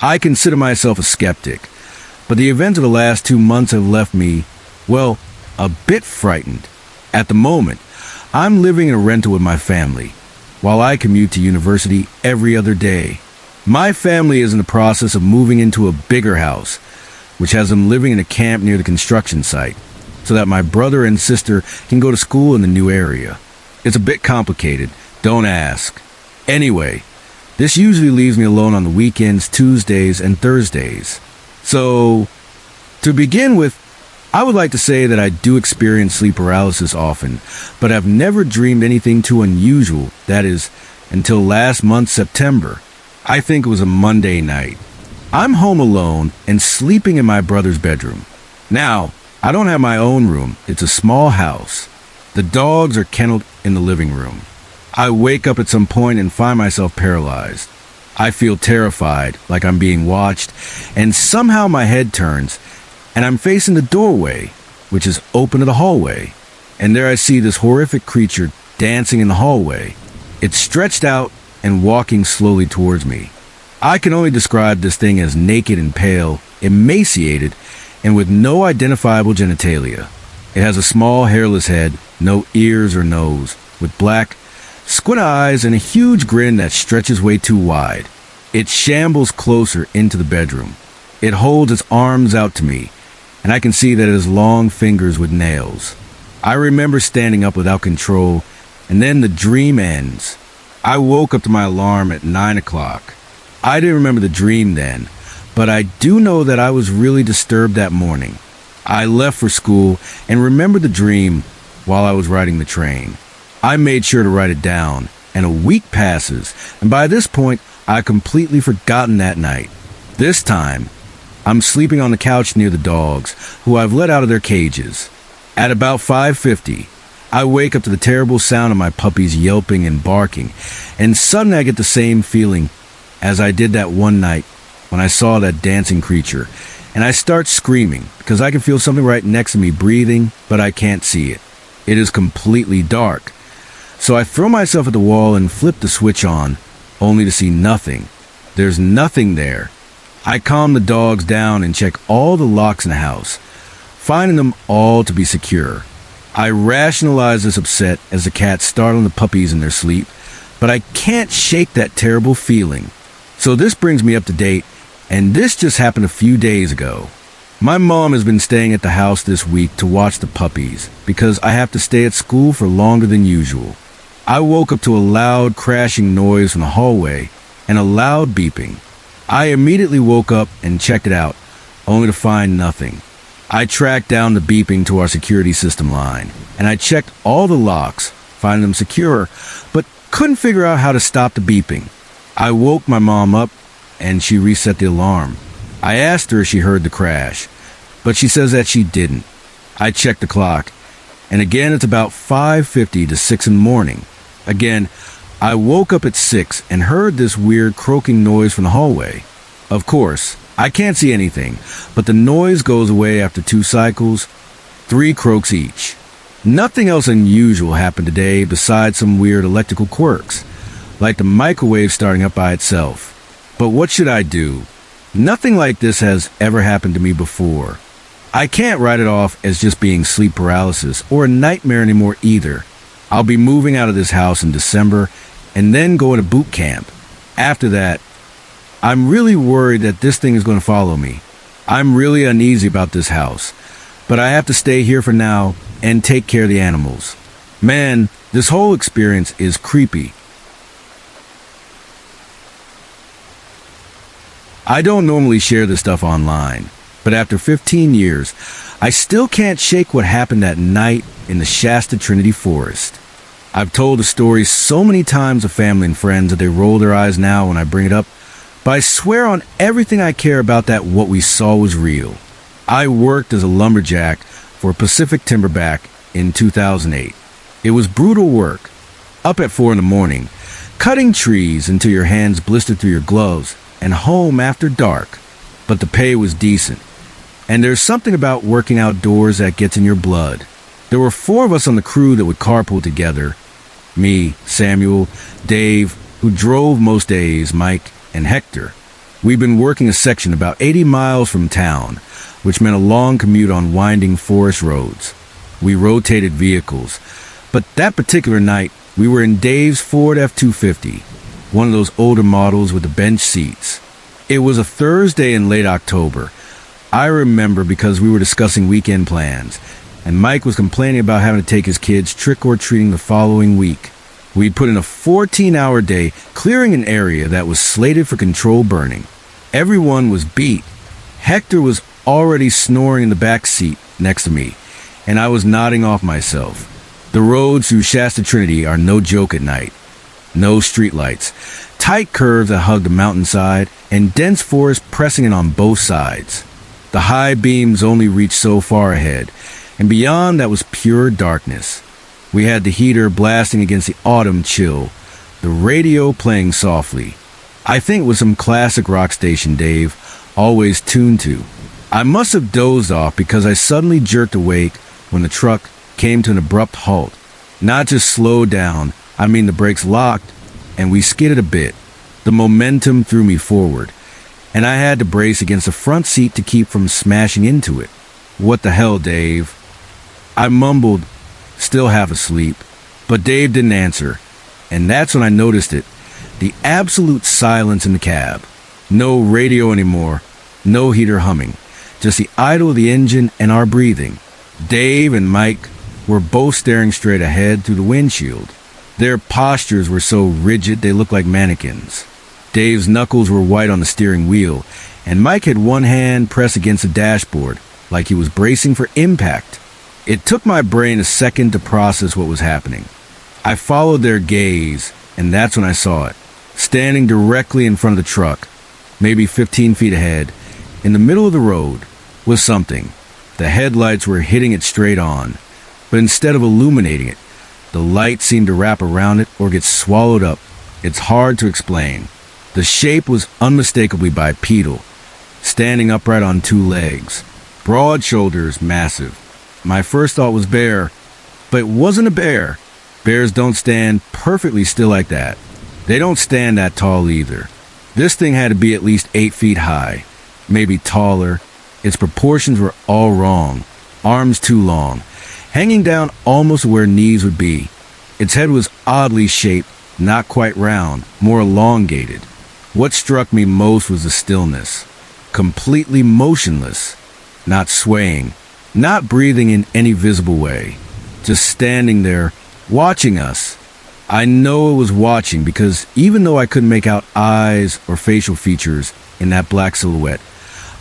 I consider myself a skeptic, but the events of the last 2 months have left me, well, a bit frightened. At the moment, I'm living in a rental with my family, while I commute to university every other day. My family is in the process of moving into a bigger house, which has them living in a camp near the construction site, so that my brother and sister can go to school in the new area. It's a bit complicated, don't ask. Anyway, this usually leaves me alone on the weekends, Tuesdays, and Thursdays. So, to begin with, I would like to say that I do experience sleep paralysis often, but I've never dreamed anything too unusual, that is, until last month, September. I think it was a Monday night. I'm home alone and sleeping in my brother's bedroom. Now, I don't have my own room. It's a small house. The dogs are kenneled in the living room. I wake up at some point and find myself paralyzed. I feel terrified, like I'm being watched, and somehow my head turns, and I'm facing the doorway, which is open to the hallway. And there I see this horrific creature dancing in the hallway. It's stretched out and walking slowly towards me. I can only describe this thing as naked and pale, emaciated, and with no identifiable genitalia. It has a small hairless head, no ears or nose, with black, squint eyes and a huge grin that stretches way too wide. It shambles closer into the bedroom. It holds its arms out to me, and I can see that it has long fingers with nails. I remember standing up without control, and then the dream ends. I woke up to my alarm at 9 o'clock. I didn't remember the dream then, but I do know that I was really disturbed that morning. I left for school and remembered the dream while I was riding the train. I made sure to write it down, and a week passes, and by this point, I've completely forgotten that night. This time, I'm sleeping on the couch near the dogs, who I've let out of their cages. At about 5:50, I wake up to the terrible sound of my puppies yelping and barking, and suddenly I get the same feeling as I did that one night when I saw that dancing creature, and I start screaming because I can feel something right next to me breathing, but I can't see it. It is completely dark. So I throw myself at the wall and flip the switch on, only to see nothing. There's nothing there. I calm the dogs down and check all the locks in the house, finding them all to be secure. I rationalize this upset as the cats startle the puppies in their sleep, but I can't shake that terrible feeling. So this brings me up to date, and this just happened a few days ago. My mom has been staying at the house this week to watch the puppies, because I have to stay at school for longer than usual. I woke up to a loud crashing noise from the hallway and a loud beeping. I immediately woke up and checked it out, only to find nothing. I tracked down the beeping to our security system line, and I checked all the locks, finding them secure, but couldn't figure out how to stop the beeping. I woke my mom up, and she reset the alarm. I asked her if she heard the crash, but she says that she didn't. I checked the clock, and again it's about 5:50 to 6 in the morning. Again, I woke up at 6 and heard this weird croaking noise from the hallway. Of course, I can't see anything, but the noise goes away after 2 cycles, 3 croaks each. Nothing else unusual happened today besides some weird electrical quirks, like the microwave starting up by itself. But what should I do? Nothing like this has ever happened to me before. I can't write it off as just being sleep paralysis or a nightmare anymore either. I'll be moving out of this house in December and then going to boot camp. After that, I'm really worried that this thing is going to follow me. I'm really uneasy about this house, but I have to stay here for now and take care of the animals. Man, this whole experience is creepy. I don't normally share this stuff online, but after 15 years, I still can't shake what happened that night in the Shasta Trinity Forest. I've told the story so many times to family and friends that they roll their eyes now when I bring it up, but I swear on everything I care about that what we saw was real. I worked as a lumberjack for Pacific Timberback in 2008. It was brutal work, up at 4 in the morning, cutting trees until your hands blistered through your gloves, and home after dark. But the pay was decent, and there's something about working outdoors that gets in your blood. There were 4 of us on the crew that would carpool together. Me, Samuel, Dave, who drove most days, Mike, and Hector. We'd been working a section about 80 miles from town, which meant a long commute on winding forest roads. We rotated vehicles, but that particular night, we were in Dave's Ford F-250, one of those older models with the bench seats. It was a Thursday in late October. I remember because we were discussing weekend plans, and Mike was complaining about having to take his kids trick-or-treating the following week. We'd put in a 14-hour day clearing an area that was slated for controlled burning. Everyone was beat. Hector was already snoring in the back seat next to me, and I was nodding off myself. The roads through Shasta Trinity are no joke at night. No streetlights, tight curves that hug the mountainside, and dense forest pressing in on both sides. The high beams only reached so far ahead, and beyond that was pure darkness. We had the heater blasting against the autumn chill, the radio playing softly. I think it was some classic rock station Dave always tuned to. I must have dozed off because I suddenly jerked awake when the truck came to an abrupt halt. Not just slowed down, I mean the brakes locked, and we skidded a bit. The momentum threw me forward, and I had to brace against the front seat to keep from smashing into it. "What the hell, Dave?" I mumbled, still half asleep, but Dave didn't answer, and that's when I noticed it. The absolute silence in the cab. No radio anymore, no heater humming, just the idle of the engine and our breathing. Dave and Mike were both staring straight ahead through the windshield. Their postures were so rigid they looked like mannequins. Dave's knuckles were white on the steering wheel, and Mike had one hand pressed against the dashboard, like he was bracing for impact. It took my brain a second to process what was happening. I followed their gaze, and that's when I saw it. Standing directly in front of the truck, maybe 15 feet ahead, in the middle of the road, was something. The headlights were hitting it straight on, but instead of illuminating it, the light seemed to wrap around it or get swallowed up. It's hard to explain. The shape was unmistakably bipedal, standing upright on two legs, broad shoulders, massive. My first thought was bear, but it wasn't a bear. Bears don't stand perfectly still like that. They don't stand that tall either. This thing had to be at least 8 feet high, maybe taller. Its proportions were all wrong. Arms too long, hanging down almost where knees would be. Its head was oddly shaped, not quite round, more elongated. What struck me most was the stillness. Completely motionless, not swaying, not breathing in any visible way, just standing there, watching us. I know it was watching because even though I couldn't make out eyes or facial features in that black silhouette,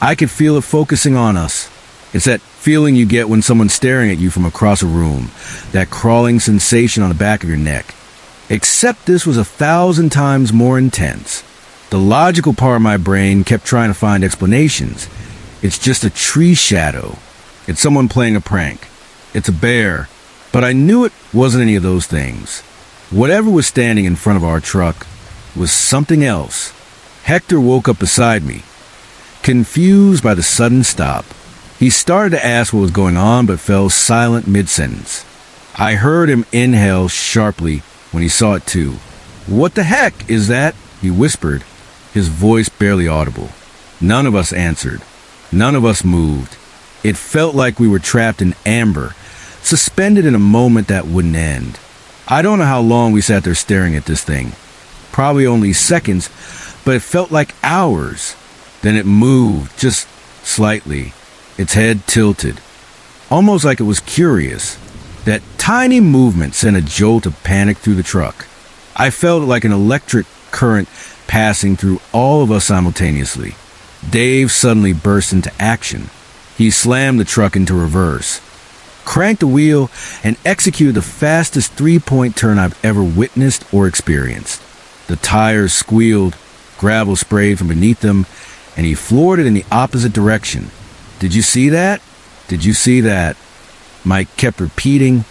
I could feel it focusing on us. It's that feeling you get when someone's staring at you from across a room, that crawling sensation on the back of your neck. Except this was 1,000 times more intense. The logical part of my brain kept trying to find explanations. It's just a tree shadow. It's someone playing a prank. It's a bear. But I knew it wasn't any of those things. Whatever was standing in front of our truck was something else. Hector woke up beside me, confused by the sudden stop. He started to ask what was going on, but fell silent mid-sentence. I heard him inhale sharply when he saw it too. "What the heck is that?" he whispered, his voice barely audible. None of us answered. None of us moved. It felt like we were trapped in amber, suspended in a moment that wouldn't end. I don't know how long we sat there staring at this thing. Probably only seconds, but it felt like hours. Then it moved, just slightly, its head tilted, almost like it was curious. That tiny movement sent a jolt of panic through the truck. I felt like an electric current passing through all of us simultaneously. Dave suddenly burst into action. He slammed the truck into reverse, cranked the wheel, and executed the fastest three-point turn I've ever witnessed or experienced. The tires squealed, gravel sprayed from beneath them, and he floored it in the opposite direction. "Did you see that? Did you see that?" Mike kept repeating,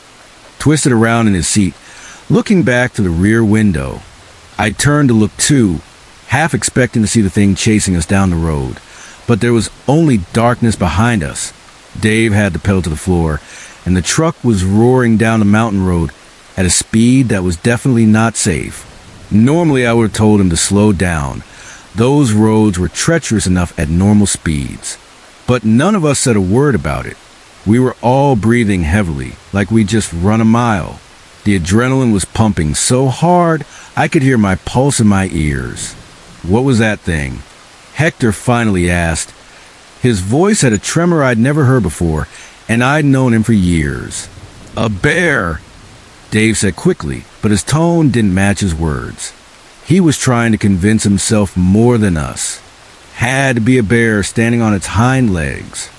twisted around in his seat, looking back to the rear window. I turned to look too, half expecting to see the thing chasing us down the road. But there was only darkness behind us. Dave had the pedal to the floor, and the truck was roaring down the mountain road at a speed that was definitely not safe. Normally I would have told him to slow down, Those roads were treacherous enough at normal speeds. But none of us said a word about it. We were all breathing heavily, like we'd just run a mile. The adrenaline was pumping so hard, I could hear my pulse in my ears. What was that thing? Hector finally asked. His voice had a tremor I'd never heard before, and I'd known him for years. A bear, Dave said quickly, but his tone didn't match his words. He was trying to convince himself more than us. Had to be a bear standing on its hind legs.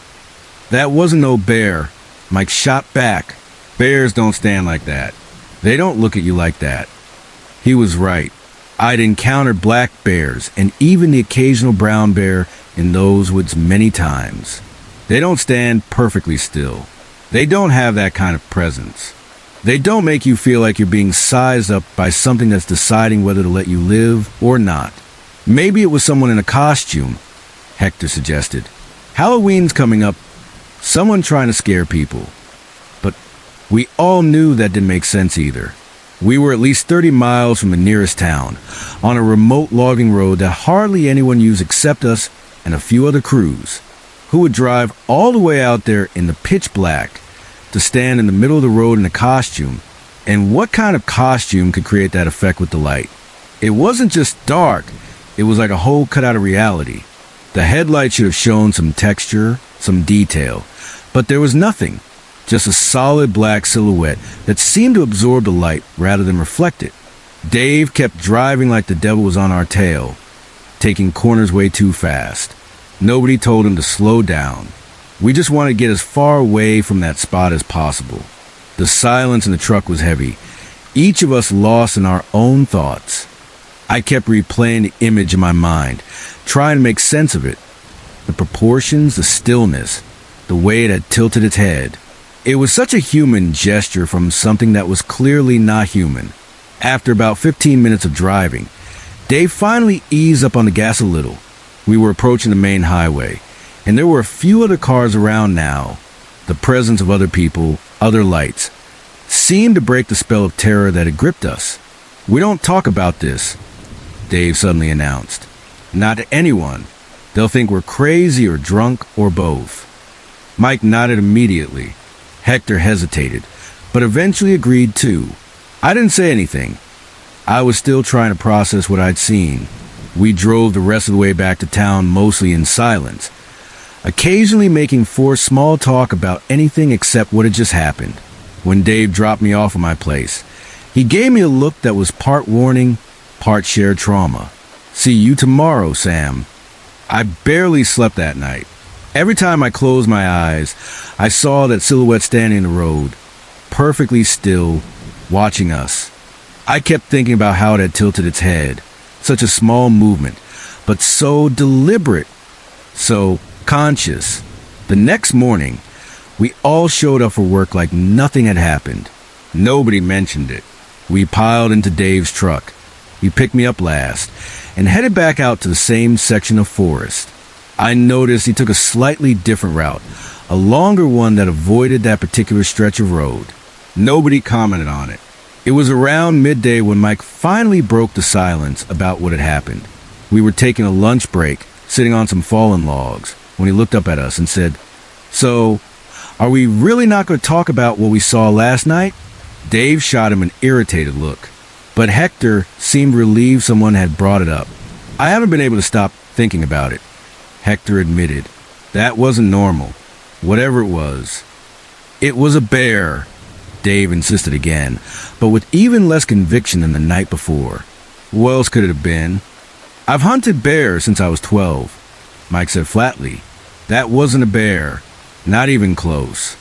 That wasn't no bear. Mike shot back. Bears don't stand like that. They don't look at you like that. He was right. I'd encountered black bears and even the occasional brown bear in those woods many times. They don't stand perfectly still. They don't have that kind of presence. They don't make you feel like you're being sized up by something that's deciding whether to let you live or not. Maybe it was someone in a costume, Hector suggested. Halloween's coming up. Someone trying to scare people. But we all knew that didn't make sense either. We were at least 30 miles from the nearest town, on a remote logging road that hardly anyone used except us and a few other crews, who would drive all the way out there in the pitch black to stand in the middle of the road in a costume. And what kind of costume could create that effect with the light? It wasn't just dark, it was like a hole cut out of reality. The headlight should have shown some texture, some detail, but there was nothing. Just a solid black silhouette that seemed to absorb the light rather than reflect it. Dave kept driving like the devil was on our tail, taking corners way too fast. Nobody told him to slow down. We just wanted to get as far away from that spot as possible. The silence in the truck was heavy, each of us lost in our own thoughts. I kept replaying the image in my mind, trying to make sense of it. The proportions, the stillness, the way it had tilted its head. It was such a human gesture from something that was clearly not human. After about 15 minutes of driving, Dave finally eased up on the gas a little. We were approaching the main highway, and there were a few other cars around now. The presence of other people, other lights, seemed to break the spell of terror that had gripped us. "We don't talk about this," Dave suddenly announced. "Not to anyone. They'll think we're crazy or drunk or both." Mike nodded immediately. Hector hesitated, but eventually agreed too. I didn't say anything. I was still trying to process what I'd seen. We drove the rest of the way back to town mostly in silence, occasionally making forced small talk about anything except what had just happened. When Dave dropped me off at my place, he gave me a look that was part warning, part shared trauma. "See you tomorrow, Sam." I barely slept that night. Every time I closed my eyes, I saw that silhouette standing in the road, perfectly still, watching us. I kept thinking about how it had tilted its head. Such a small movement, but so deliberate, so conscious. The next morning, we all showed up for work like nothing had happened. Nobody mentioned it. We piled into Dave's truck. He picked me up last and headed back out to the same section of forest. I noticed he took a slightly different route, a longer one that avoided that particular stretch of road. Nobody commented on it. It was around midday when Mike finally broke the silence about what had happened. We were taking a lunch break, sitting on some fallen logs, when he looked up at us and said, "So, are we really not going to talk about what we saw last night?" Dave shot him an irritated look, but Hector seemed relieved someone had brought it up. "I haven't been able to stop thinking about it," Hector admitted. "That wasn't normal. Whatever it was." "It was a bear," Dave insisted again, but with even less conviction than the night before. "What else could it have been?" "I've hunted bears since I was 12, Mike said flatly. "That wasn't a bear. Not even close."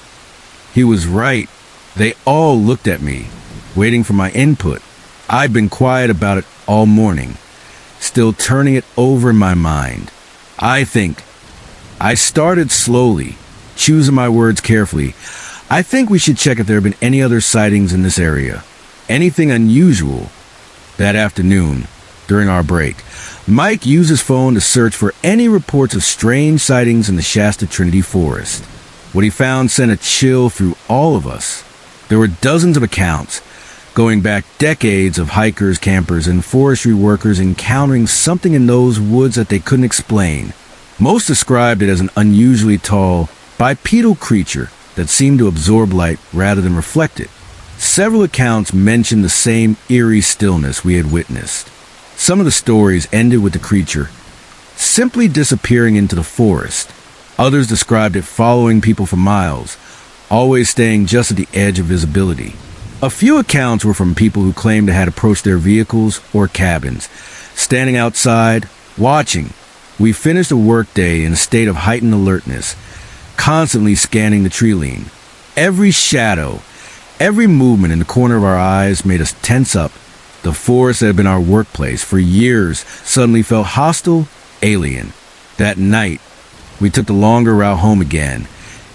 He was right. They all looked at me, waiting for my input. I'd been quiet about it all morning, still turning it over in my mind. I started slowly, choosing my words carefully. "I think we should check if there have been any other sightings in this area. Anything unusual." That afternoon, during our break, Mike used his phone to search for any reports of strange sightings in the Shasta Trinity Forest. What he found sent a chill through all of us. There were dozens of accounts, going back decades of hikers, campers, and forestry workers encountering something in those woods that they couldn't explain. Most described it as an unusually tall, bipedal creature that seemed to absorb light rather than reflect it. Several accounts mentioned the same eerie stillness we had witnessed. Some of the stories ended with the creature simply disappearing into the forest. Others described it following people for miles, always staying just at the edge of visibility. A few accounts were from people who claimed to had approached their vehicles or cabins, standing outside, watching. We finished a workday in a state of heightened alertness, constantly scanning the tree line. Every shadow, every movement in the corner of our eyes made us tense up. The forest that had been our workplace for years suddenly felt hostile, alien. That night, we took the longer route home again,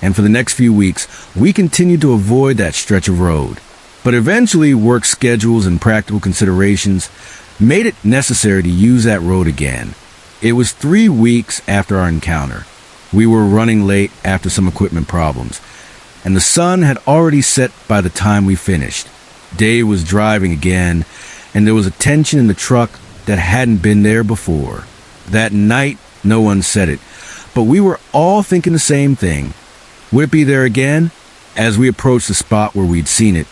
and for the next few weeks, we continued to avoid that stretch of road. But eventually, work schedules and practical considerations made it necessary to use that road again. It was 3 weeks after our encounter. We were running late after some equipment problems, and the sun had already set by the time we finished. Dave was driving again, and there was a tension in the truck that hadn't been there before. That night, no one said it, but we were all thinking the same thing. Would it be there again? As we approached the spot where we'd seen it,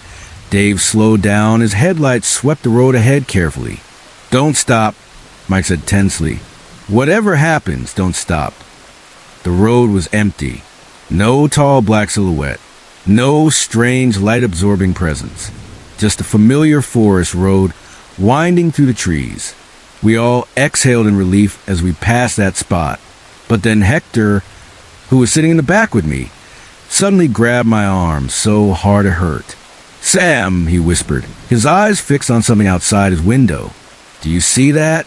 Dave slowed down. His headlights swept the road ahead carefully. "Don't stop," Mike said tensely. "Whatever happens, don't stop." The road was empty. No tall black silhouette. No strange light-absorbing presence. Just a familiar forest road winding through the trees. We all exhaled in relief as we passed that spot. But then Hector, who was sitting in the back with me, suddenly grabbed my arm so hard it hurt. "Sam," he whispered, his eyes fixed on something outside his window. "Do you see that?"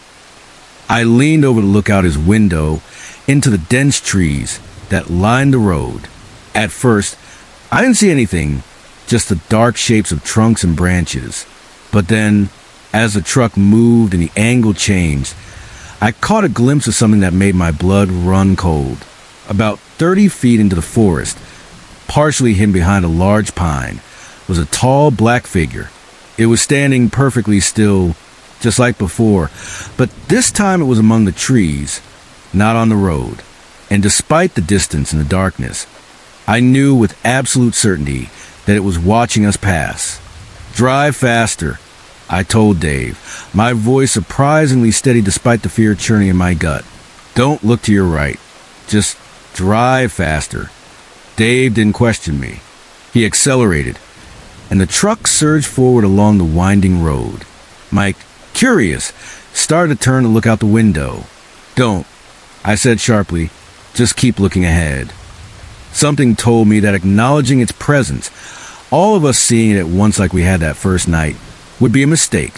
I leaned over to look out his window into the dense trees that lined the road. At first, I didn't see anything, just the dark shapes of trunks and branches. But then, as the truck moved and the angle changed, I caught a glimpse of something that made my blood run cold. About 30 feet into the forest, partially hidden behind a large pine, was a tall black figure. It was standing perfectly still, just like before, but this time it was among the trees, not on the road. And despite the distance and the darkness, I knew with absolute certainty that it was watching us pass. "Drive faster," I told Dave, my voice surprisingly steady despite the fear churning in my gut. "Don't look to your right. Just drive faster." Dave didn't question me. He accelerated, and the truck surged forward along the winding road. Mike, curious, started to turn to look out the window. "Don't," I said sharply. "Just keep looking ahead." Something told me that acknowledging its presence, all of us seeing it at once like we had that first night, would be a mistake.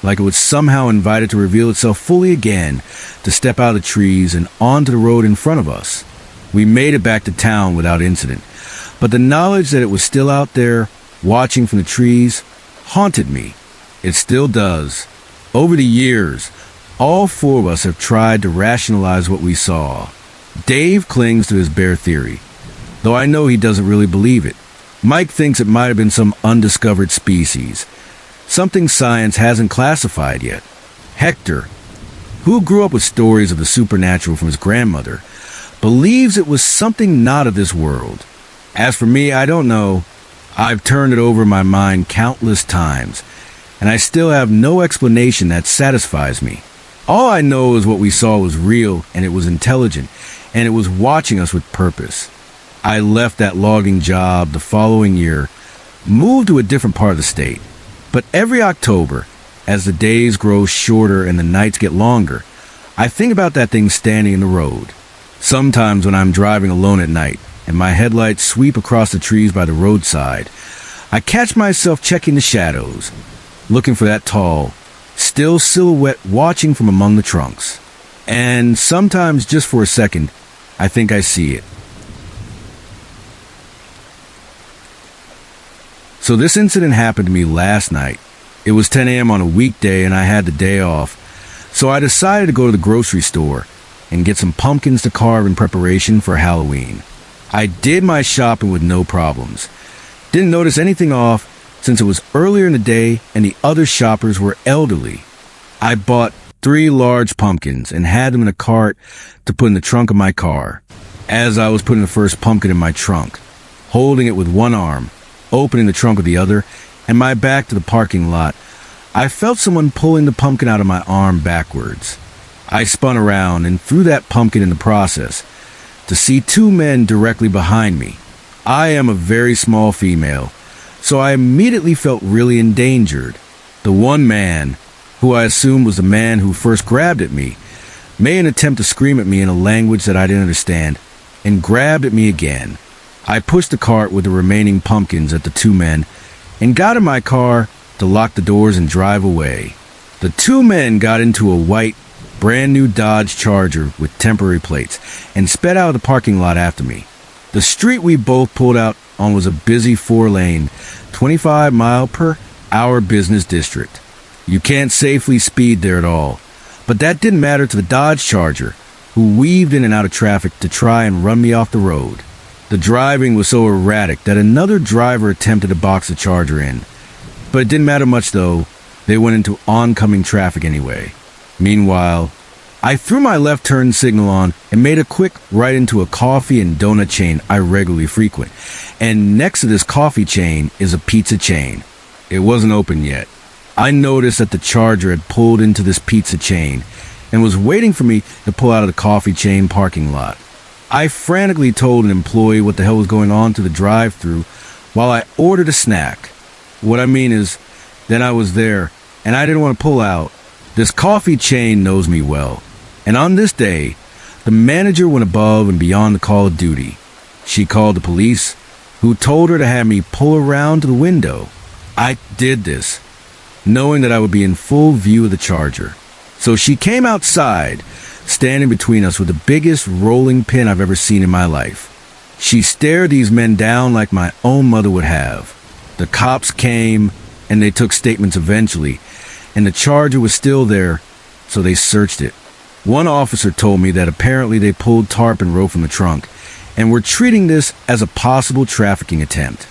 Like it would somehow invite it to reveal itself fully again, to step out of the trees and onto the road in front of us. We made it back to town without incident, but the knowledge that it was still out there, watching from the trees, haunted me. It still does. Over the years, all four of us have tried to rationalize what we saw. Dave clings to his bear theory, though I know he doesn't really believe it. Mike thinks it might have been some undiscovered species, something science hasn't classified yet. Hector, who grew up with stories of the supernatural from his grandmother, believes it was something not of this world. As for me, I don't know. I've turned it over in my mind countless times, and I still have no explanation that satisfies me. All I know is what we saw was real, and it was intelligent, and it was watching us with purpose. I left that logging job the following year, moved to a different part of the state. But every October, as the days grow shorter and the nights get longer, I think about that thing standing in the road. Sometimes when I'm driving alone at night and my headlights sweep across the trees by the roadside, I catch myself checking the shadows, looking for that tall, still silhouette watching from among the trunks. And sometimes, just for a second, I think I see it. So this incident happened to me last night. It was 10 a.m. on a weekday and I had the day off. So I decided to go to the grocery store and get some pumpkins to carve in preparation for Halloween. I did my shopping with no problems. Didn't notice anything off, since it was earlier in the day and the other shoppers were elderly. I bought 3 large pumpkins and had them in a cart to put in the trunk of my car. As I was putting the first pumpkin in my trunk, holding it with one arm, opening the trunk with the other, and my back to the parking lot, I felt someone pulling the pumpkin out of my arm backwards. I spun around and threw that pumpkin in the process to see 2 men directly behind me. I am a very small female, so I immediately felt really endangered. The one man, who I assumed was the man who first grabbed at me, made an attempt to scream at me in a language that I didn't understand and grabbed at me again. I pushed the cart with the remaining pumpkins at the 2 men and got in my car to lock the doors and drive away. The 2 men got into a white, brand new Dodge Charger with temporary plates and sped out of the parking lot after me. The street we both pulled out on was a busy 4-lane, 25-mile-per-hour business district. You can't safely speed there at all, but that didn't matter to the Dodge Charger, who weaved in and out of traffic to try and run me off the road. The driving was so erratic that another driver attempted to box the Charger in, but it didn't matter much though. They went into oncoming traffic anyway. Meanwhile, I threw my left turn signal on and made a quick right into a coffee and donut chain I regularly frequent. And next to this coffee chain is a pizza chain. It wasn't open yet. I noticed that the Charger had pulled into this pizza chain and was waiting for me to pull out of the coffee chain parking lot. I frantically told an employee what the hell was going on to the drive-thru while I ordered a snack. What I mean is, then I was there, and I didn't want to pull out. This coffee chain knows me well, and on this day, the manager went above and beyond the call of duty. She called the police, who told her to have me pull around to the window. I did this, knowing that I would be in full view of the Charger. So she came outside, standing between us with the biggest rolling pin I've ever seen in my life. She stared these men down like my own mother would have. The cops came, and they took statements eventually, and the Charger was still there, so they searched it. One officer told me that apparently they pulled tarp and rope from the trunk, and were treating this as a possible trafficking attempt.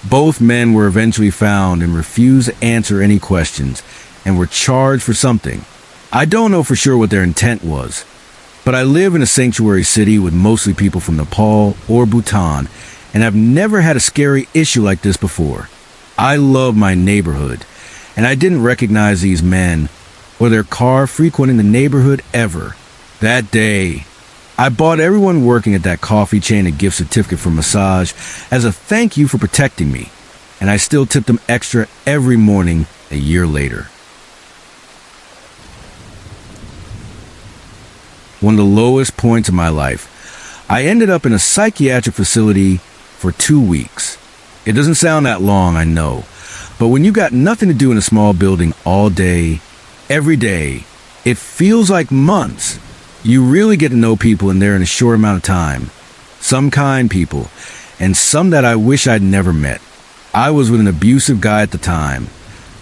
Both men were eventually found and refused to answer any questions, and were charged for something. I don't know for sure what their intent was, but I live in a sanctuary city with mostly people from Nepal or Bhutan, and I've never had a scary issue like this before. I love my neighborhood, and I didn't recognize these men or their car frequenting the neighborhood ever. That day, I bought everyone working at that coffee chain a gift certificate for massage as a thank you for protecting me, and I still tip them extra every morning a year later. One of the lowest points of my life, I ended up in a psychiatric facility for 2 weeks. It doesn't sound that long, I know, but when you got nothing to do in a small building all day, every day, it feels like months. You really get to know people in there in a short amount of time. Some kind people, and some that I wish I'd never met. I was with an abusive guy at the time,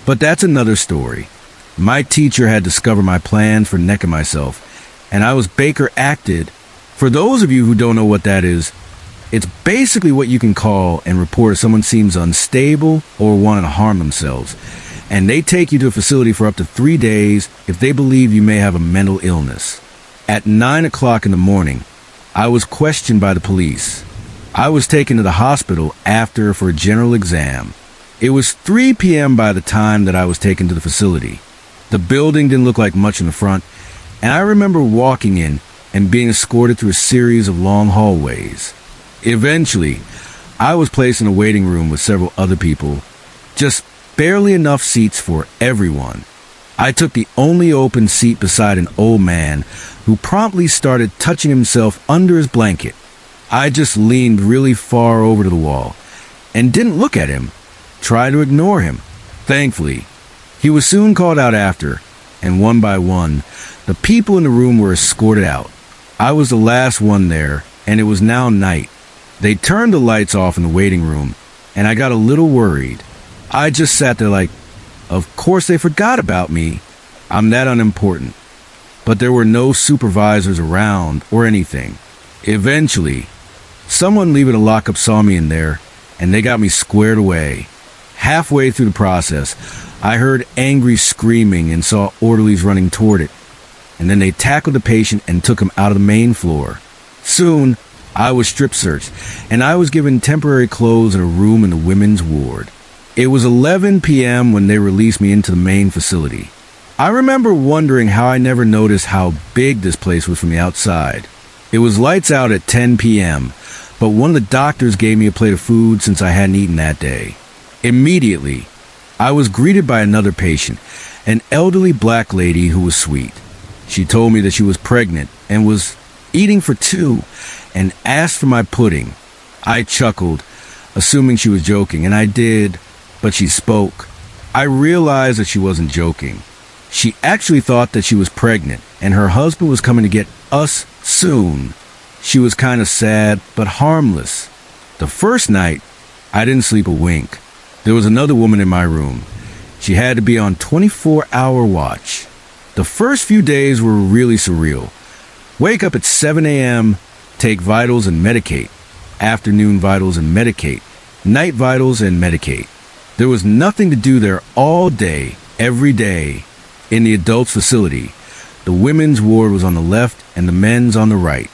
but that's another story. My teacher had discovered my plans for necking myself, and I was Baker acted. For those of you who don't know what that is, it's basically what you can call and report if someone seems unstable or wanting to harm themselves, and they take you to a facility for up to 3 days if they believe you may have a mental illness. At 9 o'clock in the morning, I was questioned by the police. I was taken to the hospital after for a general exam. It was 3 p.m. by the time that I was taken to the facility. The building didn't look like much in the front, and I remember walking in and being escorted through a series of long hallways. Eventually, I was placed in a waiting room with several other people, just barely enough seats for everyone. I took the only open seat beside an old man who promptly started touching himself under his blanket. I just leaned really far over to the wall and didn't look at him, tried to ignore him. Thankfully, he was soon called out after, and one by one, the people in the room were escorted out. I was the last one there, and it was now night. They turned the lights off in the waiting room, and I got a little worried. I just sat there like, of course they forgot about me. I'm that unimportant. But there were no supervisors around or anything. Eventually, someone leaving a lockup saw me in there, and they got me squared away. Halfway through the process, I heard angry screaming and saw orderlies running toward it, and then they tackled the patient and took him out of the main floor. Soon, I was strip searched, and I was given temporary clothes and a room in the women's ward. It was 11 p.m. when they released me into the main facility. I remember wondering how I never noticed how big this place was from the outside. It was lights out at 10 p.m., but one of the doctors gave me a plate of food since I hadn't eaten that day. Immediately, I was greeted by another patient, an elderly black lady who was sweet. She told me that she was pregnant and was eating for two and asked for my pudding. I chuckled, assuming she was joking, and I did, but she spoke. I realized that she wasn't joking. She actually thought that she was pregnant and her husband was coming to get us soon. She was kind of sad, but harmless. The first night, I didn't sleep a wink. There was another woman in my room. She had to be on 24-hour watch. The first few days were really surreal. Wake up at 7 a.m., take vitals and medicate. Afternoon vitals and medicate. Night vitals and medicate. There was nothing to do there all day, every day. In the adults facility, the women's ward was on the left and the men's on the right.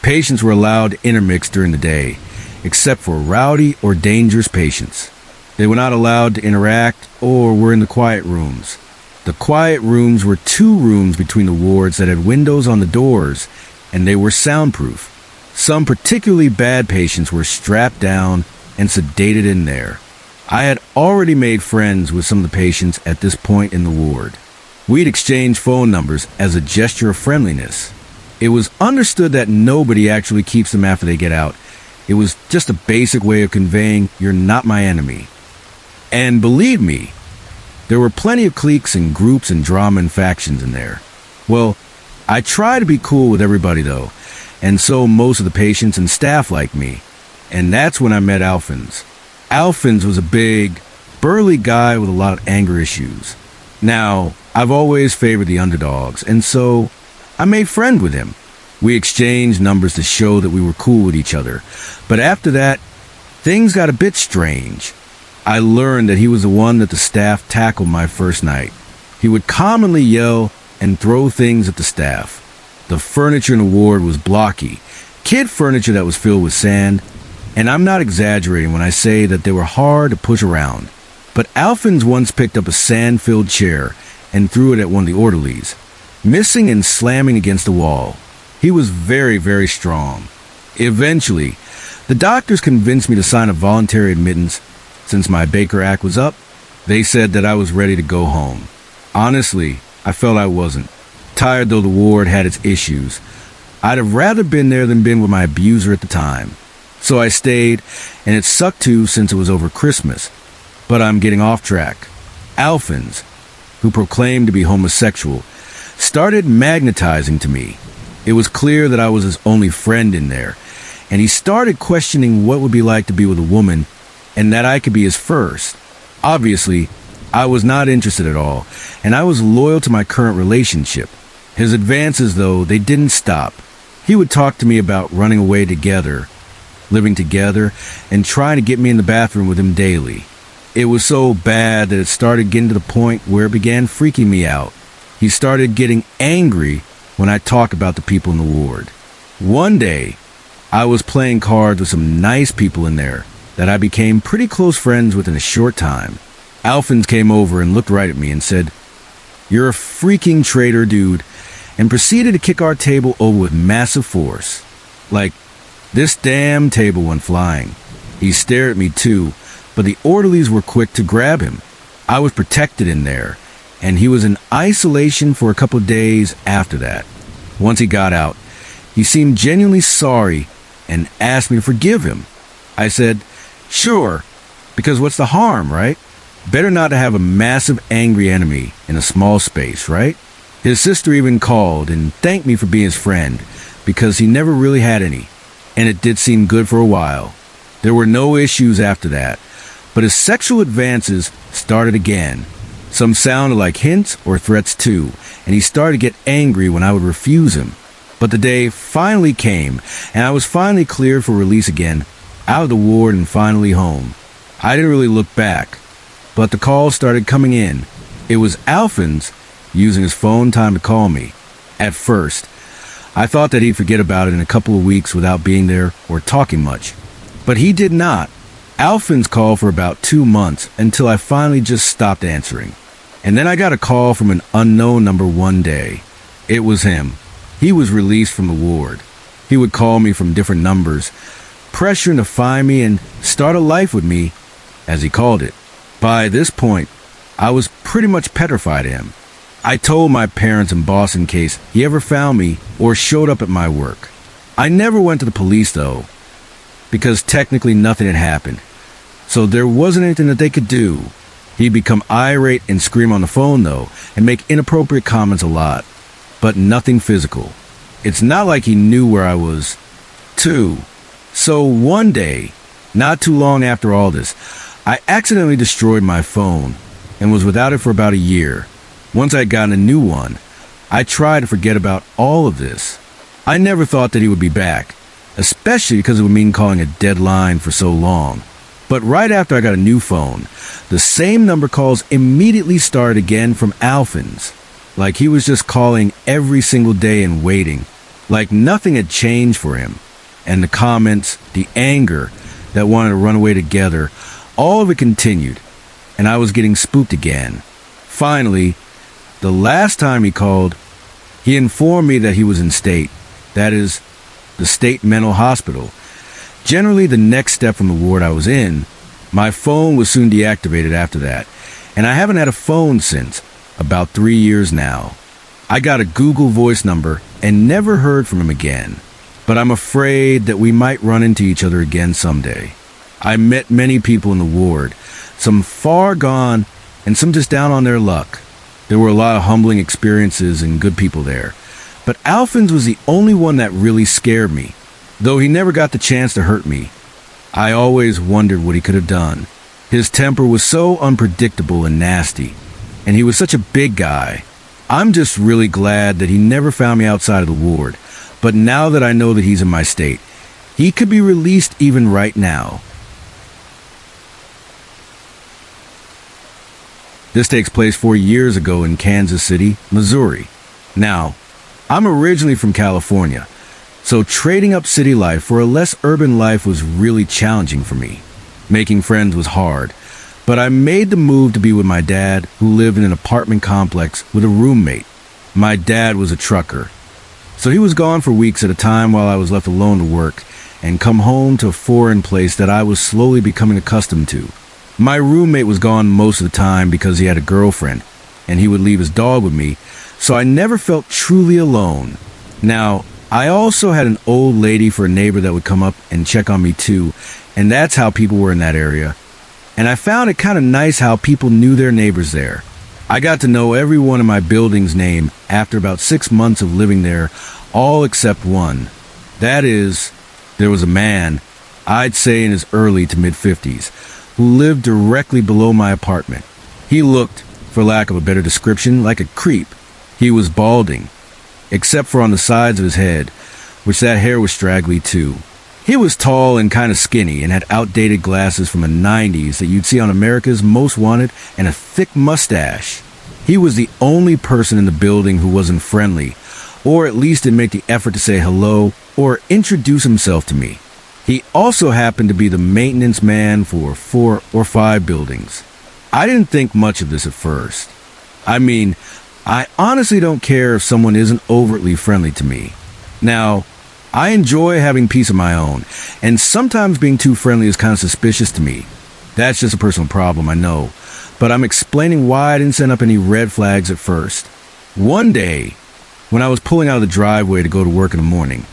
Patients were allowed to intermix during the day, except for rowdy or dangerous patients. They were not allowed to interact or were in the quiet rooms. The quiet rooms were 2 rooms between the wards that had windows on the doors, and they were soundproof. Some particularly bad patients were strapped down and sedated in there. I had already made friends with some of the patients at this point in the ward. We'd exchange phone numbers as a gesture of friendliness. It was understood that nobody actually keeps them after they get out. It was just a basic way of conveying, "You're not my enemy." And believe me, there were plenty of cliques and groups and drama and factions in there. Well, I try to be cool with everybody though, and so most of the patients and staff like me. And that's when I met Alphonse. Alphonse was a big, burly guy with a lot of anger issues. Now, I've always favored the underdogs, and so I made friends with him. We exchanged numbers to show that we were cool with each other. But after that, things got a bit strange. I learned that he was the one that the staff tackled my first night. He would commonly yell and throw things at the staff. The furniture in the ward was blocky, kid furniture that was filled with sand, and I'm not exaggerating when I say that they were hard to push around. But Alphonse once picked up a sand-filled chair and threw it at one of the orderlies, missing and slamming against the wall. He was very, very strong. Eventually, the doctors convinced me to sign a voluntary admittance. Since my Baker Act was up, they said that I was ready to go home. Honestly, I felt I wasn't. Tired though the ward had its issues, I'd have rather been there than been with my abuser at the time. So I stayed, and it sucked too since it was over Christmas. But I'm getting off track. Alphonse, who proclaimed to be homosexual, started magnetizing to me. It was clear that I was his only friend in there, and he started questioning what it would be like to be with a woman and that I could be his first. Obviously, I was not interested at all, and I was loyal to my current relationship. His advances, though, they didn't stop. He would talk to me about running away together, living together, and trying to get me in the bathroom with him daily. It was so bad that it started getting to the point where it began freaking me out. He started getting angry when I talked about the people in the ward. One day, I was playing cards with some nice people in there that I became pretty close friends with in a short time. Alphonse came over and looked right at me and said, "You're a freaking traitor, dude," and proceeded to kick our table over with massive force. Like, this damn table went flying. He stared at me too, but the orderlies were quick to grab him. I was protected in there, and he was in isolation for a couple of days after that. Once he got out, he seemed genuinely sorry and asked me to forgive him. I said, "Sure, because what's the harm, right? Better not to have a massive angry enemy in a small space, right?" His sister even called and thanked me for being his friend, because he never really had any, and it did seem good for a while. There were no issues after that, but his sexual advances started again. Some sounded like hints or threats too, and he started to get angry when I would refuse him. But the day finally came, and I was finally cleared for release again, out of the ward and finally home. I didn't really look back. but the calls started coming in. It was Alphonse using his phone time to call me. At first, I thought that he'd forget about it in a couple of weeks without being there or talking much. But he did not. Alphonse called for about 2 months until I finally just stopped answering. And then I got a call from an unknown number one day. It was him. He was released from the ward. He would call me from different numbers, pressuring to find me and start a life with me, as he called it. By this point, I was pretty much petrified of him. I told my parents and boss in case he ever found me or showed up at my work. I never went to the police, though, because technically nothing had happened. So there wasn't anything that they could do. He'd become irate and scream on the phone, though, and make inappropriate comments a lot, but nothing physical. It's not like he knew where I was, too. So one day, not too long after all this, I accidentally destroyed my phone and was without it for about a year. Once I'd gotten a new one, I tried to forget about all of this. I never thought that he would be back, especially because it would mean calling a dead line for so long. But right after I got a new phone, the same number calls immediately started again from Alphonse. Like he was just calling every single day and waiting. Like nothing had changed for him. And the comments, the anger that wanted to run away together, all of it continued. And I was getting spooked again. Finally, the last time he called, he informed me that he was in state. That is, the state mental hospital. Generally the next step from the ward I was in. My phone was soon deactivated after that, and I haven't had a phone since, about 3 years now. I got a Google Voice number and never heard from him again, but I'm afraid that we might run into each other again someday. I met many people in the ward, some far gone and some just down on their luck. There were a lot of humbling experiences and good people there, but Alphonse was the only one that really scared me. Though he never got the chance to hurt me, I always wondered what he could have done. His temper was so unpredictable and nasty, and he was such a big guy. I'm just really glad that he never found me outside of the ward, but now that I know that he's in my state, he could be released even right now. This takes place 4 years ago in Kansas City, Missouri. Now, I'm originally from California, so trading up city life for a less urban life was really challenging for me. Making friends was hard, but I made the move to be with my dad, who lived in an apartment complex with a roommate. My dad was a trucker, so he was gone for weeks at a time while I was left alone to work and come home to a foreign place that I was slowly becoming accustomed to. My roommate was gone most of the time because he had a girlfriend, and he would leave his dog with me, so I never felt truly alone. Now, I also had an old lady for a neighbor that would come up and check on me too, and that's how people were in that area. And I found it kind of nice how people knew their neighbors there. I got to know everyone in my building's name after about 6 months of living there, all except one. That is, there was a man, I'd say in his early to mid-50s, who lived directly below my apartment. He looked, for lack of a better description, like a creep. He was balding, except for on the sides of his head, which that hair was straggly too. He was tall and kind of skinny and had outdated glasses from the 90s that you'd see on America's Most Wanted and a thick mustache. He was the only person in the building who wasn't friendly, or at least didn't make the effort to say hello or introduce himself to me. He also happened to be the maintenance man for 4 or 5 buildings. I didn't think much of this at first. I mean, I honestly don't care if someone isn't overtly friendly to me. Now, I enjoy having peace of my own, and sometimes being too friendly is kind of suspicious to me. That's just a personal problem, I know, but I'm explaining why I didn't send up any red flags at first. One day, when I was pulling out of the driveway to go to work in the morning,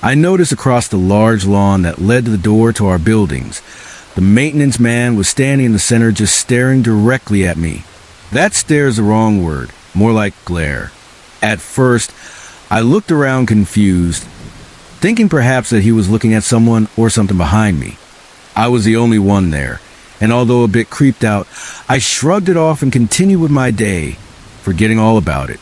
I noticed across the large lawn that led to the door to our buildings, the maintenance man was standing in the center just staring directly at me. That stare is the wrong word, more like glare. At first, I looked around confused, thinking perhaps that he was looking at someone or something behind me. I was the only one there, and although a bit creeped out, I shrugged it off and continued with my day, forgetting all about it.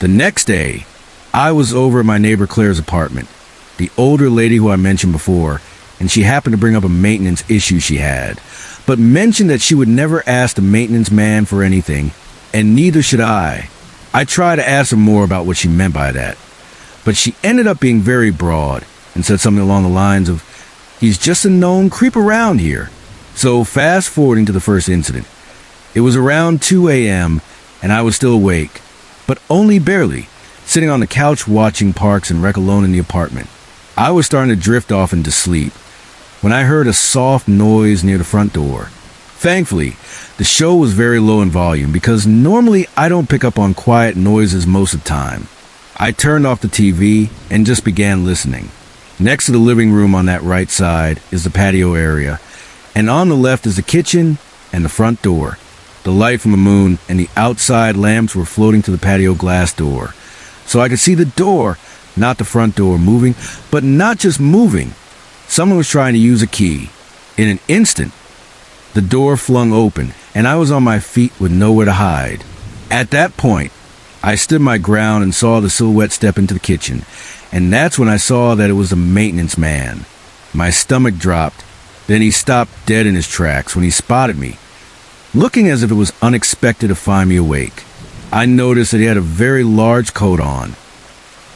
The next day, I was over at my neighbor Claire's apartment. The older lady who I mentioned before and she happened to bring up a maintenance issue she had, but mentioned that she would never ask the maintenance man for anything, and neither should I. I tried to ask her more about what she meant by that, but she ended up being very broad and said something along the lines of, "He's just a known creep around here." So fast forwarding to the first incident. It was around 2 a.m. and I was still awake, but only barely, sitting on the couch watching Parks and Rec alone in the apartment. I was starting to drift off into sleep when I heard a soft noise near the front door. Thankfully, the show was very low in volume because normally I don't pick up on quiet noises most of the time. I turned off the TV and just began listening. Next to the living room on that right side is the patio area, and on the left is the kitchen and the front door. The light from the moon and the outside lamps were floating to the patio glass door, so I could see the door, not the front door, moving, but not just moving. Someone was trying to use a key. In an instant, the door flung open, and I was on my feet with nowhere to hide. At that point, I stood my ground and saw the silhouette step into the kitchen, and that's when I saw that it was the maintenance man. My stomach dropped. Then he stopped dead in his tracks when he spotted me, looking as if it was unexpected to find me awake. I noticed that he had a very large coat on,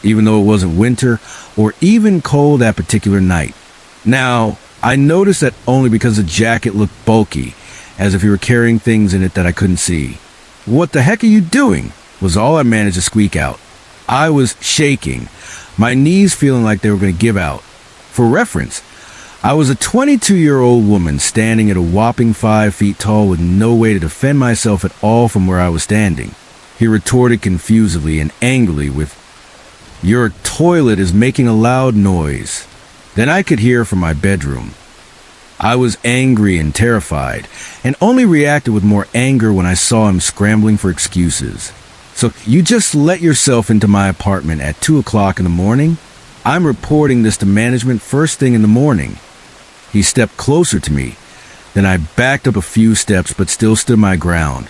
even though it wasn't winter or even cold that particular night. Now, I noticed that only because the jacket looked bulky, as if he were carrying things in it that I couldn't see. "What the heck are you doing?" was all I managed to squeak out. I was shaking, my knees feeling like they were going to give out. For reference, I was a 22-year-old woman standing at a whopping 5 feet tall with no way to defend myself at all from where I was standing. He retorted confusedly and angrily with, "Your toilet is making a loud noise." Then I could hear from my bedroom. I was angry and terrified, and only reacted with more anger when I saw him scrambling for excuses. "So you just let yourself into my apartment at 2 o'clock in the morning? I'm reporting this to management first thing in the morning." He stepped closer to me. Then I backed up a few steps but still stood my ground,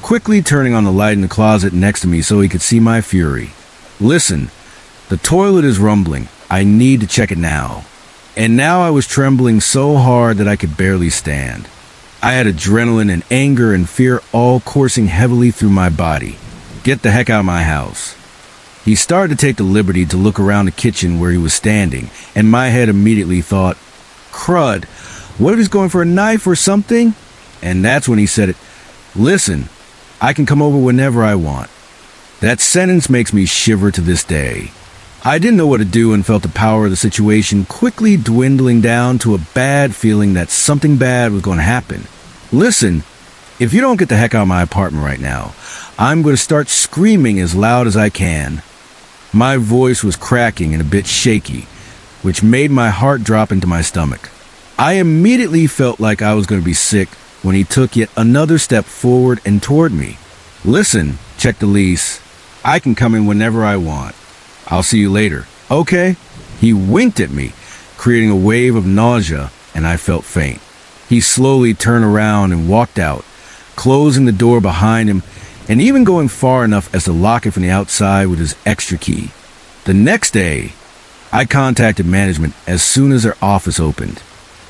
quickly turning on the light in the closet next to me so he could see my fury. "Listen, the toilet is rumbling. I need to check it now." And now I was trembling so hard that I could barely stand. I had adrenaline and anger and fear all coursing heavily through my body. "Get the heck out of my house." He started to take the liberty to look around the kitchen where he was standing, and my head immediately thought, "Crud, what if he's going for a knife or something?" And that's when he said it. "Listen, I can come over whenever I want." That sentence makes me shiver to this day. I didn't know what to do and felt the power of the situation quickly dwindling down to a bad feeling that something bad was going to happen. "Listen, if you don't get the heck out of my apartment right now, I'm going to start screaming as loud as I can." My voice was cracking and a bit shaky, which made my heart drop into my stomach. I immediately felt like I was going to be sick when he took yet another step forward and toward me. "Listen, check the lease. I can come in whenever I want. I'll see you later. Okay?" He winked at me, creating a wave of nausea, and I felt faint. He slowly turned around and walked out, closing the door behind him and even going far enough as to lock it from the outside with his extra key. The next day, I contacted management as soon as their office opened.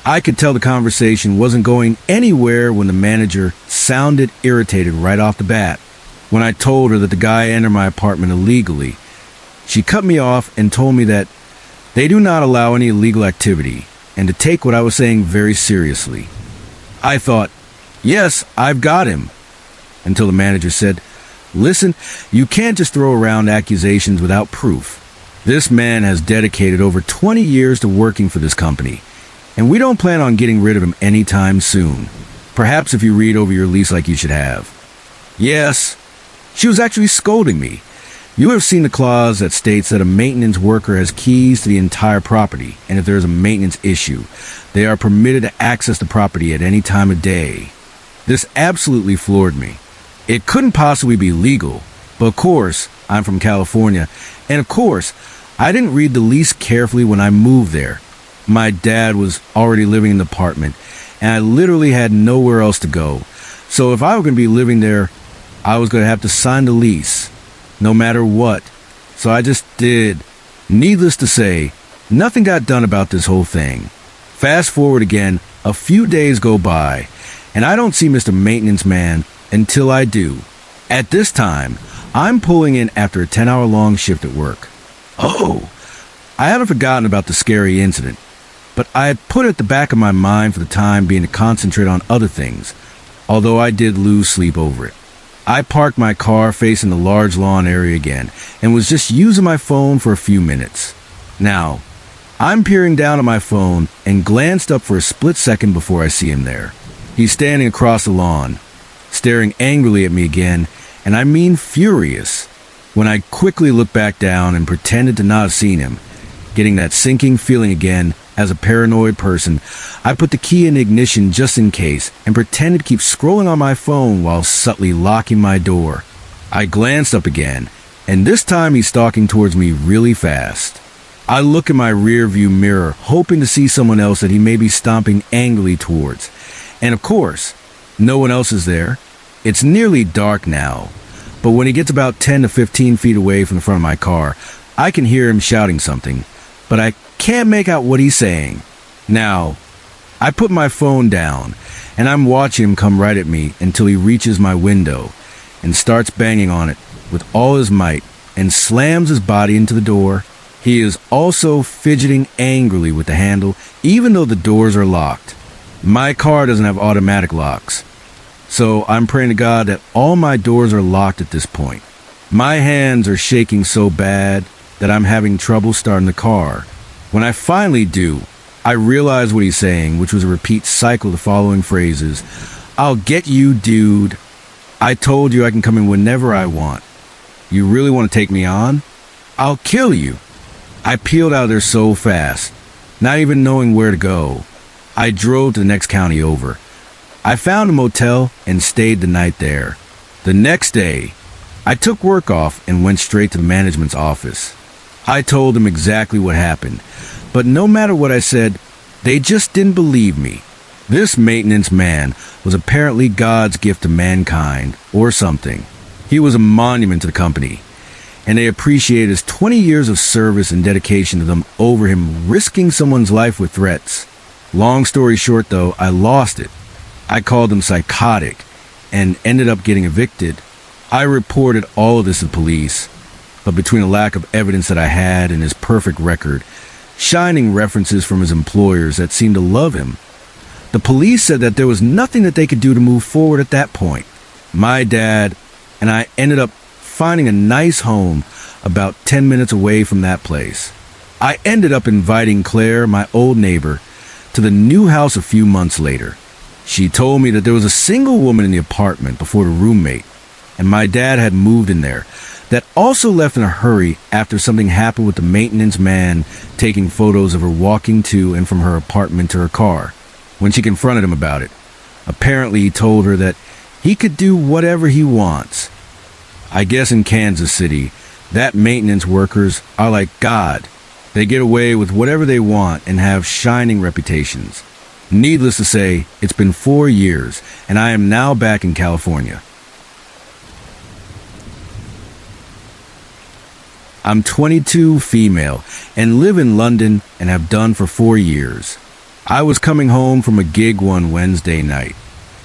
I could tell the conversation wasn't going anywhere when the manager sounded irritated right off the bat. When I told her that the guy entered my apartment illegally, she cut me off and told me that they do not allow any illegal activity and to take what I was saying very seriously. I thought, yes, I've got him, until the manager said, "Listen, you can't just throw around accusations without proof. This man has dedicated over 20 years to working for this company, and we don't plan on getting rid of him anytime soon. Perhaps if you read over your lease like you should have." Yes, she was actually scolding me. You have seen the clause that states that a maintenance worker has keys to the entire property, and if there is a maintenance issue, they are permitted to access the property at any time of day. This absolutely floored me. It couldn't possibly be legal, but of course, I'm from California, and of course, I didn't read the lease carefully when I moved there. My dad was already living in the apartment, and I literally had nowhere else to go. So if I were going to be living there, I was going to have to sign the lease, no matter what. So I just did. Needless to say, nothing got done about this whole thing. Fast forward again, a few days go by, and I don't see Mr. Maintenance Man until I do. At this time, I'm pulling in after a 10-hour-long shift at work. Oh, I hadn't forgotten about the scary incident, but I had put it at the back of my mind for the time being to concentrate on other things, although I did lose sleep over it. I parked my car facing the large lawn area again and was just using my phone for a few minutes. Now, I'm peering down at my phone and glanced up for a split second before I see him there. He's standing across the lawn, staring angrily at me again, and I mean furious. When I quickly looked back down and pretended to not have seen him, getting that sinking feeling again as a paranoid person, I put the key in ignition just in case and pretended to keep scrolling on my phone while subtly locking my door. I glanced up again, and this time he's stalking towards me really fast. I look in my rearview mirror, hoping to see someone else that he may be stomping angrily towards. And of course, no one else is there. It's nearly dark now, but when he gets about 10 to 15 feet away from the front of my car, I can hear him shouting something, but I can't make out what he's saying. Now, I put my phone down, and I'm watching him come right at me until he reaches my window and starts banging on it with all his might and slams his body into the door. He is also fidgeting angrily with the handle, even though the doors are locked. My car doesn't have automatic locks, so I'm praying to God that all my doors are locked at this point. My hands are shaking so bad that I'm having trouble starting the car. When I finally do, I realize what he's saying, which was a repeat cycle of the following phrases. "I'll get you, dude. I told you I can come in whenever I want. You really want to take me on? I'll kill you." I peeled out of there so fast, not even knowing where to go. I drove to the next county over. I found a motel and stayed the night there. The next day, I took work off and went straight to the management's office. I told them exactly what happened, but no matter what I said, they just didn't believe me. This maintenance man was apparently God's gift to mankind, or something. He was a monument to the company, and they appreciated his 20 years of service and dedication to them over him risking someone's life with threats. Long story short, though, I lost it. I called him psychotic and ended up getting evicted. I reported all of this to the police, but between the lack of evidence that I had and his perfect record, shining references from his employers that seemed to love him, the police said that there was nothing that they could do to move forward at that point. My dad and I ended up finding a nice home about 10 minutes away from that place. I ended up inviting Claire, my old neighbor, to the new house a few months later. She told me that there was a single woman in the apartment before the roommate, and my dad had moved in there, that also left in a hurry after something happened with the maintenance man taking photos of her walking to and from her apartment to her car. When she confronted him about it, apparently he told her that he could do whatever he wants. I guess in Kansas City, that maintenance workers are like God. They get away with whatever they want and have shining reputations. Needless to say, it's been 4 years, and I am now back in California. I'm 22, female, and live in London and have done for 4 years. I was coming home from a gig one Wednesday night.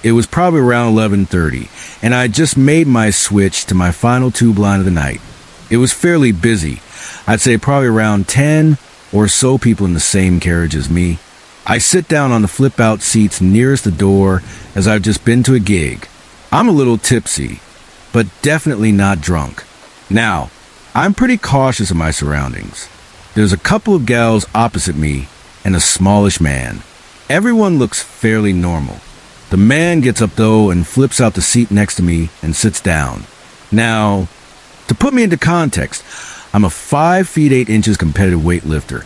It was probably around 11:30, and I had just made my switch to my final tube line of the night. It was fairly busy. I'd say probably around 10 or so people in the same carriage as me. I sit down on the flip-out seats nearest the door as I've just been to a gig. I'm a little tipsy, but definitely not drunk. Now, I'm pretty cautious of my surroundings. There's a couple of gals opposite me and a smallish man. Everyone looks fairly normal. The man gets up, though, and flips out the seat next to me and sits down. Now, to put me into context, I'm a 5 feet 8 inches competitive weightlifter,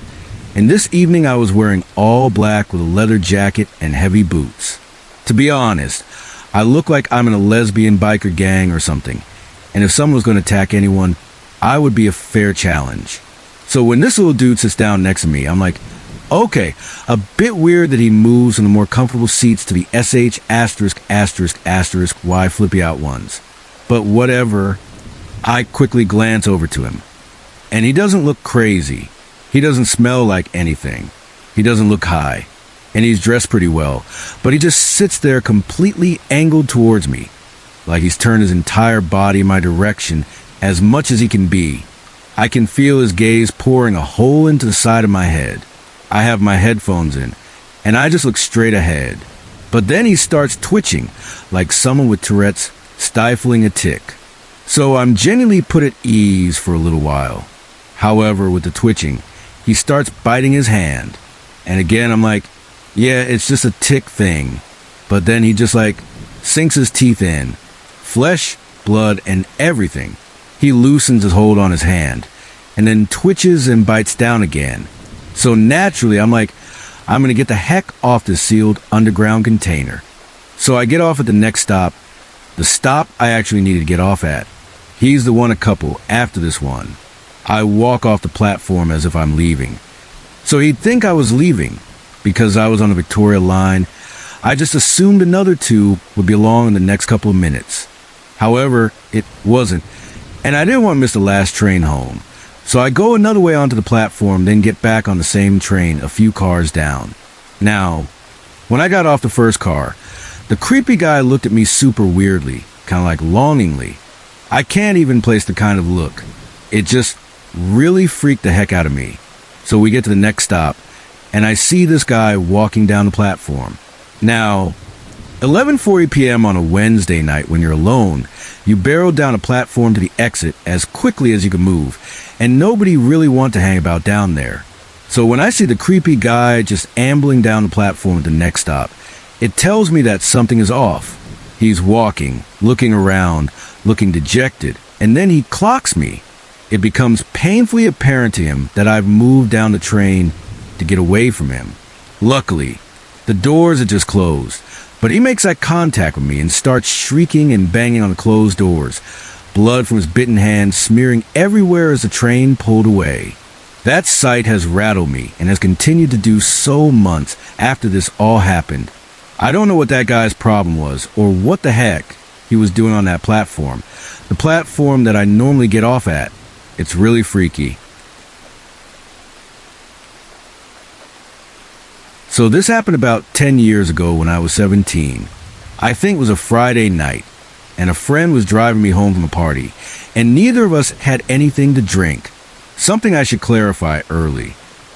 and this evening I was wearing all black with a leather jacket and heavy boots. To be honest, I look like I'm in a lesbian biker gang or something, and if someone was going to attack anyone, I would be a fair challenge. So when this little dude sits down next to me, I'm like, okay, a bit weird that he moves from the more comfortable seats to the SH asterisk asterisk asterisk Y flippy out ones. But whatever, I quickly glance over to him. And he doesn't look crazy. He doesn't smell like anything. He doesn't look high. and he's dressed pretty well, but he just sits there completely angled towards me, like he's turned his entire body in my direction as much as he can be. I can feel his gaze pouring a hole into the side of my head. I have my headphones in, and I just look straight ahead. But then he starts twitching, like someone with Tourette's stifling a tick. So I'm genuinely put at ease for a little while. However, with the twitching, he starts biting his hand. And again, I'm like, yeah, it's just a tick thing. But then he just sinks his teeth in. Flesh, blood, and everything. He loosens his hold on his hand, and then twitches and bites down again. So naturally, I'm like, I'm going to get the heck off this sealed underground container. So I get off at the next stop, the stop I actually needed to get off at. He's the one a couple after this one. I walk off the platform as if I'm leaving. So he'd think I was leaving because I was on the Victoria line. I just assumed another two would be along in the next couple of minutes. However, it wasn't, and I didn't want to miss the last train home. So I go another way onto the platform, then get back on the same train a few cars down. Now, when I got off the first car, the creepy guy looked at me super weirdly, kind of like longingly. I can't even place the kind of look. It just really freaked the heck out of me. So we get to the next stop, and I see this guy walking down the platform. Now, 11:40 p.m. on a Wednesday night when you're alone, you barrel down a platform to the exit as quickly as you can move, and nobody really wants to hang about down there. So when I see the creepy guy just ambling down the platform at the next stop, it tells me that something is off. He's walking, looking around, looking dejected, and then he clocks me. It becomes painfully apparent to him that I've moved down the train to get away from him. Luckily, the doors had just closed, but he makes eye contact with me and starts shrieking and banging on the closed doors, blood from his bitten hand smearing everywhere as the train pulled away. That sight has rattled me and has continued to do so months after this all happened. I don't know what that guy's problem was or what the heck he was doing on that platform, the platform that I normally get off at. It's really freaky. So this happened about 10 years ago when I was 17. I think it was a Friday night, and a friend was driving me home from a party, and neither of us had anything to drink. Something I should clarify early.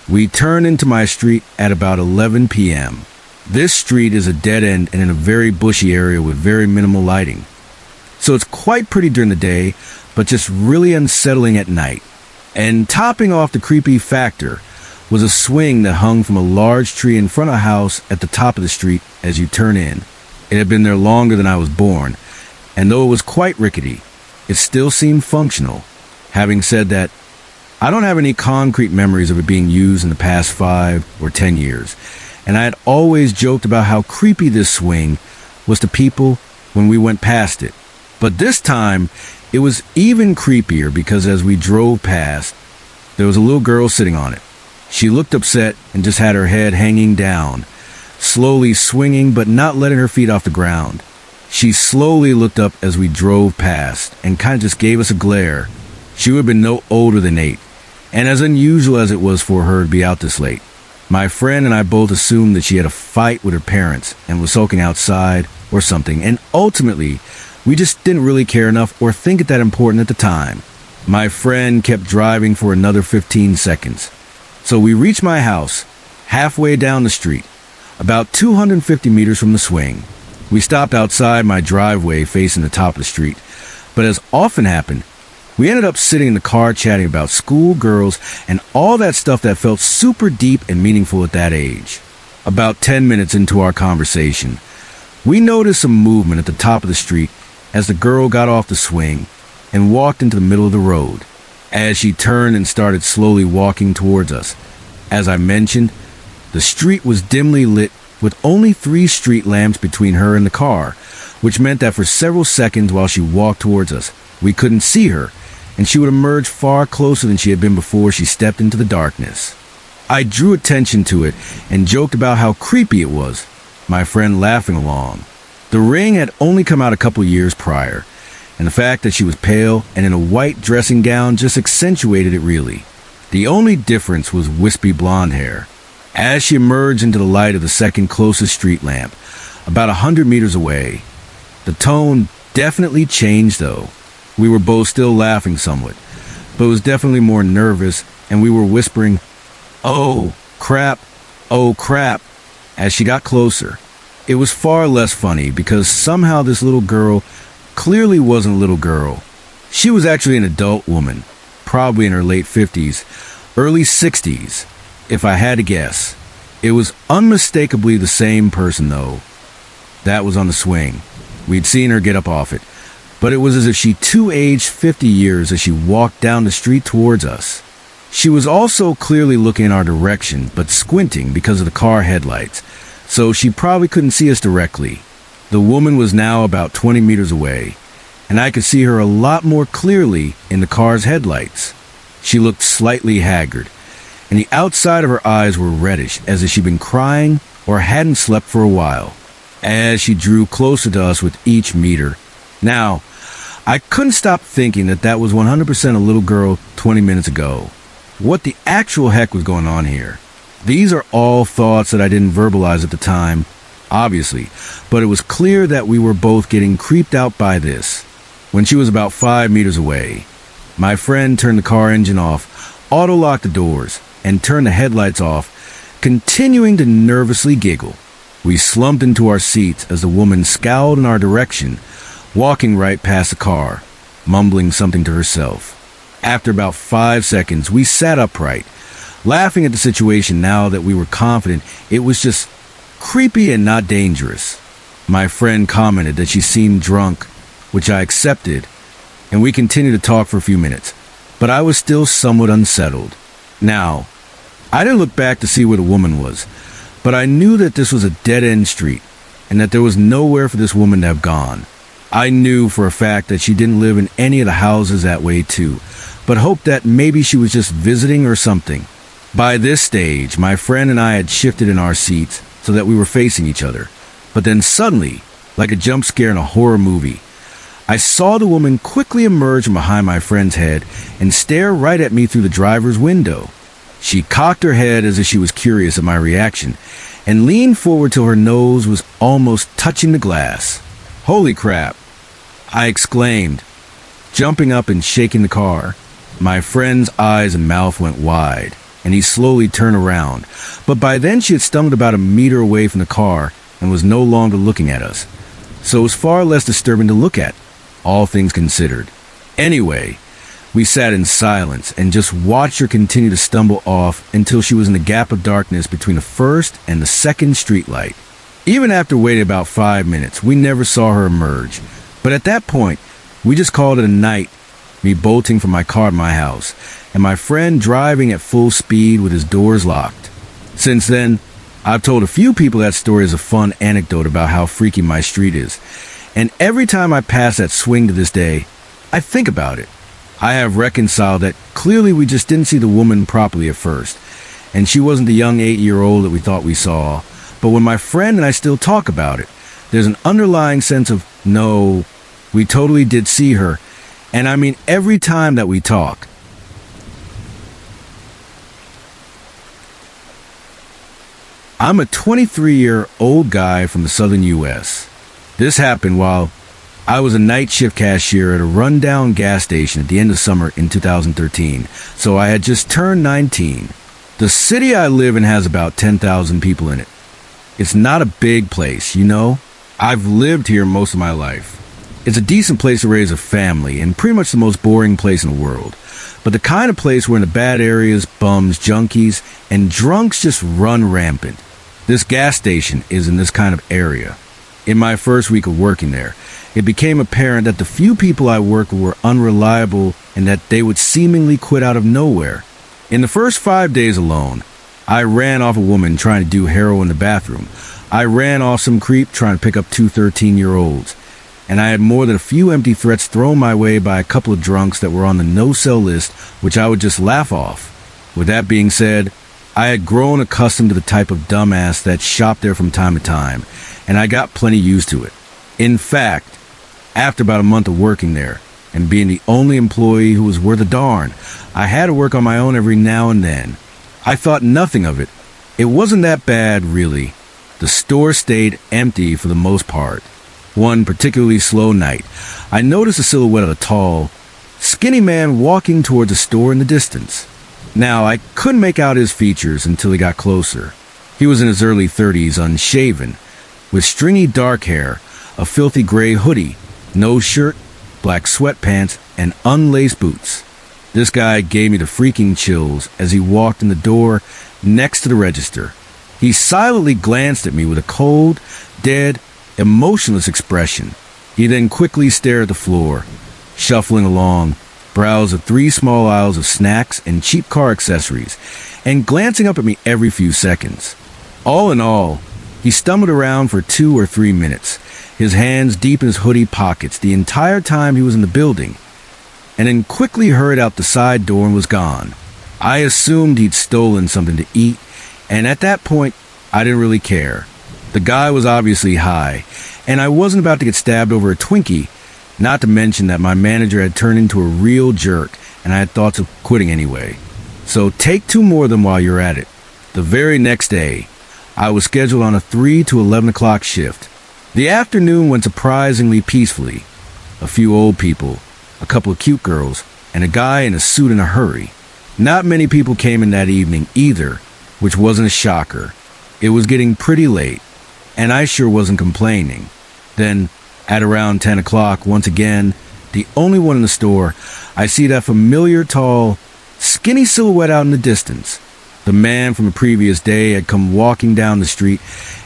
We turned into my street at about 11 p.m. This street is a dead end and in a very bushy area with very minimal lighting. So it's quite pretty during the day, but just really unsettling at night. And topping off the creepy factor was a swing that hung from a large tree in front of a house at the top of the street as you turn in. It had been there longer than I was born, and though it was quite rickety, it still seemed functional. Having said that, I don't have any concrete memories of it being used in the past 5 or 10 years, and I had always joked about how creepy this swing was to people when we went past it. But this time, it was even creepier because as we drove past, there was a little girl sitting on it. She looked upset and just had her head hanging down, slowly swinging but not letting her feet off the ground. She slowly looked up as we drove past and kind of just gave us a glare. She would have been no older than 8, and as unusual as it was for her to be out this late. My friend and I both assumed that she had a fight with her parents and was sulking outside or something, and ultimately, we just didn't really care enough or think it that important at the time. My friend kept driving for another 15 seconds. So we reached my house, halfway down the street, about 250 meters from the swing. We stopped outside my driveway facing the top of the street, but as often happened, we ended up sitting in the car chatting about school, girls, and all that stuff that felt super deep and meaningful at that age. About 10 minutes into our conversation, we noticed some movement at the top of the street as the girl got off the swing and walked into the middle of the road. As she turned and started slowly walking towards us, as I mentioned, the street was dimly lit with only 3 street lamps between her and the car, which meant that for several seconds while she walked towards us, we couldn't see her, and she would emerge far closer than she had been before she stepped into the darkness. I drew attention to it and joked about how creepy it was, my friend laughing along. The Ring had only come out a couple years prior, and the fact that she was pale and in a white dressing gown just accentuated it really. The only difference was wispy blonde hair. As she emerged into the light of the second closest street lamp, about 100 meters away, the tone definitely changed though. We were both still laughing somewhat, but it was definitely more nervous, and we were whispering, "Oh, crap, oh, crap," as she got closer. It was far less funny because somehow this little girl clearly wasn't a little girl. She was actually an adult woman, probably in her late 50s, early 60s, if I had to guess. It was unmistakably the same person, though. That was on the swing. We'd seen her get up off it, but it was as if she too aged 50 years as she walked down the street towards us. She was also clearly looking in our direction, but squinting because of the car headlights, so she probably couldn't see us directly. The woman was now about 20 meters away, and I could see her a lot more clearly in the car's headlights. She looked slightly haggard, and the outside of her eyes were reddish, as if she'd been crying or hadn't slept for a while, as she drew closer to us with each meter. Now, I couldn't stop thinking that that was 100% a little girl 20 minutes ago. What the actual heck was going on here? These are all thoughts that I didn't verbalize at the time, obviously, but it was clear that we were both getting creeped out by this. When she was about 5 meters away, my friend turned the car engine off, auto-locked the doors, and turned the headlights off, continuing to nervously giggle. We slumped into our seats as the woman scowled in our direction, walking right past the car, mumbling something to herself. After about 5 seconds, we sat upright, laughing at the situation now that we were confident it was just creepy and not dangerous. My friend commented that she seemed drunk, which I accepted, and we continued to talk for a few minutes, but I was still somewhat unsettled. Now, I didn't look back to see where the woman was, but I knew that this was a dead-end street, and that there was nowhere for this woman to have gone. I knew for a fact that she didn't live in any of the houses that way too, but hoped that maybe she was just visiting or something. By this stage, my friend and I had shifted in our seats so that we were facing each other. But then suddenly, like a jump scare in a horror movie, I saw the woman quickly emerge from behind my friend's head and stare right at me through the driver's window. She cocked her head as if she was curious at my reaction and leaned forward till her nose was almost touching the glass. "Holy crap!" I exclaimed, jumping up and shaking the car. My friend's eyes and mouth went wide, and he slowly turned around, but by then she had stumbled about a meter away from the car and was no longer looking at us, so it was far less disturbing to look at, all things considered. Anyway, we sat in silence and just watched her continue to stumble off until she was in the gap of darkness between the first and the second streetlight. Even after waiting about 5 minutes, we never saw her emerge, but at that point, we just called it a night, me bolting from my car to my house, and my friend driving at full speed with his doors locked. Since then, I've told a few people that story as a fun anecdote about how freaky my street is, and every time I pass that swing to this day, I think about it. I have reconciled that clearly we just didn't see the woman properly at first, and she wasn't the young 8-year-old that we thought we saw, but when my friend and I still talk about it, there's an underlying sense of, no, we totally did see her, and I mean every time that we talk. I'm a 23-year-old guy from the southern U.S. This happened while I was a night shift cashier at a rundown gas station at the end of summer in 2013, so I had just turned 19. The city I live in has about 10,000 people in it. It's not a big place, you know? I've lived here most of my life. It's a decent place to raise a family and pretty much the most boring place in the world. But the kind of place where in the bad areas, bums, junkies, and drunks just run rampant. This gas station is in this kind of area. In my first week of working there, it became apparent that the few people I worked with were unreliable and that they would seemingly quit out of nowhere. In the first 5 days alone, I ran off a woman trying to do heroin in the bathroom. I ran off some creep trying to pick up 2 13-year-olds. And I had more than a few empty threats thrown my way by a couple of drunks that were on the no-sell list, which I would just laugh off. With that being said, I had grown accustomed to the type of dumbass that shopped there from time to time, and I got plenty used to it. In fact, after about a month of working there, and being the only employee who was worth a darn, I had to work on my own every now and then. I thought nothing of it. It wasn't that bad, really. The store stayed empty for the most part. One particularly slow night, I noticed the silhouette of a tall, skinny man walking towards the store in the distance. Now, I couldn't make out his features until he got closer. He was in his early 30s, unshaven, with stringy dark hair, a filthy gray hoodie, no shirt, black sweatpants, and unlaced boots. This guy gave me the freaking chills as he walked in the door next to the register. He silently glanced at me with a cold, dead, emotionless expression. He then quickly stared at the floor, shuffling along, browsed the 3 small aisles of snacks and cheap car accessories, and glancing up at me every few seconds. All in all, he stumbled around for 2 or 3 minutes, his hands deep in his hoodie pockets the entire time he was in the building, and then quickly hurried out the side door and was gone. I assumed he'd stolen something to eat, and at that point, I didn't really care. The guy was obviously high, and I wasn't about to get stabbed over a Twinkie, not to mention that my manager had turned into a real jerk, and I had thoughts of quitting anyway. So take 2 more of them while you're at it. The very next day, I was scheduled on a 3 to 11 o'clock shift. The afternoon went surprisingly peacefully. A few old people, a couple of cute girls, and a guy in a suit in a hurry. Not many people came in that evening either, which wasn't a shocker. It was getting pretty late, and I sure wasn't complaining. Then, at around 10 o'clock, once again, the only one in the store, I see that familiar, tall, skinny silhouette out in the distance. The man from the previous day had come walking down the street,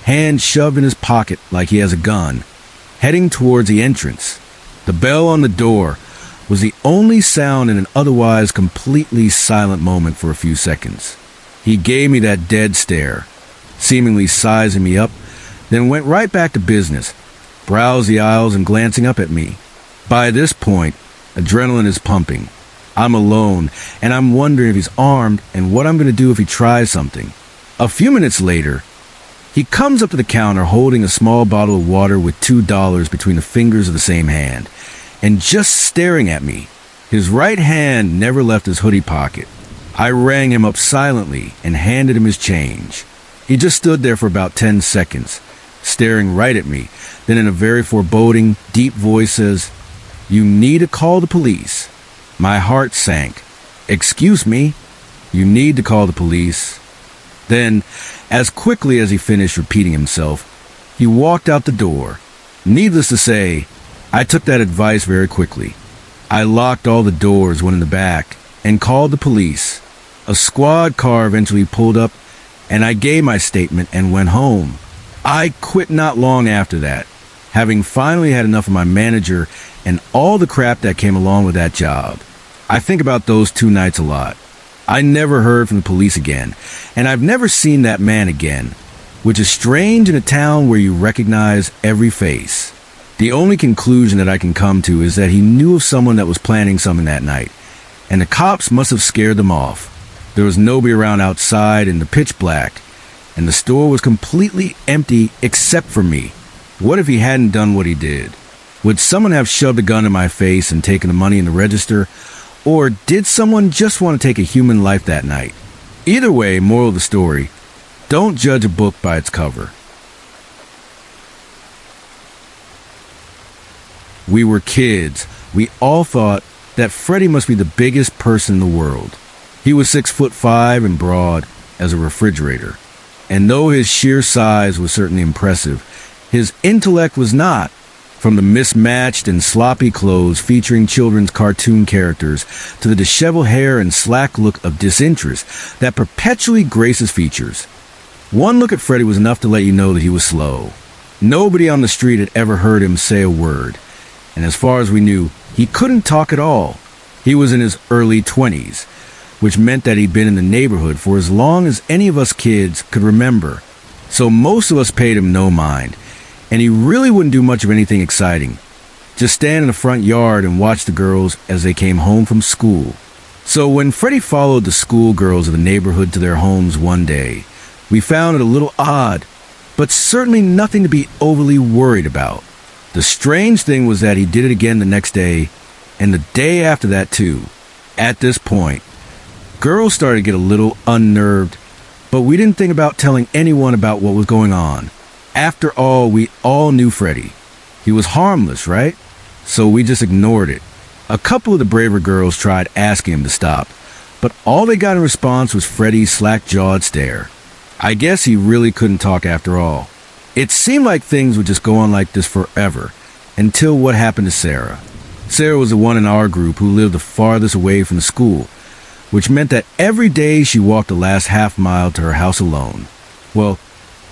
hand shoved in his pocket like he has a gun, heading towards the entrance. The bell on the door was the only sound in an otherwise completely silent moment for a few seconds. He gave me that dead stare, seemingly sizing me up, then went right back to business, browsed the aisles and glancing up at me. By this point, adrenaline is pumping. I'm alone, and I'm wondering if he's armed and what I'm going to do if he tries something. A few minutes later, he comes up to the counter holding a small bottle of water with $2 between the fingers of the same hand, and just staring at me. His right hand never left his hoodie pocket. I rang him up silently and handed him his change. He just stood there for about 10 seconds, staring right at me, then in a very foreboding, deep voice says, "You need to call the police." My heart sank. "Excuse me? You need to call the police." Then, as quickly as he finished repeating himself, he walked out the door. Needless to say, I took that advice very quickly. I locked all the doors, went in the back, and called the police. A squad car eventually pulled up, and I gave my statement and went home. I quit not long after that, having finally had enough of my manager and all the crap that came along with that job. I think about those 2 nights a lot. I never heard from the police again, and I've never seen that man again, which is strange in a town where you recognize every face. The only conclusion that I can come to is that he knew of someone that was planning something that night, and the cops must have scared them off. There was nobody around outside in the pitch black, and the store was completely empty except for me. What if he hadn't done what he did? Would someone have shoved a gun in my face and taken the money in the register? Or did someone just want to take a human life that night? Either way, moral of the story, don't judge a book by its cover. We were kids. We all thought that Freddy must be the biggest person in the world. He was 6'5" and broad as a refrigerator. And though his sheer size was certainly impressive, his intellect was not. From the mismatched and sloppy clothes featuring children's cartoon characters to the disheveled hair and slack look of disinterest that perpetually graced his features. One look at Freddy was enough to let you know that he was slow. Nobody on the street had ever heard him say a word, and as far as we knew, he couldn't talk at all. He was in his early 20s, which meant that he'd been in the neighborhood for as long as any of us kids could remember. So most of us paid him no mind, and he really wouldn't do much of anything exciting. Just stand in the front yard and watch the girls as they came home from school. So when Freddy followed the schoolgirls of the neighborhood to their homes one day, we found it a little odd, but certainly nothing to be overly worried about. The strange thing was that he did it again the next day, and the day after that too. At this point, girls started to get a little unnerved, But we didn't think about telling anyone about what was going on. After all, we all knew Freddy. He was harmless, right? So we just ignored it. A couple of the braver girls tried asking him to stop, but all they got in response was Freddy's slack-jawed stare. I guess he really couldn't talk after all. It seemed like things would just go on like this forever, until what happened to Sarah. Sarah was the one in our group who lived the farthest away from the school, which meant that every day she walked the last half mile to her house alone. Well,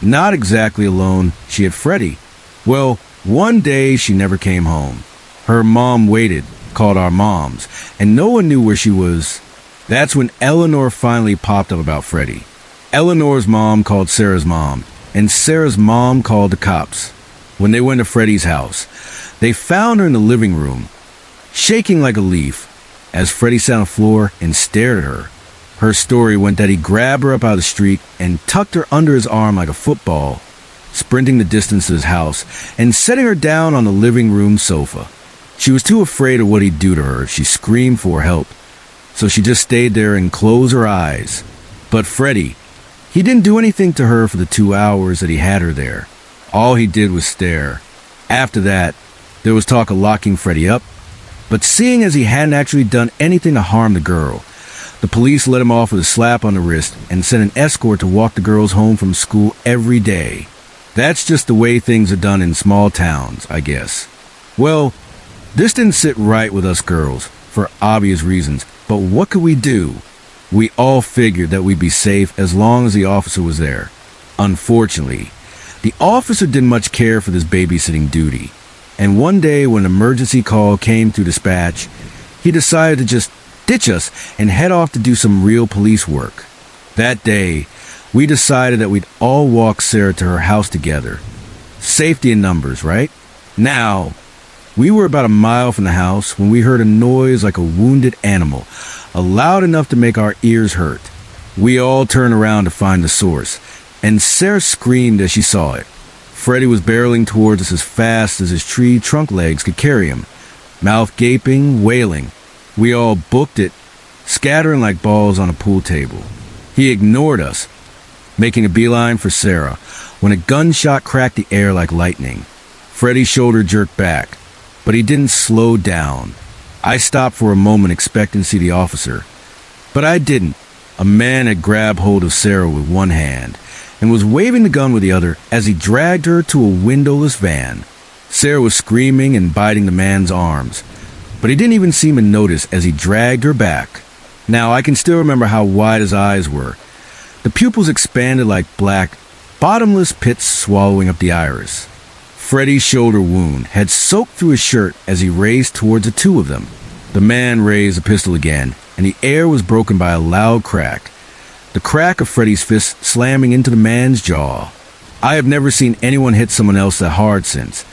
not exactly alone. She had Freddy. Well, one day she never came home. Her mom waited, called our moms, and no one knew where she was. That's when Eleanor finally popped up about Freddy. Eleanor's mom called Sarah's mom, and Sarah's mom called the cops. When they went to Freddy's house, they found her in the living room, shaking like a leaf, as Freddy sat on the floor and stared at her. Her story went that he grabbed her up out of the street and tucked her under his arm like a football, sprinting the distance to his house and setting her down on the living room sofa. She was too afraid of what he'd do to her if she screamed for help, so she just stayed there and closed her eyes. But Freddy, he didn't do anything to her for the 2 hours that he had her there. All he did was stare. After that, there was talk of locking Freddy up, but seeing as he hadn't actually done anything to harm the girl, the police let him off with a slap on the wrist and sent an escort to walk the girls home from school every day. That's just the way things are done in small towns, I guess. Well, this didn't sit right with us girls, for obvious reasons, but what could we do? We all figured that we'd be safe as long as the officer was there. Unfortunately, the officer didn't much care for this babysitting duty, and one day when an emergency call came through dispatch, he decided to just ditch us and head off to do some real police work. That day, we decided that we'd all walk Sarah to her house together. Safety in numbers, right? Now, we were about a mile from the house when we heard a noise like a wounded animal, loud enough to make our ears hurt. We all turned around to find the source, and Sarah screamed as she saw it. Freddy was barreling towards us as fast as his tree trunk legs could carry him, mouth gaping, wailing. We all booked it, scattering like balls on a pool table. He ignored us, making a beeline for Sarah, when a gunshot cracked the air like lightning. Freddy's shoulder jerked back, but he didn't slow down. I stopped for a moment expecting to see the officer, but I didn't. A man had grabbed hold of Sarah with one hand and was waving the gun with the other as he dragged her to a windowless van. Sarah was screaming and biting the man's arms, but he didn't even seem to notice as he dragged her back. Now I can still remember how wide his eyes were. The pupils expanded like black, bottomless pits swallowing up the iris. Freddy's shoulder wound had soaked through his shirt as he raced towards the two of them. The man raised the pistol again, and the air was broken by a loud crack. The crack of Freddy's fist slamming into the man's jaw. I have never seen anyone hit someone else that hard since,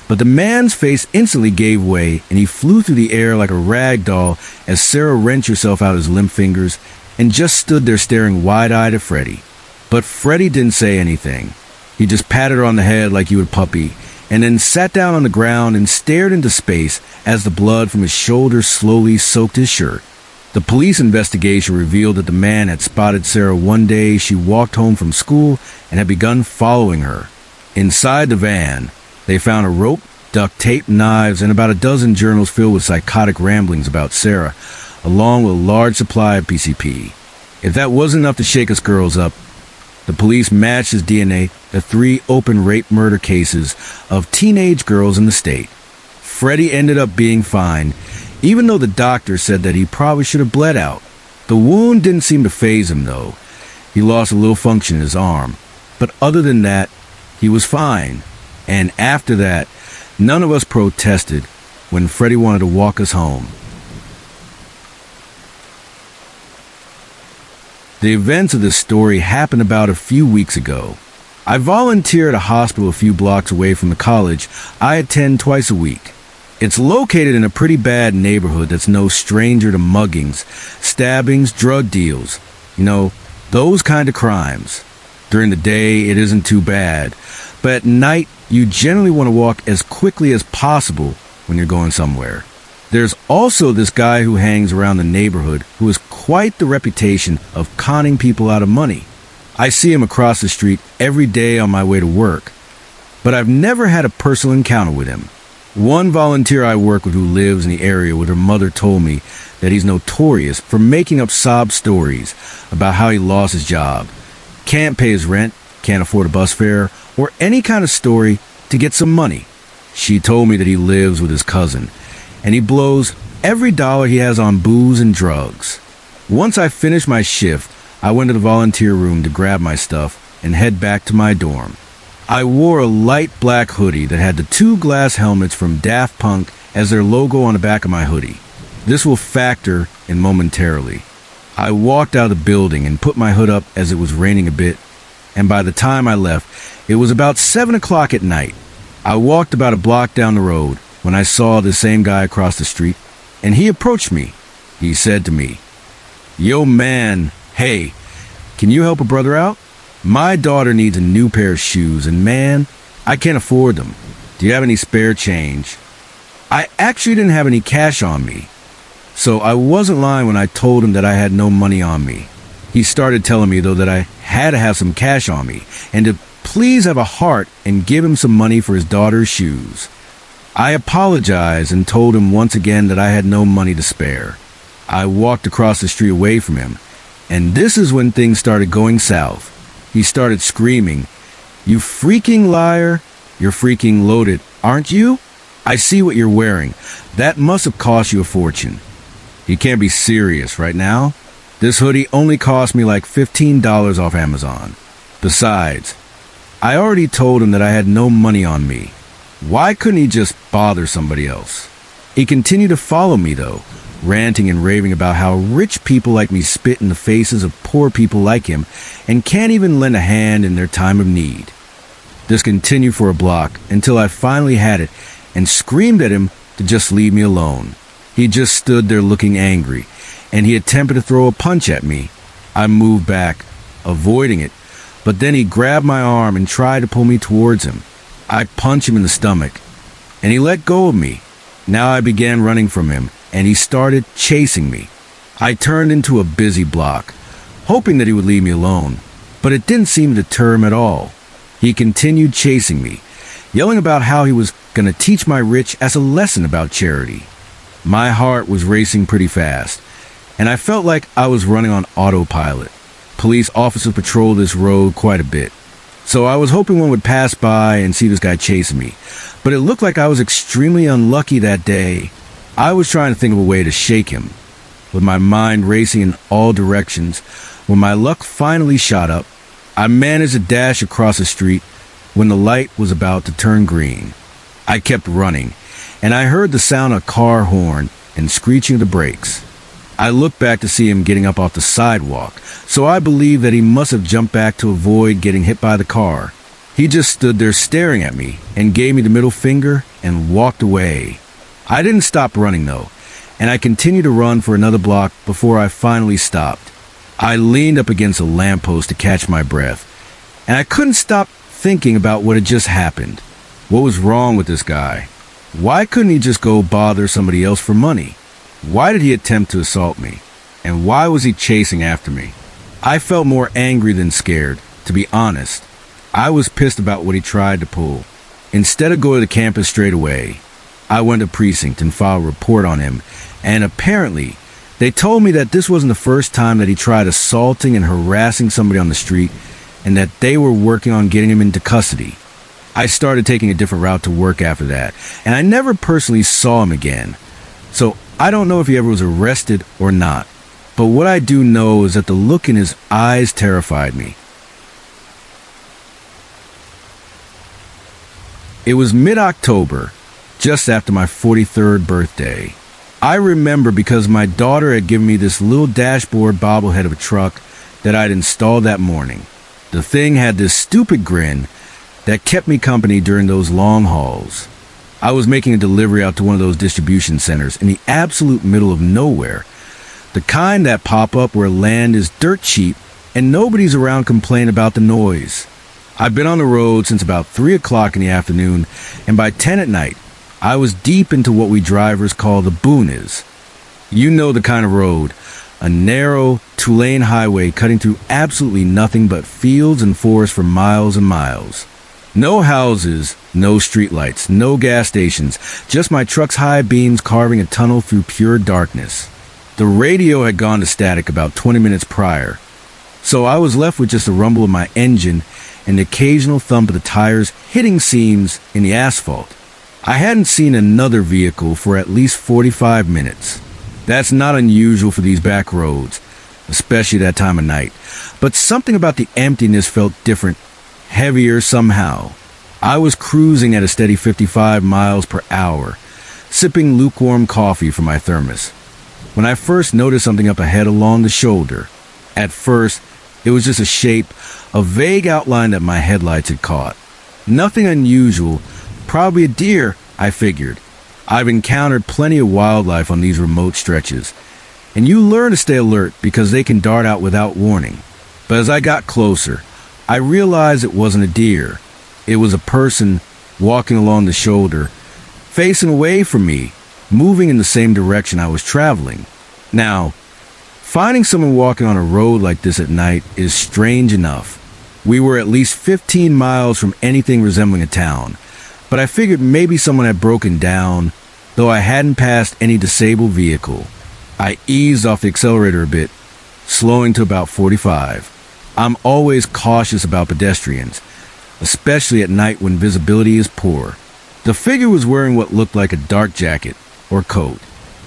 but the man's face instantly gave way, and he flew through the air like a rag doll as Sarah wrenched herself out of his limp fingers and just stood there staring wide-eyed at Freddy. But Freddy didn't say anything. He just patted her on the head like he would puppy, and then sat down on the ground and stared into space as the blood from his shoulders slowly soaked his shirt. The police investigation revealed that the man had spotted Sarah one day she walked home from school and had begun following her. Inside the van, they found a rope, duct tape, knives, and about a dozen journals filled with psychotic ramblings about Sarah, along with a large supply of PCP. If that wasn't enough to shake us girls up, the police matched his DNA to 3 open rape murder cases of teenage girls in the state. Freddy ended up being fine, even though the doctor said that he probably should have bled out. The wound didn't seem to faze him, though. He lost a little function in his arm. But other than that, he was fine. And after that, none of us protested when Freddy wanted to walk us home. The events of this story happened about a few weeks ago. I volunteer at a hospital a few blocks away from the college I attend twice a week. It's located in a pretty bad neighborhood that's no stranger to muggings, stabbings, drug deals. You know, those kind of crimes. During the day, it isn't too bad, but at night, you generally want to walk as quickly as possible when you're going somewhere. There's also this guy who hangs around the neighborhood who has quite the reputation of conning people out of money. I see him across the street every day on my way to work, but I've never had a personal encounter with him. One volunteer I work with who lives in the area with her mother told me that he's notorious for making up sob stories about how he lost his job, can't pay his rent, can't afford a bus fare, or any kind of story to get some money. She told me that he lives with his cousin, and he blows every dollar he has on booze and drugs. Once I finished my shift, I went to the volunteer room to grab my stuff and head back to my dorm. I wore a light black hoodie that had the two glass helmets from Daft Punk as their logo on the back of my hoodie. This will factor in momentarily. I walked out of the building and put my hood up as it was raining a bit, and by the time I left, it was about 7 o'clock at night. I walked about a block down the road when I saw the same guy across the street, and he approached me. He said to me, "Yo, man, hey, can you help a brother out? My daughter needs a new pair of shoes, and man, I can't afford them. Do you have any spare change?" I actually didn't have any cash on me, so I wasn't lying when I told him that I had no money on me. He started telling me, though, that I had to have some cash on me, and to please have a heart and give him some money for his daughter's shoes. I apologized and told him once again that I had no money to spare. I walked across the street away from him, and this is when things started going south. He started screaming, "You freaking liar! You're freaking loaded, aren't you? I see what you're wearing. That must have cost you a fortune. You can't be serious right now. This hoodie only cost me like $15 off Amazon. Besides, I already told him that I had no money on me. Why couldn't he just bother somebody else?" He continued to follow me, though, ranting and raving about how rich people like me spit in the faces of poor people like him and can't even lend a hand in their time of need. This continued for a block until I finally had it and screamed at him to just leave me alone. He just stood there looking angry, and he attempted to throw a punch at me. I moved back, avoiding it, but then he grabbed my arm and tried to pull me towards him. I punched him in the stomach, and he let go of me. Now I began running from him, and he started chasing me. I turned into a busy block, hoping that he would leave me alone, but it didn't seem to deter him at all. He continued chasing me, yelling about how he was going to teach my rich as a lesson about charity. My heart was racing pretty fast, and I felt like I was running on autopilot. Police officers patrol this road quite a bit, so I was hoping one would pass by and see this guy chasing me, but it looked like I was extremely unlucky that day. I was trying to think of a way to shake him, with my mind racing in all directions. When my luck finally shot up, I managed to dash across the street when the light was about to turn green. I kept running, and I heard the sound of a car horn and screeching of the brakes. I looked back to see him getting up off the sidewalk, so I believe that he must have jumped back to avoid getting hit by the car. He just stood there staring at me and gave me the middle finger and walked away. I didn't stop running, though, and I continued to run for another block before I finally stopped. I leaned up against a lamppost to catch my breath, and I couldn't stop thinking about what had just happened. What was wrong with this guy? Why couldn't he just go bother somebody else for money? Why did he attempt to assault me? And why was he chasing after me? I felt more angry than scared, to be honest. I was pissed about what he tried to pull. Instead of going to campus straight away, I went to precinct and filed a report on him, and apparently, they told me that this wasn't the first time that he tried assaulting and harassing somebody on the street, and that they were working on getting him into custody. I started taking a different route to work after that, and I never personally saw him again. So I don't know if he ever was arrested or not, but what I do know is that the look in his eyes terrified me. It was mid-October, just after my 43rd birthday. I remember because my daughter had given me this little dashboard bobblehead of a truck that I'd installed that morning. The thing had this stupid grin that kept me company during those long hauls. I was making a delivery out to one of those distribution centers in the absolute middle of nowhere. The kind that pop up where land is dirt cheap and nobody's around complaining about the noise. I've been on the road since about 3 o'clock in the afternoon, and by 10 at night, I was deep into what we drivers call the boonies. You know the kind of road. A narrow, two-lane highway cutting through absolutely nothing but fields and forests for miles and miles. No houses, no streetlights, no gas stations, just my truck's high beams carving a tunnel through pure darkness. The radio had gone to static about 20 minutes prior, so I was left with just the rumble of my engine and the occasional thump of the tires hitting seams in the asphalt. I hadn't seen another vehicle for at least 45 minutes. That's not unusual for these back roads, especially that time of night, but something about the emptiness felt different, heavier somehow. I was cruising at a steady 55 miles per hour, sipping lukewarm coffee from my thermos, when I first noticed something up ahead along the shoulder. At first, it was just a shape, a vague outline that my headlights had caught. Nothing unusual, probably a deer, I figured. I've encountered plenty of wildlife on these remote stretches, and you learn to stay alert because they can dart out without warning. But as I got closer, I realized it wasn't a deer. It was a person walking along the shoulder, facing away from me, moving in the same direction I was traveling. Now, finding someone walking on a road like this at night is strange enough. We were at least 15 miles from anything resembling a town, but I figured maybe someone had broken down, though I hadn't passed any disabled vehicle. I eased off the accelerator a bit, slowing to about 45. I'm always cautious about pedestrians, especially at night when visibility is poor. The figure was wearing what looked like a dark jacket or coat.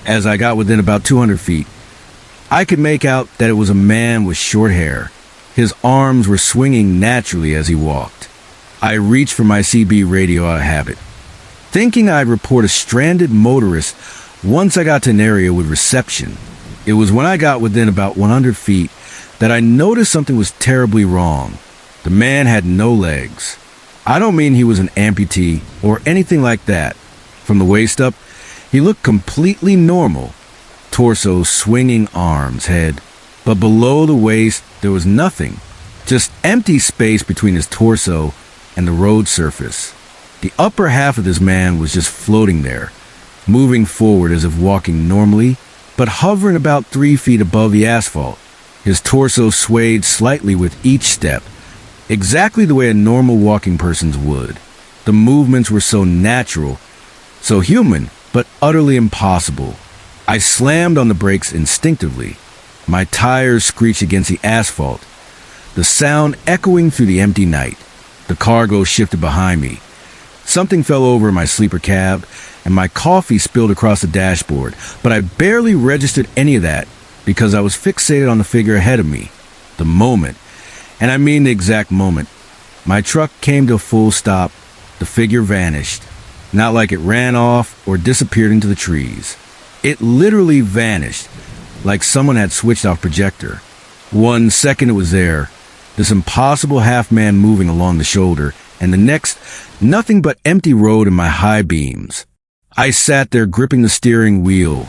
As I got within about 200 feet, I could make out that it was a man with short hair. His arms were swinging naturally as he walked. I reached for my CB radio out of habit, thinking I'd report a stranded motorist once I got to an area with reception. It was when I got within about 100 feet that I noticed something was terribly wrong. The man had no legs. I don't mean he was an amputee or anything like that. From the waist up, he looked completely normal. Torso, swinging arms, head. But below the waist, there was nothing. Just empty space between his torso and the road surface. The upper half of this man was just floating there, moving forward as if walking normally, but hovering about 3 feet above the asphalt. His torso swayed slightly with each step, exactly the way a normal walking person's would. The movements were so natural, so human, but utterly impossible. I slammed on the brakes instinctively. My tires screeched against the asphalt, the sound echoing through the empty night. The cargo shifted behind me. Something fell over in my sleeper cab, and my coffee spilled across the dashboard, but I barely registered any of that because I was fixated on the figure ahead of me. The moment, and I mean the exact moment, my truck came to a full stop. The figure vanished. Not like it ran off or disappeared into the trees. It literally vanished, like someone had switched off projector. 1 second it was there, this impossible half-man moving along the shoulder, and the next, nothing but empty road and my high beams. I sat there gripping the steering wheel,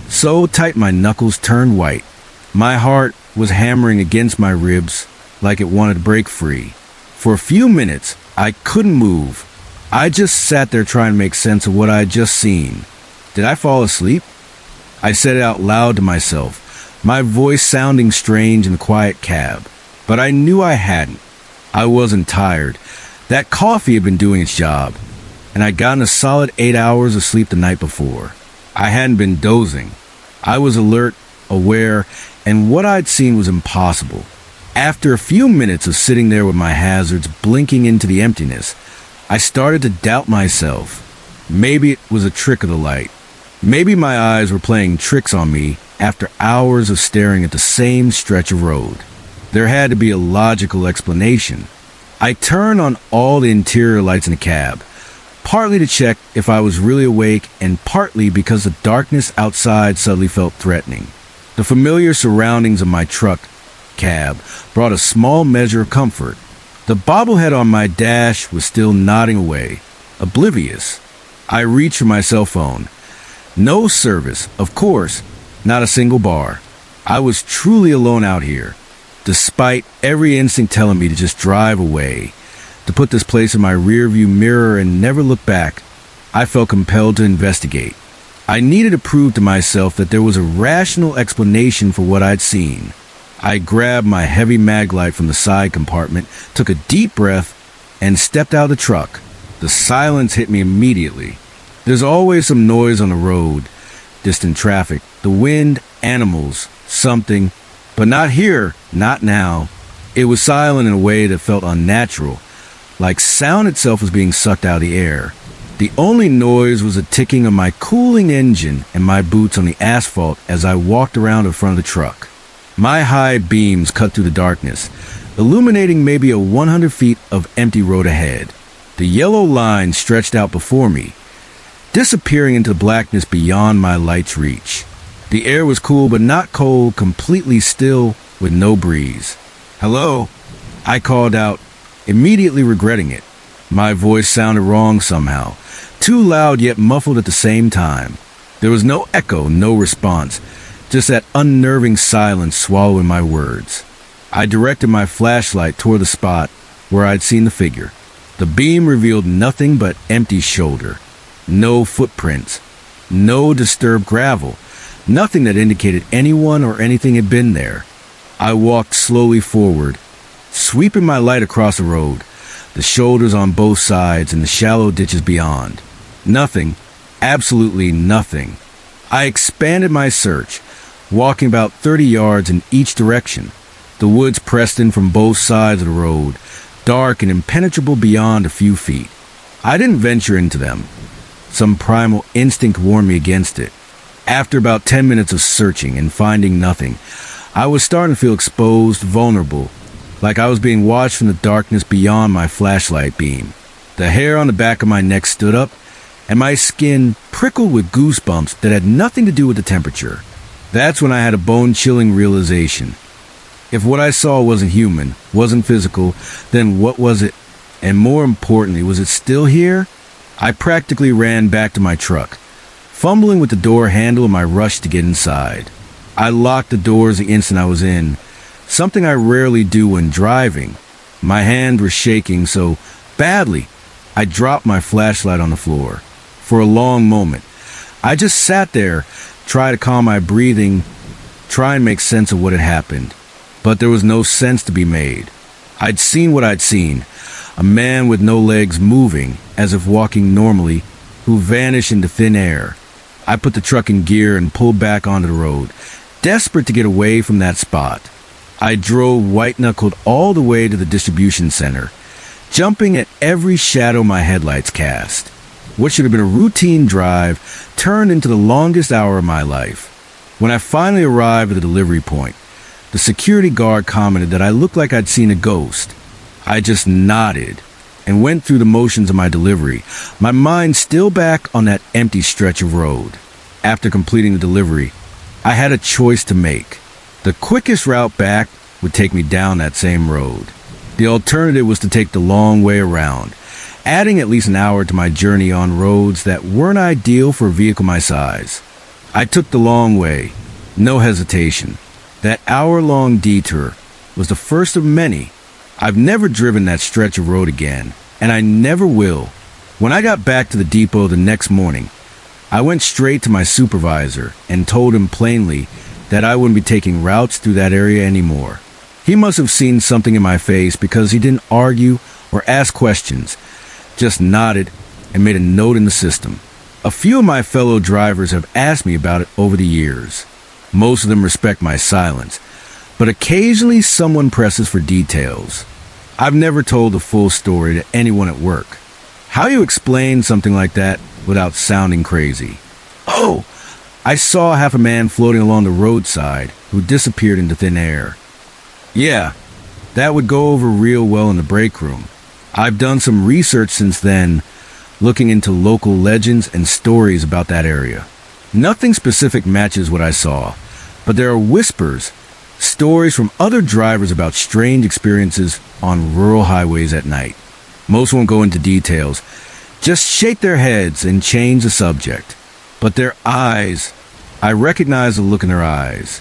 so tight my knuckles turned white. My heart was hammering against my ribs like it wanted to break free. For a few minutes, I couldn't move. I just sat there trying to make sense of what I had just seen. Did I fall asleep? I said it out loud to myself, my voice sounding strange in the quiet cab. But I knew I hadn't. I wasn't tired. That coffee had been doing its job, and I'd gotten a solid 8 hours of sleep the night before. I hadn't been dozing. I was alert, aware, and what I'd seen was impossible. After a few minutes of sitting there with my hazards blinking into the emptiness, I started to doubt myself. Maybe it was a trick of the light. Maybe my eyes were playing tricks on me after hours of staring at the same stretch of road. There had to be a logical explanation. I turned on all the interior lights in the cab, partly to check if I was really awake and partly because the darkness outside suddenly felt threatening. The familiar surroundings of my truck cab brought a small measure of comfort. The bobblehead on my dash was still nodding away, oblivious. I reached for my cell phone. No service, of course, not a single bar. I was truly alone out here, despite every instinct telling me to just drive away, to put this place in my rearview mirror and never look back. I felt compelled to investigate. I needed to prove to myself that there was a rational explanation for what I'd seen. I grabbed my heavy mag light from the side compartment, took a deep breath, and stepped out of the truck. The silence hit me immediately. There's always some noise on the road, distant traffic, the wind, animals, something, but not here, not now. It was silent in a way that felt unnatural, like sound itself was being sucked out of the air. The only noise was the ticking of my cooling engine and my boots on the asphalt as I walked around in front of the truck. My high beams cut through the darkness, illuminating maybe a 100 feet of empty road ahead. The yellow line stretched out before me, disappearing into the blackness beyond my light's reach. The air was cool but not cold, completely still with no breeze. "Hello?" I called out, immediately regretting it. My voice sounded wrong somehow, too loud yet muffled at the same time. There was no echo, no response, just that unnerving silence swallowing my words. I directed my flashlight toward the spot where I'd seen the figure. The beam revealed nothing but empty shoulder. No footprints, no disturbed gravel, nothing that indicated anyone or anything had been there. I walked slowly forward, sweeping my light across the road, the shoulders on both sides and the shallow ditches beyond. Nothing, absolutely nothing. I expanded my search, walking about 30 yards in each direction. The woods pressed in from both sides of the road, dark and impenetrable beyond a few feet. I didn't venture into them. Some primal instinct warned me against it. After about 10 minutes of searching and finding nothing, I was starting to feel exposed, vulnerable, like I was being watched from the darkness beyond my flashlight beam. The hair on the back of my neck stood up, and my skin prickled with goosebumps that had nothing to do with the temperature. That's when I had a bone-chilling realization. If what I saw wasn't human, wasn't physical, then what was it? And more importantly, was it still here? I practically ran back to my truck, fumbling with the door handle in my rush to get inside. I locked the doors the instant I was in, something I rarely do when driving. My hands were shaking so badly, I dropped my flashlight on the floor. For a long moment, I just sat there, tried to calm my breathing, try and make sense of what had happened. But there was no sense to be made. I'd seen what I'd seen. A man with no legs moving, as if walking normally, who vanished into thin air. I put the truck in gear and pulled back onto the road, desperate to get away from that spot. I drove white-knuckled all the way to the distribution center, jumping at every shadow my headlights cast. What should have been a routine drive turned into the longest hour of my life. When I finally arrived at the delivery point, the security guard commented that I looked like I'd seen a ghost. I just nodded and went through the motions of my delivery, my mind still back on that empty stretch of road. After completing the delivery, I had a choice to make. The quickest route back would take me down that same road. The alternative was to take the long way around, adding at least an hour to my journey on roads that weren't ideal for a vehicle my size. I took the long way, no hesitation. That hour-long detour was the first of many. I've never driven that stretch of road again, and I never will. When I got back to the depot the next morning, I went straight to my supervisor and told him plainly that I wouldn't be taking routes through that area anymore. He must have seen something in my face because he didn't argue or ask questions, just nodded and made a note in the system. A few of my fellow drivers have asked me about it over the years. Most of them respect my silence, but occasionally someone presses for details. I've never told the full story to anyone at work. How you explain something like that without sounding crazy? "Oh, I saw half a man floating along the roadside who disappeared into thin air." Yeah, that would go over real well in the break room. I've done some research since then, looking into local legends and stories about that area. Nothing specific matches what I saw, but there are whispers, stories from other drivers about strange experiences on rural highways at night. Most won't go into details, just shake their heads and change the subject. But their eyes, I recognize the look in their eyes.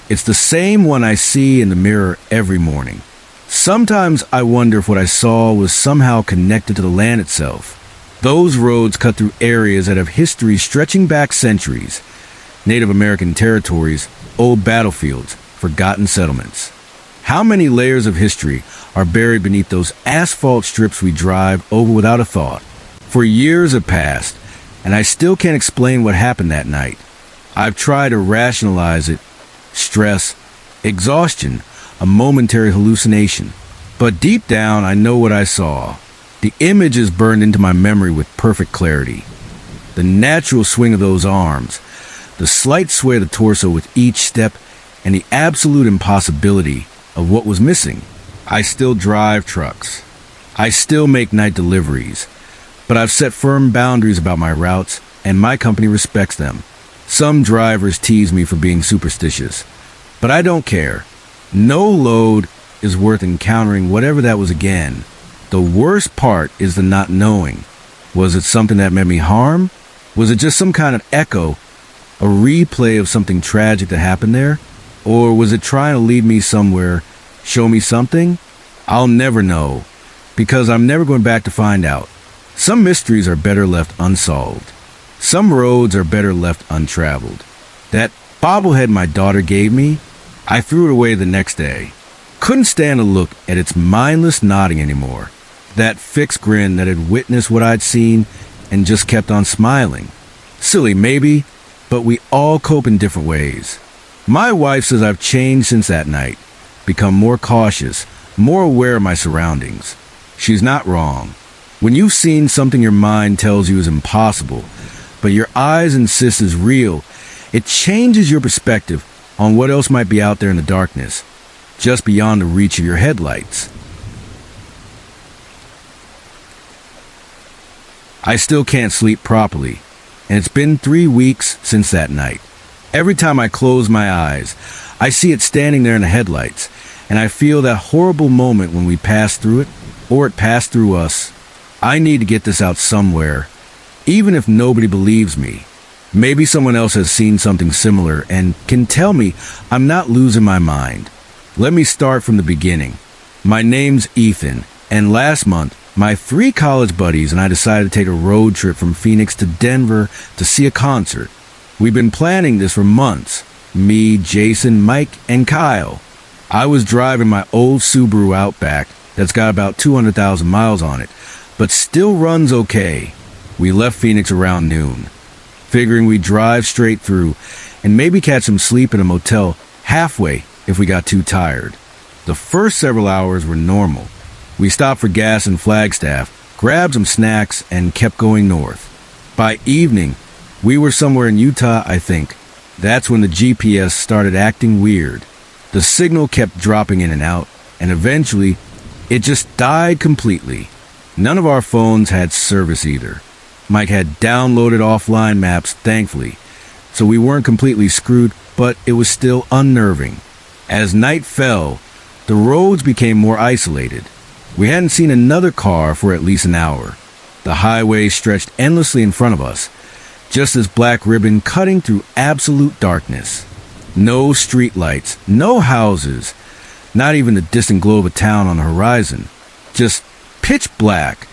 It's the same one I see in the mirror every morning. Sometimes I wonder if what I saw was somehow connected to the land itself. Those roads cut through areas that have history stretching back centuries. Native American territories, old battlefields, forgotten settlements. How many layers of history are buried beneath those asphalt strips we drive over without a thought? For years have passed, and I still can't explain what happened that night. I've tried to rationalize it. Stress, exhaustion, a momentary hallucination. But deep down, I know what I saw. The image is burned into my memory with perfect clarity. The natural swing of those arms, the slight sway of the torso with each step, and the absolute impossibility of what was missing. I still drive trucks. I still make night deliveries. But I've set firm boundaries about my routes, and my company respects them. Some drivers tease me for being superstitious, but I don't care. No load is worth encountering whatever that was again. The worst part is the not knowing. Was it something that meant me harm? Was it just some kind of echo, a replay of something tragic that happened there? Or was it trying to lead me somewhere, show me something? I'll never know, because I'm never going back to find out. Some mysteries are better left unsolved. Some roads are better left untraveled. That bobblehead my daughter gave me, I threw it away the next day. Couldn't stand to look at its mindless nodding anymore. That fixed grin that had witnessed what I'd seen and just kept on smiling. Silly, maybe, but we all cope in different ways. My wife says I've changed since that night, become more cautious, more aware of my surroundings. She's not wrong. When you've seen something your mind tells you is impossible, but your eyes insist is real, it changes your perspective on what else might be out there in the darkness, just beyond the reach of your headlights. I still can't sleep properly, and it's been 3 weeks since that night. Every time I close my eyes, I see it standing there in the headlights, and I feel that horrible moment when we pass through it, or it passed through us. I need to get this out somewhere, even if nobody believes me. Maybe someone else has seen something similar and can tell me I'm not losing my mind. Let me start from the beginning. My name's Ethan, and last month, my 3 college buddies and I decided to take a road trip from Phoenix to Denver to see a concert. We've been planning this for months. Me, Jason, Mike, and Kyle. I was driving my old Subaru Outback that's got about 200,000 miles on it, but still runs okay. We left Phoenix around noon, figuring we'd drive straight through and maybe catch some sleep in a motel halfway if we got too tired. The first several hours were normal. We stopped for gas in Flagstaff, grabbed some snacks, and kept going north. By evening, we were somewhere in Utah, I think. That's when the GPS started acting weird. The signal kept dropping in and out, and eventually, it just died completely. None of our phones had service either. Mike had downloaded offline maps, thankfully, so we weren't completely screwed, but it was still unnerving. As night fell, the roads became more isolated. We hadn't seen another car for at least an hour. The highway stretched endlessly in front of us, just this black ribbon cutting through absolute darkness. No streetlights, no houses, not even the distant glow of a town on the horizon. Just pitch black,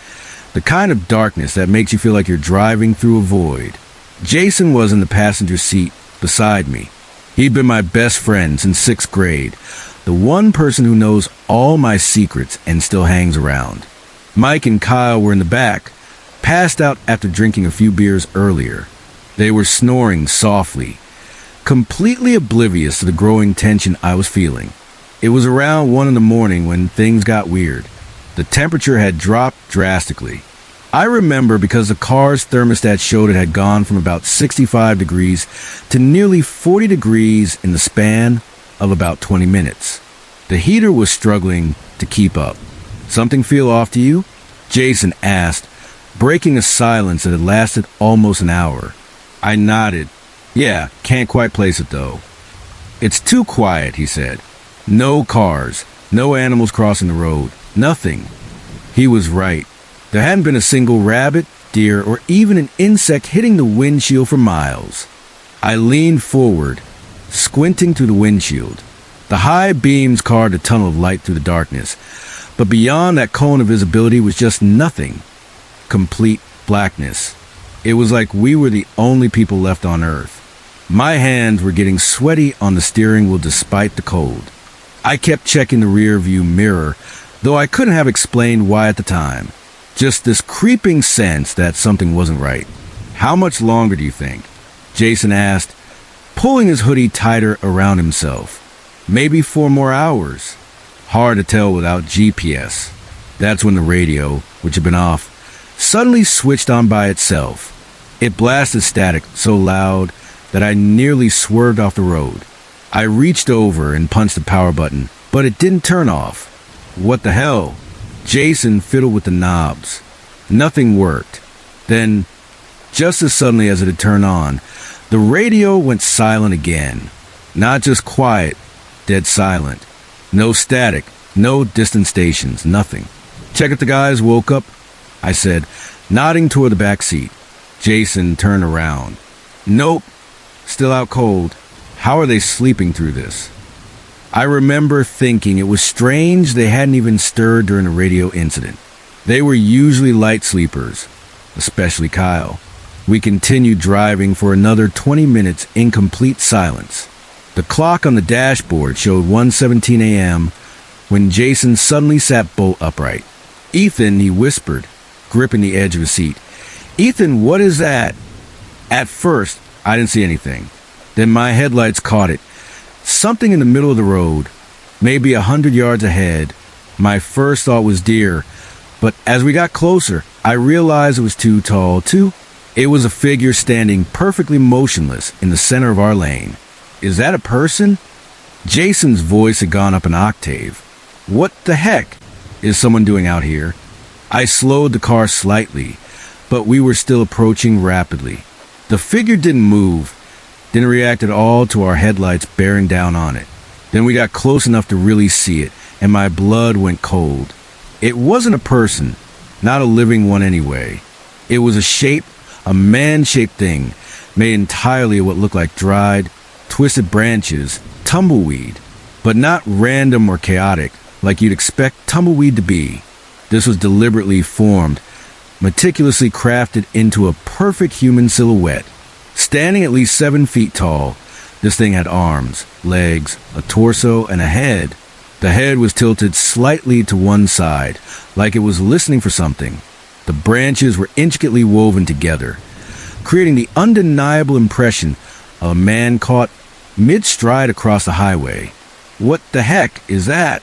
the kind of darkness that makes you feel like you're driving through a void. Jason was in the passenger seat beside me. He'd been my best friend since 6th grade, the one person who knows all my secrets and still hangs around. Mike and Kyle were in the back, passed out after drinking a few beers earlier. They were snoring softly, completely oblivious to the growing tension I was feeling. It was around 1 in the morning when things got weird. The temperature had dropped drastically. I remember because the car's thermostat showed it had gone from about 65 degrees to nearly 40 degrees in the span of about 20 minutes. The heater was struggling to keep up. Something feel off to you? Jason asked, breaking a silence that had lasted almost an hour. I nodded. Yeah, can't quite place it though. It's too quiet, he said. No cars, no animals crossing the road, nothing. He was right. There hadn't been a single rabbit, deer, or even an insect hitting the windshield for miles. I leaned forward, squinting through the windshield. The high beams carved a tunnel of light through the darkness, but beyond that cone of visibility was just nothing. Complete Blackness. It was like we were the only people left on Earth. My hands were getting sweaty on the steering wheel despite the cold. I kept checking the rear view mirror, though I couldn't have explained why at the time. Just this creeping sense that something wasn't right. How much longer do you think? Jason asked, pulling his hoodie tighter around himself. Maybe 4 more hours. Hard to tell without GPS. That's when the radio, which had been off, suddenly switched on by itself. It blasted static so loud that I nearly swerved off the road. I reached over and punched the power button, but it didn't turn off. What the hell? Jason fiddled with the knobs. Nothing worked. Then, just as suddenly as it had turned on, the radio went silent again. Not just quiet, dead silent. No static, no distant stations, nothing. Check if the guys woke up, I said, nodding toward the back seat. Jason turned around. Nope, still out cold. How are they sleeping through this? I remember thinking it was strange they hadn't even stirred during the radio incident. They were usually light sleepers, especially Kyle. We continued driving for another 20 minutes in complete silence. The clock on the dashboard showed 1:17 a.m. when Jason suddenly sat bolt upright. Ethan, he whispered, gripping the edge of his seat. Ethan, what is that? At first, I didn't see anything. Then my headlights caught it. Something in the middle of the road, maybe 100 yards ahead. My first thought was deer, but as we got closer, I realized it was too tall, too. It was a figure standing perfectly motionless in the center of our lane. Is that a person? Jason's voice had gone up an octave. What the heck is someone doing out here? I slowed the car slightly, but we were still approaching rapidly. The figure didn't move, didn't react at all to our headlights bearing down on it. Then we got close enough to really see it, and my blood went cold. It wasn't a person, not a living one anyway. It was a shape, a man-shaped thing, made entirely of what looked like dried, twisted branches, tumbleweed, but not random or chaotic like you'd expect tumbleweed to be. This was deliberately formed, meticulously crafted into a perfect human silhouette. Standing at least 7 feet tall, this thing had arms, legs, a torso, and a head. The head was tilted slightly to one side, like it was listening for something. The branches were intricately woven together, creating the undeniable impression of a man caught mid-stride across the highway. What the heck is that?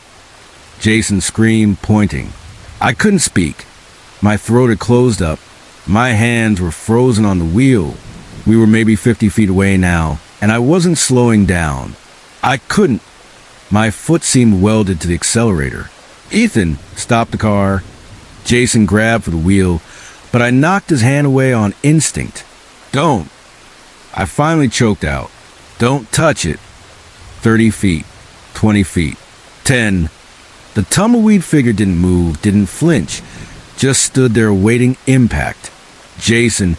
Jason screamed, pointing. I couldn't speak. My throat had closed up. My hands were frozen on the wheel. We were maybe 50 feet away now, and I wasn't slowing down. I couldn't. My foot seemed welded to the accelerator. Ethan, stop the car. Jason grabbed for the wheel, but I knocked his hand away on instinct. Don't. I finally choked out. Don't touch it. 30 feet, 20 feet, 10. The tumbleweed figure didn't move, didn't flinch, just stood there awaiting impact. Jason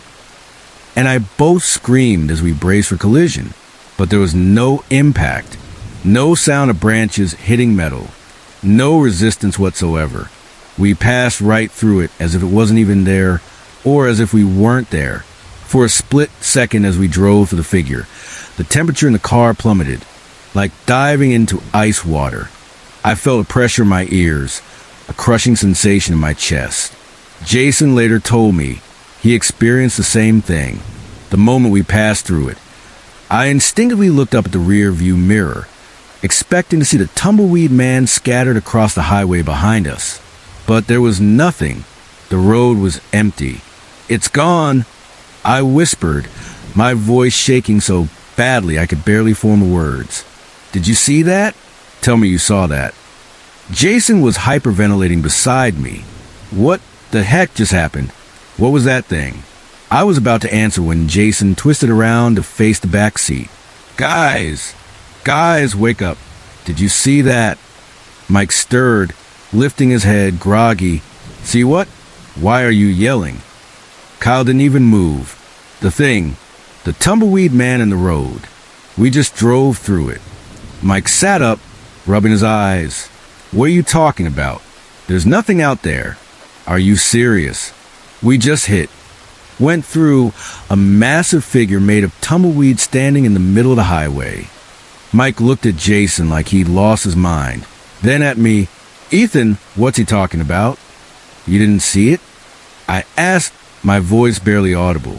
and I both screamed as we braced for collision, but there was no impact, no sound of branches hitting metal, no resistance whatsoever. We passed right through it as if it wasn't even there, or as if we weren't there. For a split second as we drove to the figure, the temperature in the car plummeted, like diving into ice water. I felt a pressure in my ears, a crushing sensation in my chest. Jason later told me he experienced the same thing, the moment we passed through it. I instinctively looked up at the rear view mirror, expecting to see the tumbleweed man scattered across the highway behind us. But there was nothing. The road was empty. It's gone, I whispered, my voice shaking so badly I could barely form words. Did you see that? Tell me you saw that. Jason was hyperventilating beside me. What the heck just happened? What was that thing? I was about to answer when Jason twisted around to face the back seat. Guys, wake up. Did you see that? Mike stirred, lifting his head, groggy. See what? Why are you yelling? Kyle didn't even move. The tumbleweed man in the road. We just drove through it. Mike sat up, rubbing his eyes. What are you talking about? There's nothing out there. Are you serious? We just hit. went through a massive figure made of tumbleweed standing in the middle of the highway. Mike looked at Jason like he'd lost his mind, then at me. Ethan, what's he talking about? You didn't see it? I asked, my voice barely audible.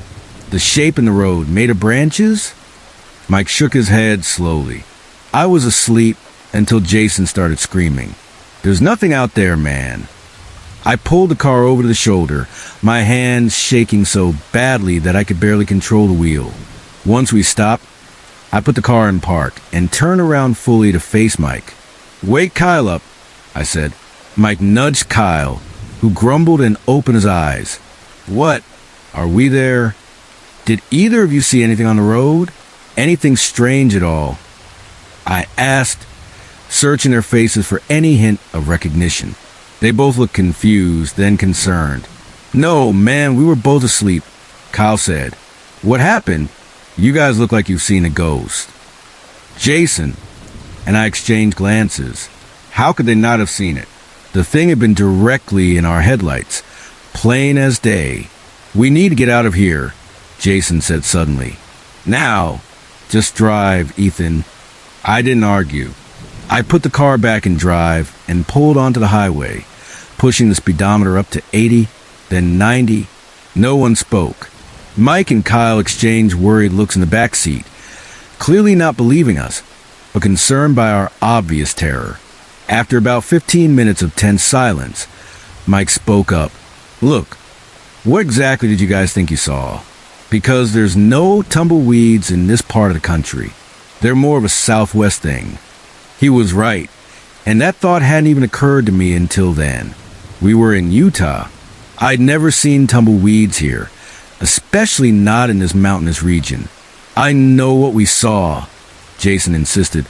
The shape in the road, made of branches? Mike shook his head slowly. I was asleep until Jason started screaming. There's nothing out there, man. I pulled the car over to the shoulder, my hands shaking so badly that I could barely control the wheel. Once we stopped, I put the car in park and turned around fully to face Mike. Wake Kyle up, I said. Mike nudged Kyle, who grumbled and opened his eyes. What? Are we there? Did either of you see anything on the road? Anything strange at all? I asked, searching their faces for any hint of recognition. They both looked confused, then concerned. No, man, we were both asleep, Kyle said. What happened? You guys look like you've seen a ghost. Jason and I exchanged glances. How could they not have seen it? The thing had been directly in our headlights, plain as day. We need to get out of here, Jason said suddenly. Now, just drive, Ethan. I didn't argue. I put the car back in drive and pulled onto the highway, pushing the speedometer up to 80, then 90. No one spoke. Mike and Kyle exchanged worried looks in the back seat, clearly not believing us, but concerned by our obvious terror. After about 15 minutes of tense silence, Mike spoke up. Look, what exactly did you guys think you saw? Because there's no tumbleweeds in this part of the country. They're more of a Southwest thing. He was right, and that thought hadn't even occurred to me until then. We were in Utah. I'd never seen tumbleweeds here, especially not in this mountainous region. I know what we saw, Jason insisted,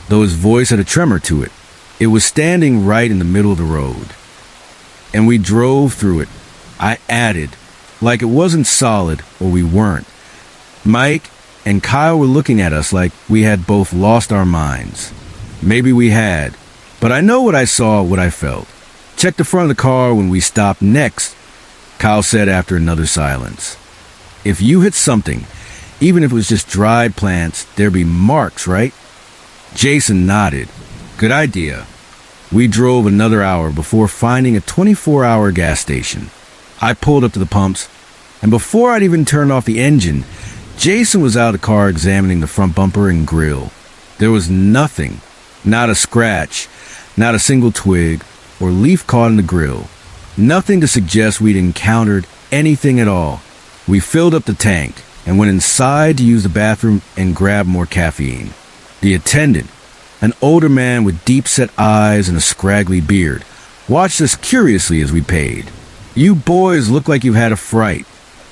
though his voice had a tremor to it. It was standing right in the middle of the road. And we drove through it, I added, like it wasn't solid or we weren't. Mike and Kyle were looking at us like we had both lost our minds. Maybe we had, but I know what I saw, what I felt. Check the front of the car when we stopped next, Kyle said after another silence. If you hit something, even if it was just dried plants, there'd be marks, right? Jason nodded. Good idea. We drove another hour before finding a 24-hour gas station. I pulled up to the pumps, and before I'd even turned off the engine, Jason was out of the car examining the front bumper and grill. There was nothing, not a scratch, not a single twig or leaf caught in the grill. Nothing to suggest we'd encountered anything at all. We filled up the tank and went inside to use the bathroom and grab more caffeine. The attendant, an older man with deep-set eyes and a scraggly beard, watched us curiously as we paid. You boys look like you've had a fright,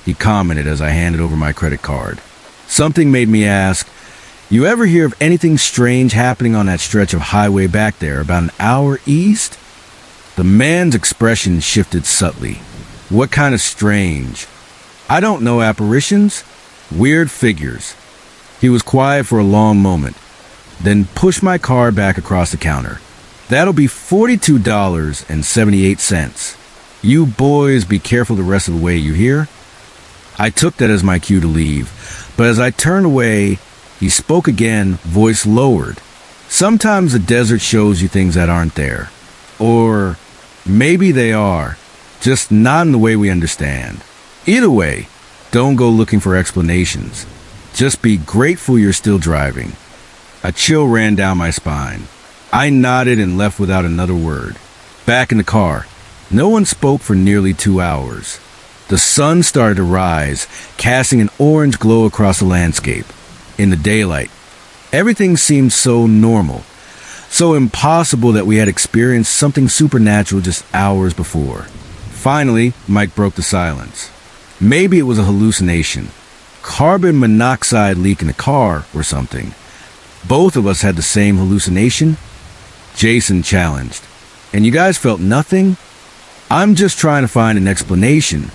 he commented as I handed over my credit card. Something made me ask, you ever hear of anything strange happening on that stretch of highway back there about an hour east? The man's expression shifted subtly. What kind of strange? I don't know, apparitions? Weird figures. He was quiet for a long moment, then pushed my card back across the counter. That'll be $42.78. You boys be careful the rest of the way, you hear? I took that as my cue to leave, but as I turned away, he spoke again, voice lowered. Sometimes the desert shows you things that aren't there. Or maybe they are, just not in the way we understand. Either way, don't go looking for explanations. Just be grateful you're still driving. A chill ran down my spine. I nodded and left without another word. Back in the car, no one spoke for nearly 2 hours. The sun started to rise, casting an orange glow across the landscape. In the daylight, everything seemed so normal, so impossible that we had experienced something supernatural just hours before. Finally, Mike broke the silence. Maybe it was a hallucination. Carbon monoxide leak in the car or something. Both of us had the same hallucination? Jason challenged. And you guys felt nothing? I'm just trying to find an explanation,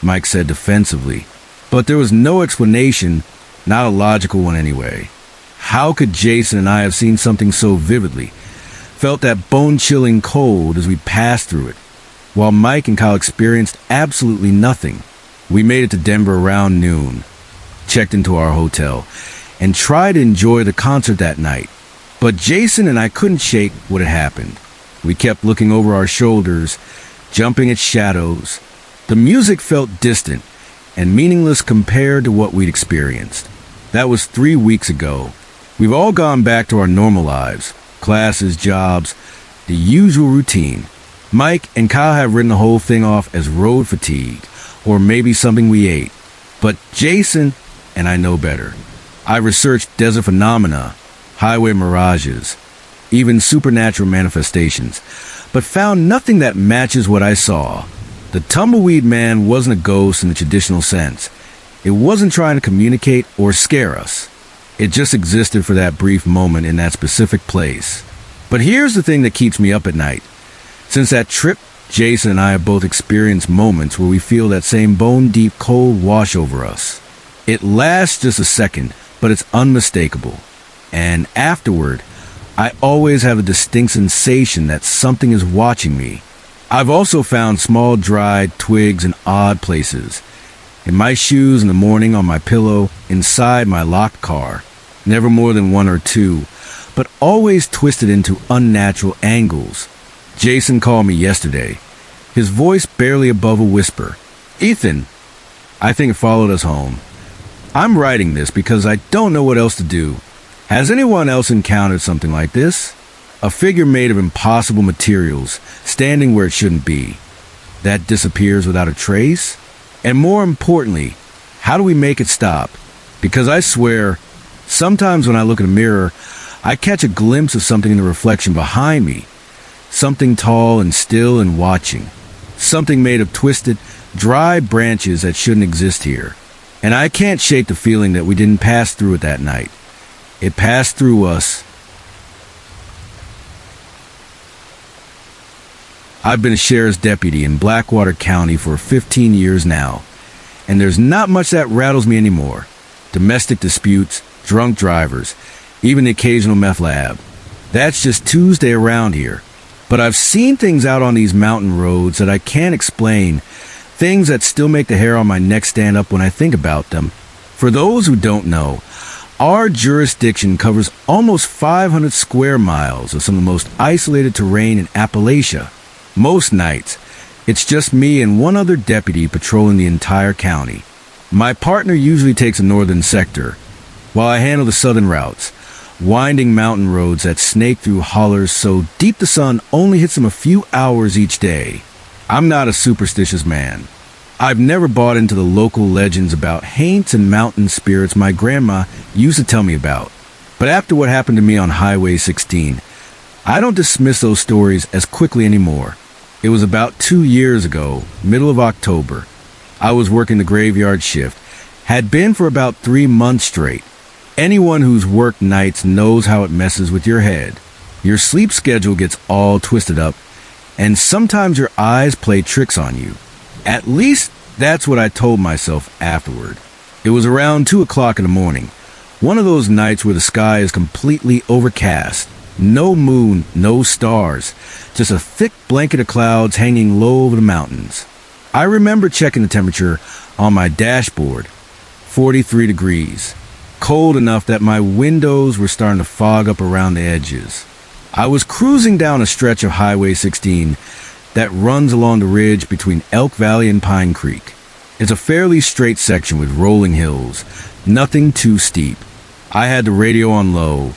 Mike said defensively. But there was no explanation, not a logical one anyway. How could Jason and I have seen something so vividly, felt that bone-chilling cold as we passed through it, while Mike and Kyle experienced absolutely nothing? We made it to Denver around noon, checked into our hotel, and tried to enjoy the concert that night. But Jason and I couldn't shake what had happened. We kept looking over our shoulders, jumping at shadows. The music felt distant and meaningless compared to what we'd experienced. That was 3 weeks ago. We've all gone back to our normal lives, classes, jobs, the usual routine. Mike and Kyle have written the whole thing off as road fatigue, or maybe something we ate. But Jason and I know better. I researched desert phenomena, highway mirages, even supernatural manifestations, but found nothing that matches what I saw. The tumbleweed man wasn't a ghost in the traditional sense. It wasn't trying to communicate or scare us. It just existed for that brief moment in that specific place. But here's the thing that keeps me up at night. Since that trip, Jason and I have both experienced moments where we feel that same bone-deep cold wash over us. It lasts just a second, but it's unmistakable. And afterward, I always have a distinct sensation that something is watching me. I've also found small dried twigs in odd places. In my shoes in the morning, on my pillow, inside my locked car. Never more than one or two, but always twisted into unnatural angles. Jason called me yesterday, his voice barely above a whisper. Ethan, I think it followed us home. I'm writing this because I don't know what else to do. Has anyone else encountered something like this? A figure made of impossible materials, standing where it shouldn't be, that disappears without a trace? And more importantly, how do we make it stop? Because I swear, sometimes when I look in a mirror, I catch a glimpse of something in the reflection behind me. Something tall and still and watching. Something made of twisted, dry branches that shouldn't exist here. And I can't shake the feeling that we didn't pass through it that night. It passed through us. I've been a sheriff's deputy in Blackwater County for 15 years now, and there's not much that rattles me anymore. Domestic disputes, drunk drivers, even the occasional meth lab. That's just Tuesday around here. But I've seen things out on these mountain roads that I can't explain, things that still make the hair on my neck stand up when I think about them. For those who don't know, our jurisdiction covers almost 500 square miles of some of the most isolated terrain in Appalachia. Most nights, it's just me and one other deputy patrolling the entire county. My partner usually takes the northern sector, while I handle the southern routes, winding mountain roads that snake through hollers so deep the sun only hits them a few hours each day. I'm not a superstitious man. I've never bought into the local legends about haints and mountain spirits my grandma used to tell me about. But after what happened to me on Highway 16, I don't dismiss those stories as quickly anymore. It was about 2 years ago, middle of October. I was working the graveyard shift, had been for about 3 months straight. Anyone who's worked nights knows how it messes with your head. Your sleep schedule gets all twisted up, and sometimes your eyes play tricks on you. At least that's what I told myself afterward. It was around 2 o'clock in the morning, one of those nights where the sky is completely overcast. No moon, no stars, just a thick blanket of clouds hanging low over the mountains. I remember checking the temperature on my dashboard, 43 degrees. Cold enough that my windows were starting to fog up around the edges. I was cruising down a stretch of Highway 16 that runs along the ridge between Elk Valley and Pine Creek. It's a fairly straight section with rolling hills, nothing too steep. I had the radio on low,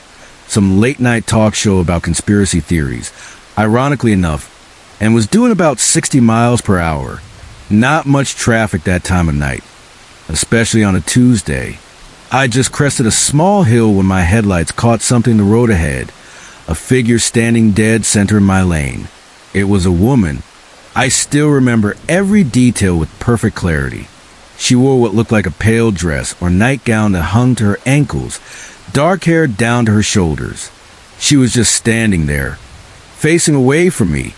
some late-night talk show about conspiracy theories, ironically enough, and was doing about 60 miles per hour. Not much traffic that time of night, especially on a Tuesday. I just crested a small hill when my headlights caught something in the road ahead, a figure standing dead center in my lane. It was a woman. I still remember every detail with perfect clarity. She wore what looked like a pale dress or nightgown that hung to her ankles, dark hair down to her shoulders. She was just standing there, facing away from me,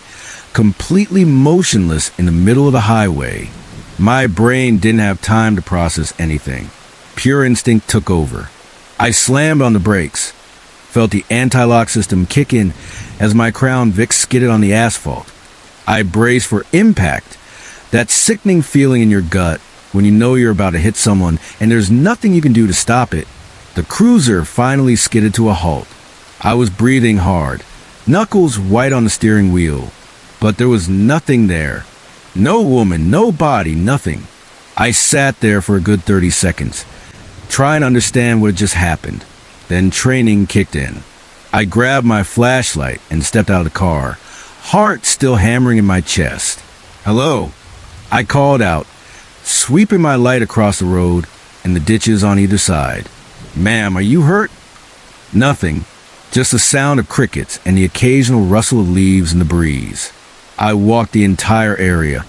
completely motionless in the middle of the highway. My brain didn't have time to process anything. Pure instinct took over. I slammed on the brakes, felt the anti-lock system kick in as my Crown Vic skidded on the asphalt. I braced for impact, that sickening feeling in your gut when you know you're about to hit someone and there's nothing you can do to stop it. The cruiser finally skidded to a halt. I was breathing hard, knuckles white on the steering wheel, but there was nothing there. No woman, no body, nothing. I sat there for a good 30 seconds, trying to understand what had just happened. Then training kicked in. I grabbed my flashlight and stepped out of the car, heart still hammering in my chest. "Hello," I called out, sweeping my light across the road and the ditches on either side. "Ma'am, are you hurt?" Nothing, just the sound of crickets and the occasional rustle of leaves in the breeze. I walked the entire area,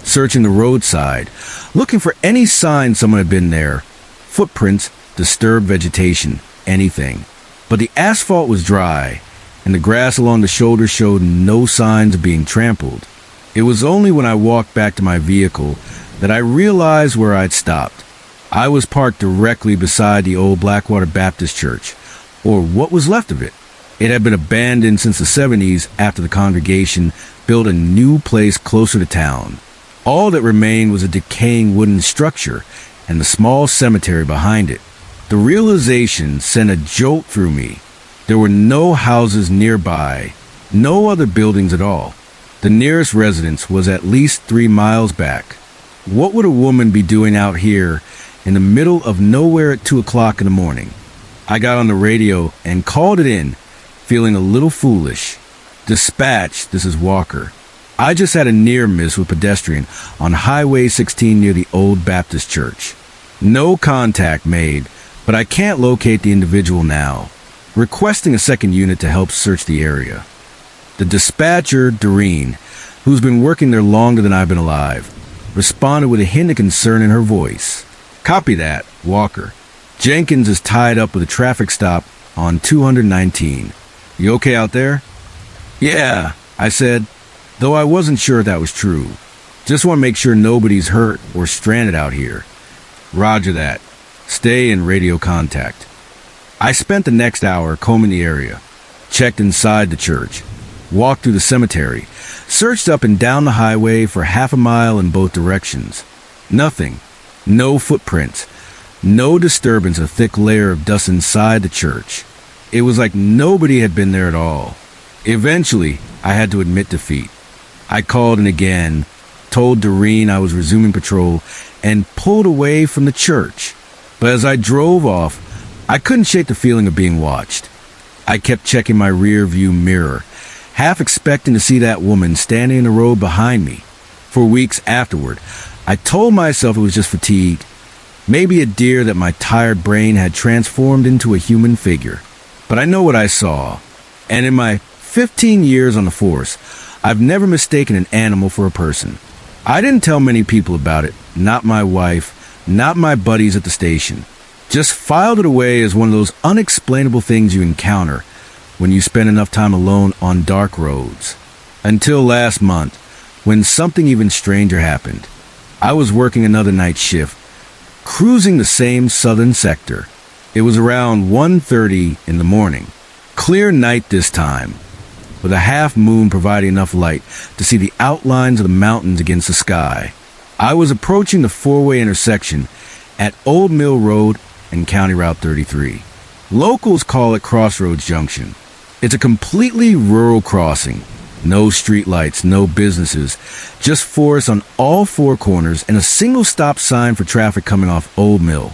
searching the roadside, looking for any sign someone had been there. Footprints, disturbed vegetation, anything. But the asphalt was dry, and the grass along the shoulder showed no signs of being trampled. It was only when I walked back to my vehicle that I realized where I'd stopped. I was parked directly beside the old Blackwater Baptist Church, or what was left of it. It had been abandoned since the 70s after the congregation built a new place closer to town. All that remained was a decaying wooden structure and the small cemetery behind it. The realization sent a jolt through me. There were no houses nearby, no other buildings at all. The nearest residence was at least 3 miles back. What would a woman be doing out here in the middle of nowhere at 2 o'clock in the morning? I got on the radio and called it in, feeling a little foolish. "Dispatch, this is Walker. I just had a near miss with pedestrian on Highway 16 near the old Baptist church. No contact made, but I can't locate the individual now. Requesting a second unit to help search the area." The dispatcher, Doreen, who's been working there longer than I've been alive, responded with a hint of concern in her voice. "Copy that, Walker. Jenkins is tied up with a traffic stop on 219. You okay out there?" "Yeah," I said, though I wasn't sure if that was true. "Just want to make sure nobody's hurt or stranded out here." "Roger that. Stay in radio contact." I spent the next hour combing the area, checked inside the church, walked through the cemetery, searched up and down the highway for half a mile in both directions. Nothing. No footprints. No disturbance, a thick layer of dust inside the church. It was like nobody had been there at all. Eventually, I had to admit defeat. I called in again, told Doreen I was resuming patrol, and pulled away from the church. But as I drove off, I couldn't shake the feeling of being watched. I kept checking my rear view mirror, half expecting to see that woman standing in the road behind me. For weeks afterward, I told myself it was just fatigue, maybe a deer that my tired brain had transformed into a human figure. But I know what I saw, and in my 15 years on the force, I've never mistaken an animal for a person. I didn't tell many people about it, not my wife, not my buddies at the station. Just filed it away as one of those unexplainable things you encounter when you spend enough time alone on dark roads. Until last month, when something even stranger happened. I was working another night shift, cruising the same southern sector. It was around 1:30 in the morning. Clear night this time, with a half moon providing enough light to see the outlines of the mountains against the sky. I was approaching the four-way intersection at Old Mill Road and County Route 33. Locals call it Crossroads Junction. It's a completely rural crossing. No street lights, no businesses, just forest on all four corners and a single stop sign for traffic coming off Old Mill.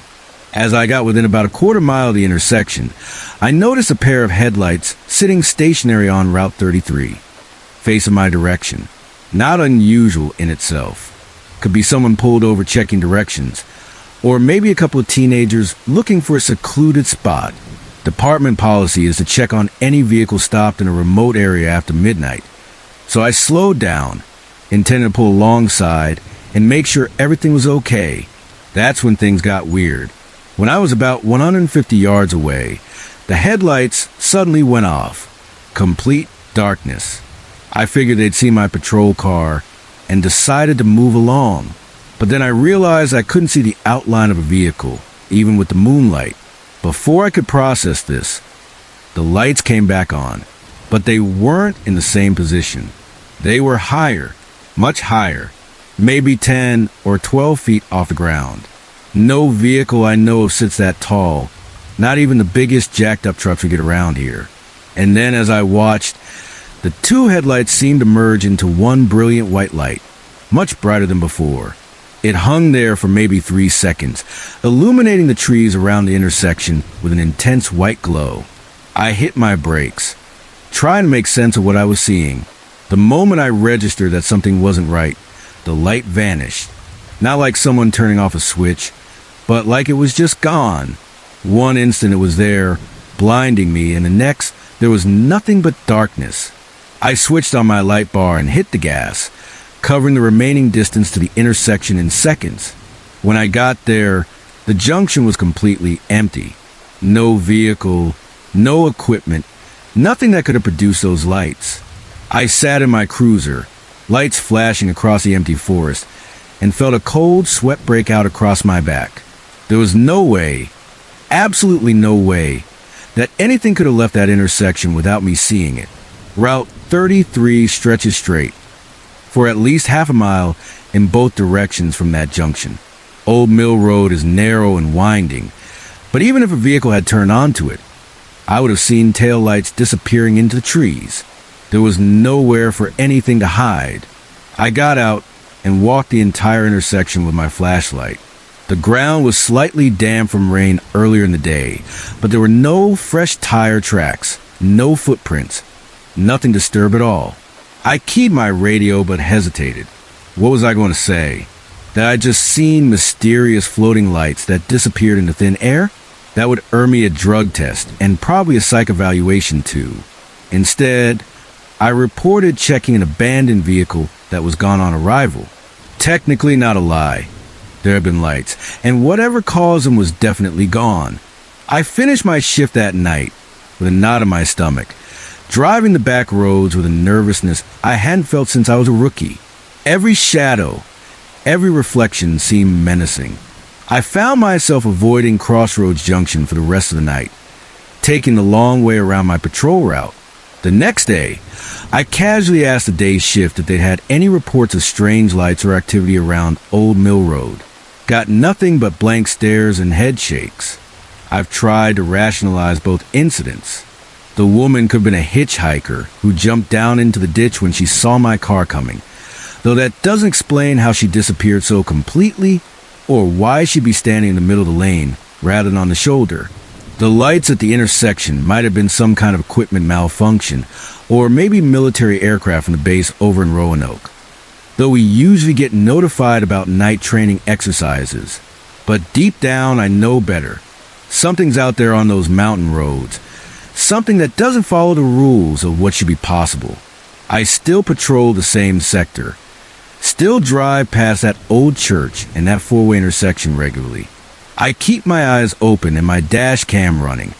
As I got within about a quarter mile of the intersection, I noticed a pair of headlights sitting stationary on Route 33, facing my direction. Not unusual in itself. Could be someone pulled over checking directions, or maybe a couple of teenagers looking for a secluded spot. Department policy is to check on any vehicle stopped in a remote area after midnight. So I slowed down, intending to pull alongside and make sure everything was okay. That's when things got weird. When I was about 150 yards away, the headlights suddenly went off. Complete darkness. I figured they'd see my patrol car and decided to move along. But then I realized I couldn't see the outline of a vehicle, even with the moonlight. Before I could process this, the lights came back on, but they weren't in the same position. They were higher, much higher, maybe 10 or 12 feet off the ground. No vehicle I know of sits that tall, not even the biggest jacked-up trucks we get around here. And then as I watched, the two headlights seemed to merge into one brilliant white light, much brighter than before. It hung there for maybe 3 seconds, illuminating the trees around the intersection with an intense white glow. I hit my brakes, trying to make sense of what I was seeing. The moment I registered that something wasn't right, the light vanished. Not like someone turning off a switch, but like it was just gone. One instant it was there, blinding me, and the next there was nothing but darkness. I switched on my light bar and hit the gas, covering the remaining distance to the intersection in seconds. When I got there, the junction was completely empty. No vehicle, no equipment, nothing that could have produced those lights. I sat in my cruiser, lights flashing across the empty forest, and felt a cold sweat break out across my back. There was no way, absolutely no way, that anything could have left that intersection without me seeing it. Route 33 stretches straight, for at least half a mile in both directions from that junction. Old Mill Road is narrow and winding, but even if a vehicle had turned onto it, I would have seen taillights disappearing into the trees. There was nowhere for anything to hide. I got out and walked the entire intersection with my flashlight. The ground was slightly damp from rain earlier in the day, but there were no fresh tire tracks, no footprints, nothing disturbed at all. I keyed my radio but hesitated. What was I going to say? That I'd just seen mysterious floating lights that disappeared into thin air? That would earn me a drug test and probably a psych evaluation too. Instead, I reported checking an abandoned vehicle that was gone on arrival. Technically not a lie. There had been lights, and whatever caused them was definitely gone. I finished my shift that night with a knot in my stomach, driving the back roads with a nervousness I hadn't felt since I was a rookie. Every shadow, every reflection seemed menacing. I found myself avoiding Crossroads Junction for the rest of the night, taking the long way around my patrol route. The next day, I casually asked the day's shift if they'd had any reports of strange lights or activity around Old Mill Road. Got nothing but blank stares and head shakes. I've tried to rationalize both incidents. The woman could have been a hitchhiker who jumped down into the ditch when she saw my car coming, though that doesn't explain how she disappeared so completely or why she'd be standing in the middle of the lane rather than on the shoulder. The lights at the intersection might have been some kind of equipment malfunction, or maybe military aircraft from the base over in Roanoke, though we usually get notified about night training exercises. But deep down, I know better. Something's out there on those mountain roads, something that doesn't follow the rules of what should be possible. I still patrol the same sector, still drive past that old church and that four-way intersection regularly. I keep my eyes open and my dash cam running,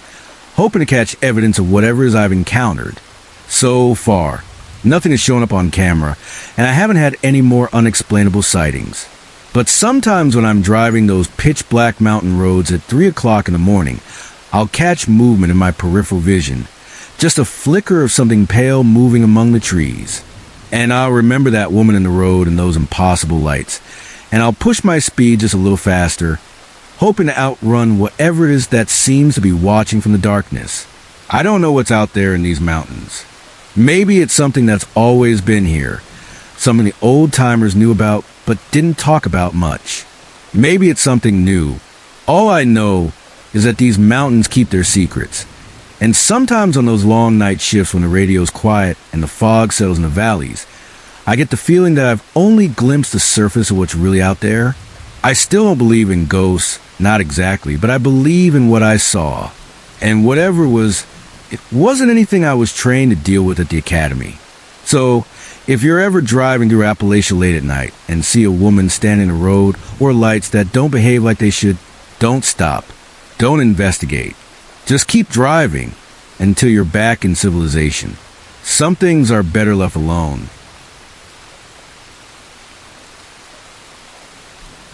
hoping to catch evidence of whatever it is I've encountered. So far, nothing has shown up on camera, and I haven't had any more unexplainable sightings. But sometimes when I'm driving those pitch-black mountain roads at 3 o'clock in the morning, I'll catch movement in my peripheral vision, just a flicker of something pale moving among the trees. And I'll remember that woman in the road and those impossible lights, and I'll push my speed just a little faster, hoping to outrun whatever it is that seems to be watching from the darkness. I don't know what's out there in these mountains. Maybe it's something that's always been here, something the old-timers knew about but didn't talk about much. Maybe it's something new. All I know is that these mountains keep their secrets. And sometimes on those long night shifts when the radio's quiet and the fog settles in the valleys, I get the feeling that I've only glimpsed the surface of what's really out there. I still don't believe in ghosts, not exactly, but I believe in what I saw. And whatever it was, it wasn't anything I was trained to deal with at the academy. So, if you're ever driving through Appalachia late at night and see a woman standing in the road or lights that don't behave like they should, don't stop. Don't investigate. Just keep driving until you're back in civilization. Some things are better left alone.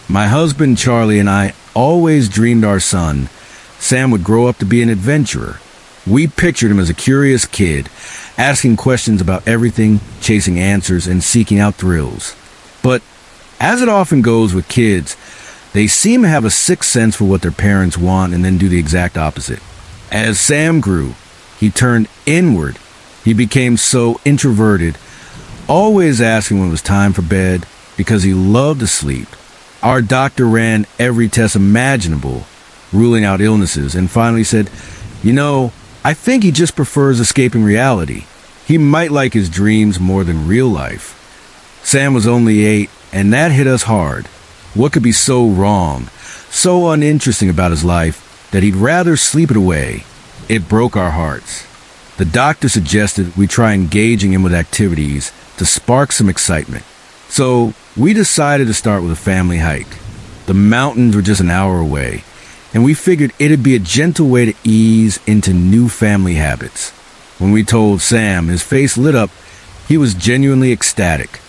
My husband Charlie and I always dreamed our son, Sam, would grow up to be an adventurer. We pictured him as a curious kid, asking questions about everything, chasing answers, and seeking out thrills. But As it often goes with kids, they seem to have a sixth sense for what their parents want and then do the exact opposite. As Sam grew, he turned inward. He became so introverted, always asking when it was time for bed because he loved to sleep. Our doctor ran every test imaginable, ruling out illnesses, and finally said, I think he just prefers escaping reality. He might like his dreams more than real life. Sam was only 8, and that hit us hard. What could be so wrong, so uninteresting about his life that he'd rather sleep it away? It broke our hearts. The doctor suggested we try engaging him with activities to spark some excitement. So we decided to start with a family hike. The mountains were just an hour away, and we figured it'd be a gentle way to ease into new family habits. When we told Sam, his face lit up. He was genuinely ecstatic.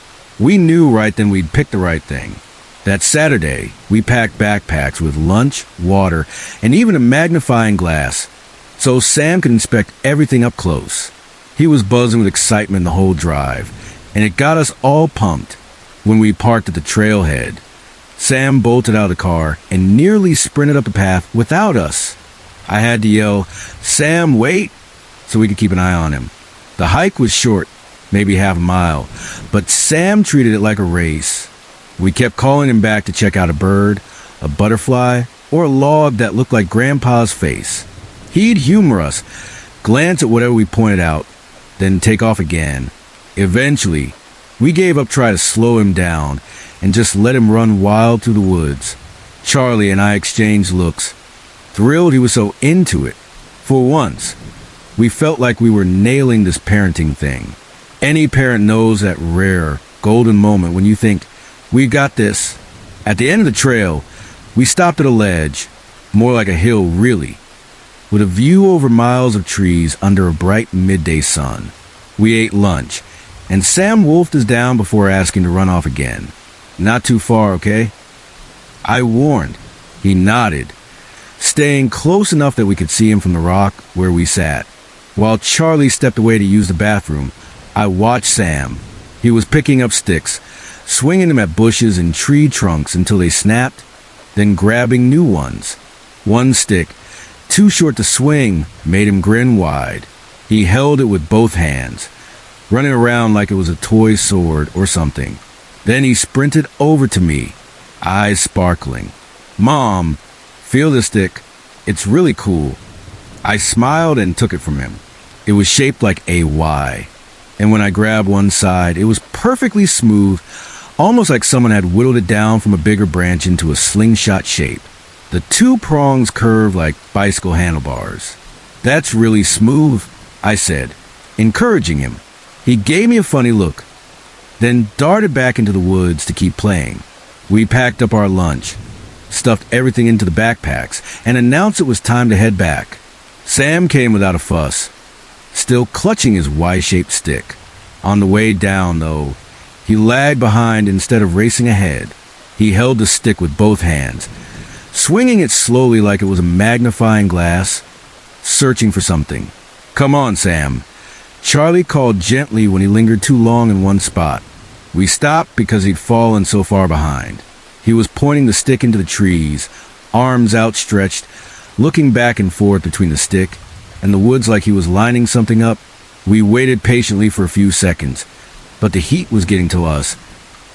We knew right then we'd picked the right thing. That Saturday, we packed backpacks with lunch, water, and even a magnifying glass, so Sam could inspect everything up close. He was buzzing with excitement the whole drive, and it got us all pumped. When we parked at the trailhead, Sam bolted out of the car and nearly sprinted up the path without us. I had to yell, "Sam, wait!" so we could keep an eye on him. The hike was short, maybe half a mile, but Sam treated it like a race. We kept calling him back to check out a bird, a butterfly, or a log that looked like Grandpa's face. He'd humor us, glance at whatever we pointed out, then take off again. Eventually, we gave up trying to slow him down and just let him run wild through the woods. Charlie and I exchanged looks, thrilled he was so into it. For once, we felt like we were nailing this parenting thing. Any parent knows that rare, golden moment when you think, "We got this." At the end of the trail, we stopped at a ledge, more like a hill really, with a view over miles of trees under a bright midday sun. We ate lunch, and Sam wolfed us down before asking to run off again. "Not too far, okay?" I warned. He nodded, staying close enough that we could see him from the rock where we sat. While Charlie stepped away to use the bathroom, I watched Sam. He was picking up sticks, swinging them at bushes and tree trunks until they snapped, then grabbing new ones. One stick, too short to swing, made him grin wide. He held it with both hands, running around like it was a toy sword or something. Then he sprinted over to me, eyes sparkling. "Mom, feel this stick. It's really cool." I smiled and took it from him. It was shaped like a Y, and when I grabbed one side, it was perfectly smooth, almost like someone had whittled it down from a bigger branch into a slingshot shape. The two prongs curved like bicycle handlebars. "That's really smooth," I said, encouraging him. He gave me a funny look, then darted back into the woods to keep playing. We packed up our lunch, stuffed everything into the backpacks, and announced it was time to head back. Sam came without a fuss, still clutching his Y-shaped stick. On the way down, though, he lagged behind instead of racing ahead. He held the stick with both hands, swinging it slowly like it was a magnifying glass, searching for something. "Come on, Sam." Charlie called gently when he lingered too long in one spot. We stopped because he'd fallen so far behind. He was pointing the stick into the trees, arms outstretched, looking back and forth between the stick and the woods like he was lining something up. We waited patiently for a few seconds, but the heat was getting to us,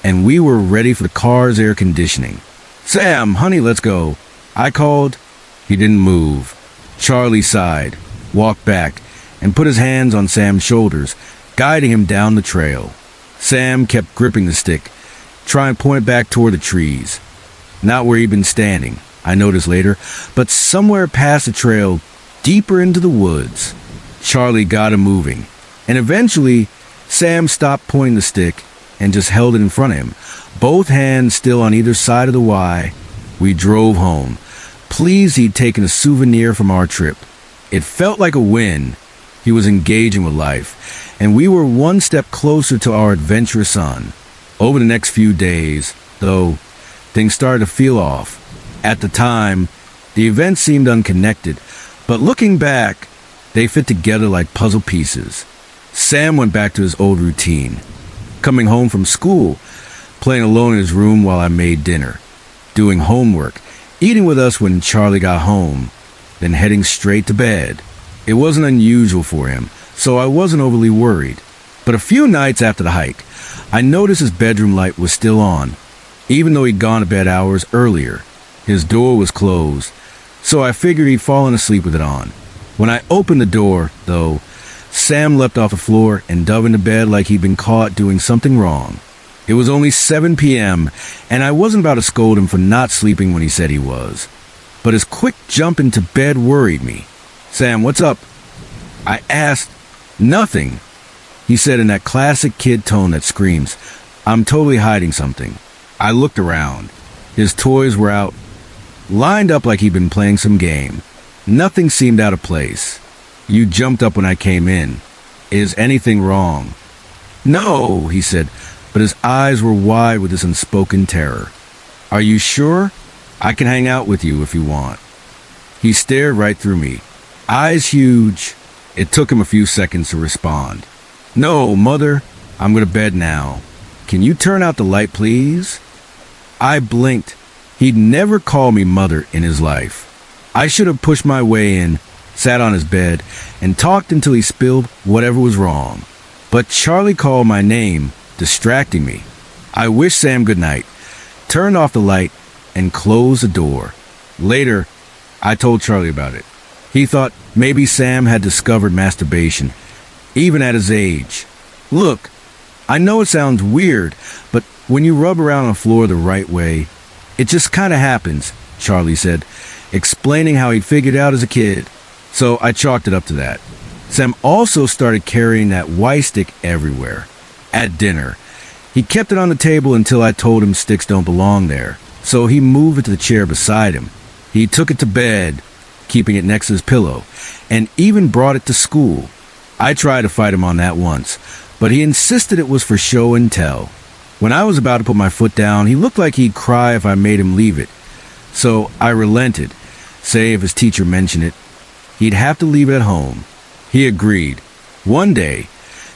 and we were ready for the car's air conditioning. "Sam, honey, let's go," I called. He didn't move. Charlie sighed, walked back, and put his hands on Sam's shoulders, guiding him down the trail. Sam kept gripping the stick, trying to point it back toward the trees. Not where he'd been standing, I noticed later, but somewhere past the trail, deeper into the woods. Charlie got him moving, and eventually, Sam stopped pointing the stick and just held it in front of him, both hands still on either side of the Y. We drove home, pleased he'd taken a souvenir from our trip. It felt like a win. He was engaging with life, and we were one step closer to our adventurous son. Over the next few days, though, things started to feel off. At the time, the events seemed unconnected, but looking back, they fit together like puzzle pieces. Sam went back to his old routine, coming home from school, playing alone in his room while I made dinner, doing homework, eating with us when Charlie got home, then heading straight to bed. It wasn't unusual for him, so I wasn't overly worried. But a few nights after the hike, I noticed his bedroom light was still on, even though he'd gone to bed hours earlier. His door was closed, so I figured he'd fallen asleep with it on. When I opened the door, though, Sam leapt off the floor and dove into bed like he'd been caught doing something wrong. It was only 7 p.m., and I wasn't about to scold him for not sleeping when he said he was. But his quick jump into bed worried me. "Sam, what's up?" I asked. "Nothing," he said in that classic kid tone that screams, "I'm totally hiding something." I looked around. His toys were out, lined up like he'd been playing some game. Nothing seemed out of place. "You jumped up when I came in. Is anything wrong?" "No," he said, but his eyes were wide with this unspoken terror. "Are you sure? I can hang out with you if you want." He stared right through me, eyes huge. It took him a few seconds to respond. "No, Mother, I'm going to bed now. Can you turn out the light, please?" I blinked. He'd never called me Mother in his life. I should have pushed my way in, sat on his bed, and talked until he spilled whatever was wrong. But Charlie called my name, distracting me. I wished Sam good night, turned off the light, and closed the door. Later, I told Charlie about it. He thought maybe Sam had discovered masturbation, even at his age. "Look, I know it sounds weird, but when you rub around on the floor the right way, it just kind of happens," Charlie said, explaining how he'd figured out as a kid. So I chalked it up to that. Sam also started carrying that Y stick everywhere. At dinner, he kept it on the table until I told him sticks don't belong there, so he moved it to the chair beside him. He took it to bed, keeping it next to his pillow, and even brought it to school. I tried to fight him on that once, but he insisted it was for show and tell. When I was about to put my foot down, he looked like he'd cry if I made him leave it. So I relented, say if his teacher mentioned it, he'd have to leave it at home. He agreed. One day,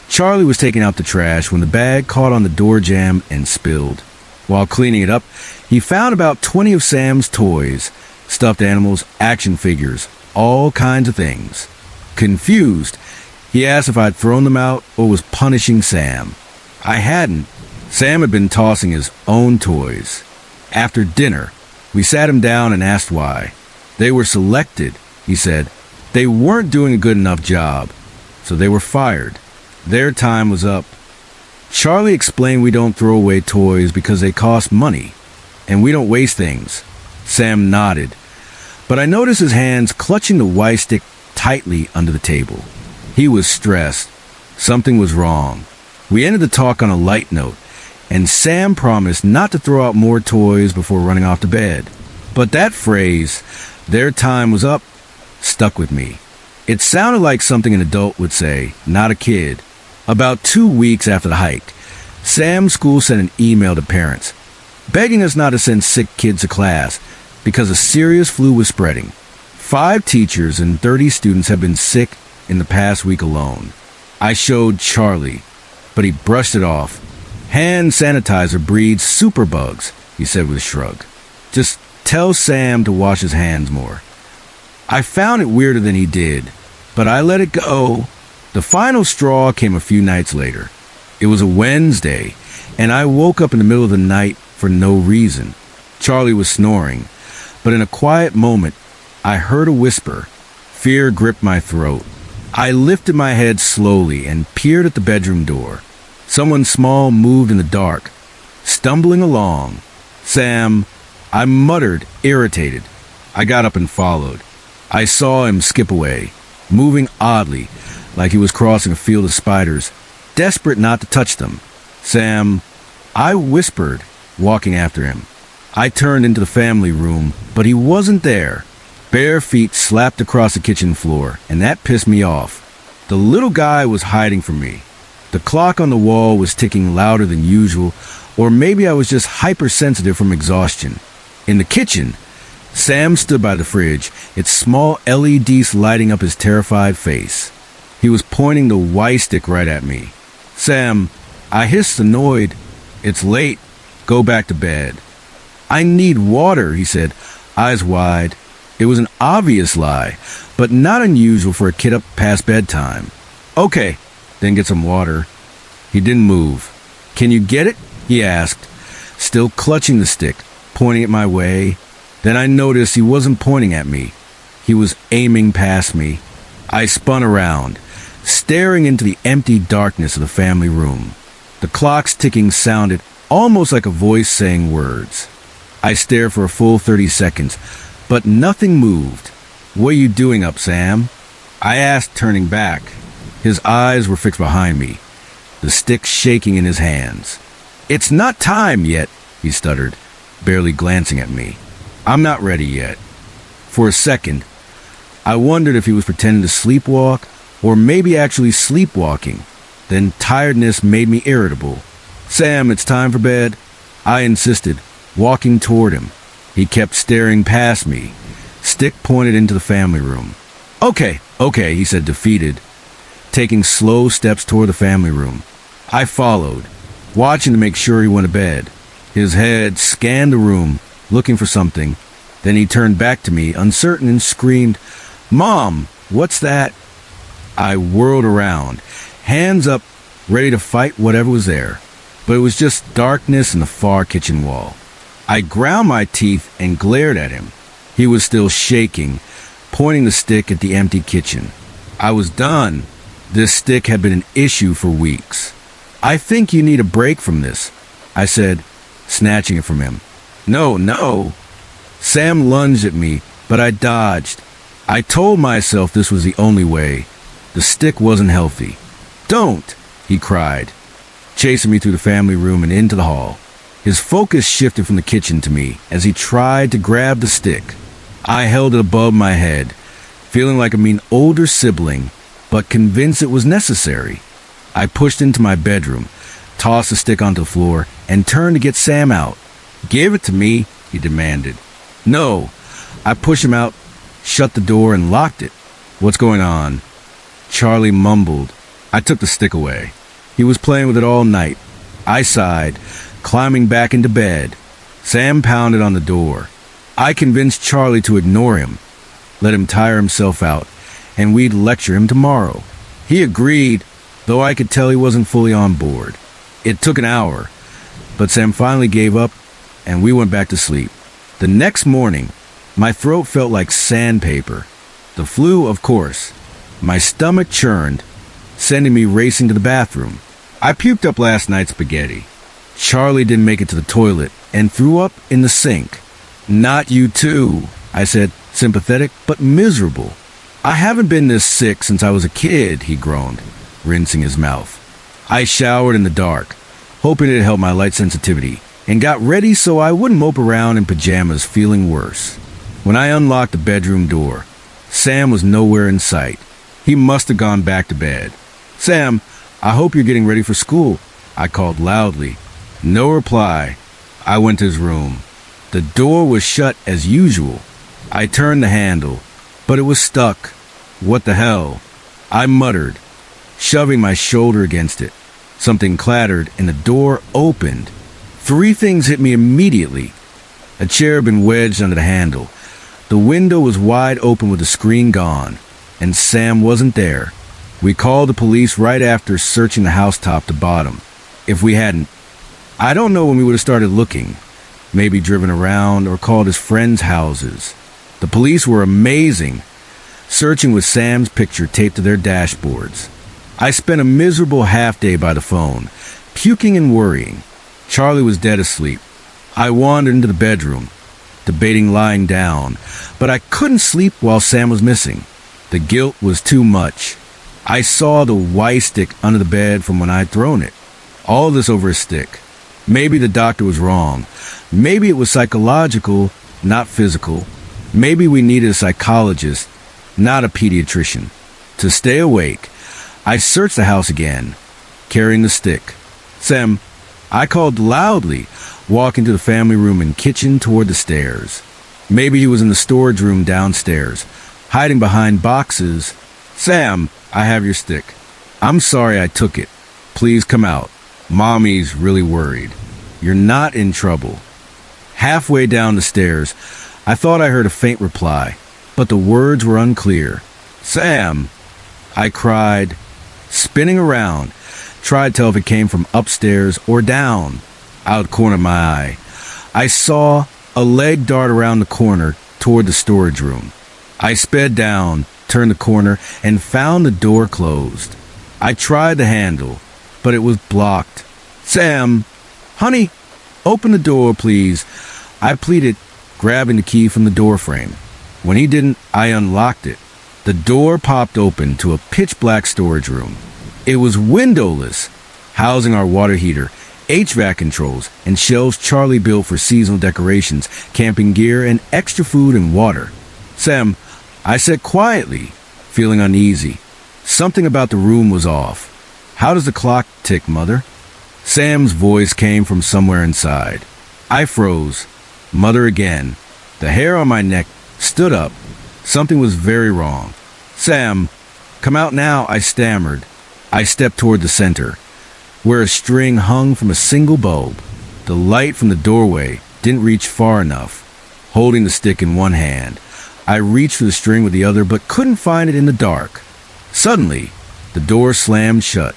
Charlie was taking out the trash when the bag caught on the door jamb and spilled. While cleaning it up, he found about 20 of Sam's toys, stuffed animals, action figures, all kinds of things. Confused, he asked if I'd thrown them out or was punishing Sam. I hadn't. Sam had been tossing his own toys. After dinner, we sat him down and asked why. They were selected, he said. They weren't doing a good enough job, so they were fired. Their time was up. Charlie explained we don't throw away toys because they cost money, and we don't waste things. Sam nodded, but I noticed his hands clutching the Y stick tightly under the table. He was stressed. Something was wrong. We ended the talk on a light note, and Sam promised not to throw out more toys before running off to bed. But that phrase, "their time was up," stuck with me. It sounded like something an adult would say, not a kid. About 2 weeks after the hike, Sam's school sent an email to parents, begging us not to send sick kids to class because a serious flu was spreading. 5 teachers and 30 students have been sick in the past week alone. I showed Charlie, but he brushed it off. "Hand sanitizer breeds superbugs," he said with a shrug. "Just tell Sam to wash his hands more." I found it weirder than he did, but I let it go. The final straw came a few nights later. It was a Wednesday, and I woke up in the middle of the night for no reason. Charlie was snoring, but in a quiet moment, I heard a whisper. Fear gripped my throat. I lifted my head slowly and peered at the bedroom door. Someone small moved in the dark, stumbling along. "Sam," I muttered, irritated. I got up and followed. I saw him skip away, moving oddly, like he was crossing a field of spiders, desperate not to touch them. "Sam," I whispered, walking after him. I turned into the family room, but he wasn't there. Bare feet slapped across the kitchen floor, and that pissed me off. The little guy was hiding from me. The clock on the wall was ticking louder than usual, or maybe I was just hypersensitive from exhaustion. In the kitchen, Sam stood by the fridge, its small LEDs lighting up his terrified face. He was pointing the Y stick right at me. "Sam," I hissed, annoyed. "It's late." Go back to bed. I need water, he said, eyes wide. It was an obvious lie, but not unusual for a kid up past bedtime. Okay, then get some water. He didn't move. Can you get it? He asked, still clutching the stick, pointing it my way. Then I noticed he wasn't pointing at me. He was aiming past me. I spun around, staring into the empty darkness of the family room. The clock's ticking sounded almost like a voice saying words. I stared for a full 30 seconds, but nothing moved. What are you doing up, Sam? I asked, turning back. His eyes were fixed behind me, the stick shaking in his hands. It's not time yet, he stuttered, barely glancing at me. I'm not ready yet. For a second, I wondered if he was pretending to sleepwalk or maybe actually sleepwalking. Then tiredness made me irritable. Sam, it's time for bed. I insisted, walking toward him. He kept staring past me, stick pointed into the family room. Okay, he said, defeated, taking slow steps toward the family room. I followed, watching to make sure he went to bed. His head scanned the room, looking for something. Then he turned back to me, uncertain, and screamed, Mom, what's that? I whirled around, hands up, ready to fight whatever was there. But it was just darkness in the far kitchen wall. I ground my teeth and glared at him. He was still shaking, pointing the stick at the empty kitchen. I was done. This stick had been an issue for weeks. I think you need a break from this, I said, snatching it from him. No. Sam lunged at me, but I dodged. I told myself this was the only way. The stick wasn't healthy. Don't, he cried, chasing me through the family room and into the hall. His focus shifted from the kitchen to me as he tried to grab the stick. I held it above my head, feeling like a mean older sibling, but convinced it was necessary. I pushed into my bedroom, tossed the stick onto the floor, and turned to get Sam out. Give it to me, he demanded. No. I pushed him out, shut the door, and locked it. What's going on? Charlie mumbled. I took the stick away. He was playing with it all night. I sighed, climbing back into bed. Sam pounded on the door. I convinced Charlie to ignore him, let him tire himself out, and we'd lecture him tomorrow. He agreed, though I could tell he wasn't fully on board. It took an hour, but Sam finally gave up, and we went back to sleep. The next morning, my throat felt like sandpaper. The flu, of course. My stomach churned, sending me racing to the bathroom. I puked up last night's spaghetti. Charlie didn't make it to the toilet and threw up in the sink. Not you too, I said, sympathetic but miserable. I haven't been this sick since I was a kid, he groaned, rinsing his mouth. I showered in the dark, hoping it'd help my light sensitivity, and got ready so I wouldn't mope around in pajamas feeling worse. When I unlocked the bedroom door, Sam was nowhere in sight. He must have gone back to bed. Sam, I hope you're getting ready for school, I called loudly. No reply. I went to his room. The door was shut as usual. I turned the handle, but it was stuck. What the hell? I muttered, shoving my shoulder against it. Something clattered and the door opened. 3 things hit me immediately. A chair had been wedged under the handle. The window was wide open with the screen gone, and Sam wasn't there. We called the police right after searching the house top to bottom. If we hadn't, I don't know when we would have started looking. Maybe driven around or called his friends' houses. The police were amazing, searching with Sam's picture taped to their dashboards. I spent a miserable half-day by the phone, puking and worrying. Charlie was dead asleep. I wandered into the bedroom, debating lying down, but I couldn't sleep while Sam was missing. The guilt was too much. I saw the Y stick under the bed from when I'd thrown it. All this over a stick. Maybe the doctor was wrong. Maybe it was psychological, not physical. Maybe we needed a psychologist, not a pediatrician. To stay awake, I searched the house again, carrying the stick. Sam, I called loudly, walking to the family room and kitchen toward the stairs. Maybe he was in the storage room downstairs, hiding behind boxes. Sam, I have your stick. I'm sorry I took it. Please come out. Mommy's really worried. You're not in trouble." Halfway down the stairs, I thought I heard a faint reply, but the words were unclear. "Sam!" I cried, spinning around, tried to tell if it came from upstairs or down. Out corner of my eye, I saw a leg dart around the corner toward the storage room. I sped down, turned the corner, and found the door closed. I tried the handle, but it was blocked. "Sam! Honey, open the door, please," I pleaded, grabbing the key from the door frame. When he didn't, I unlocked it. The door popped open to a pitch-black storage room. It was windowless, housing our water heater, HVAC controls, and shelves Charlie built for seasonal decorations, camping gear, and extra food and water. "Sam," I said quietly, feeling uneasy. Something about the room was off. "How does the clock tick, Mother?" Sam's voice came from somewhere inside. I froze. Mother again. The hair on my neck stood up. Something was very wrong. "Sam, come out now," I stammered. I stepped toward the center, where a string hung from a single bulb. The light from the doorway didn't reach far enough. Holding the stick in one hand, I reached for the string with the other, but couldn't find it in the dark. Suddenly, the door slammed shut.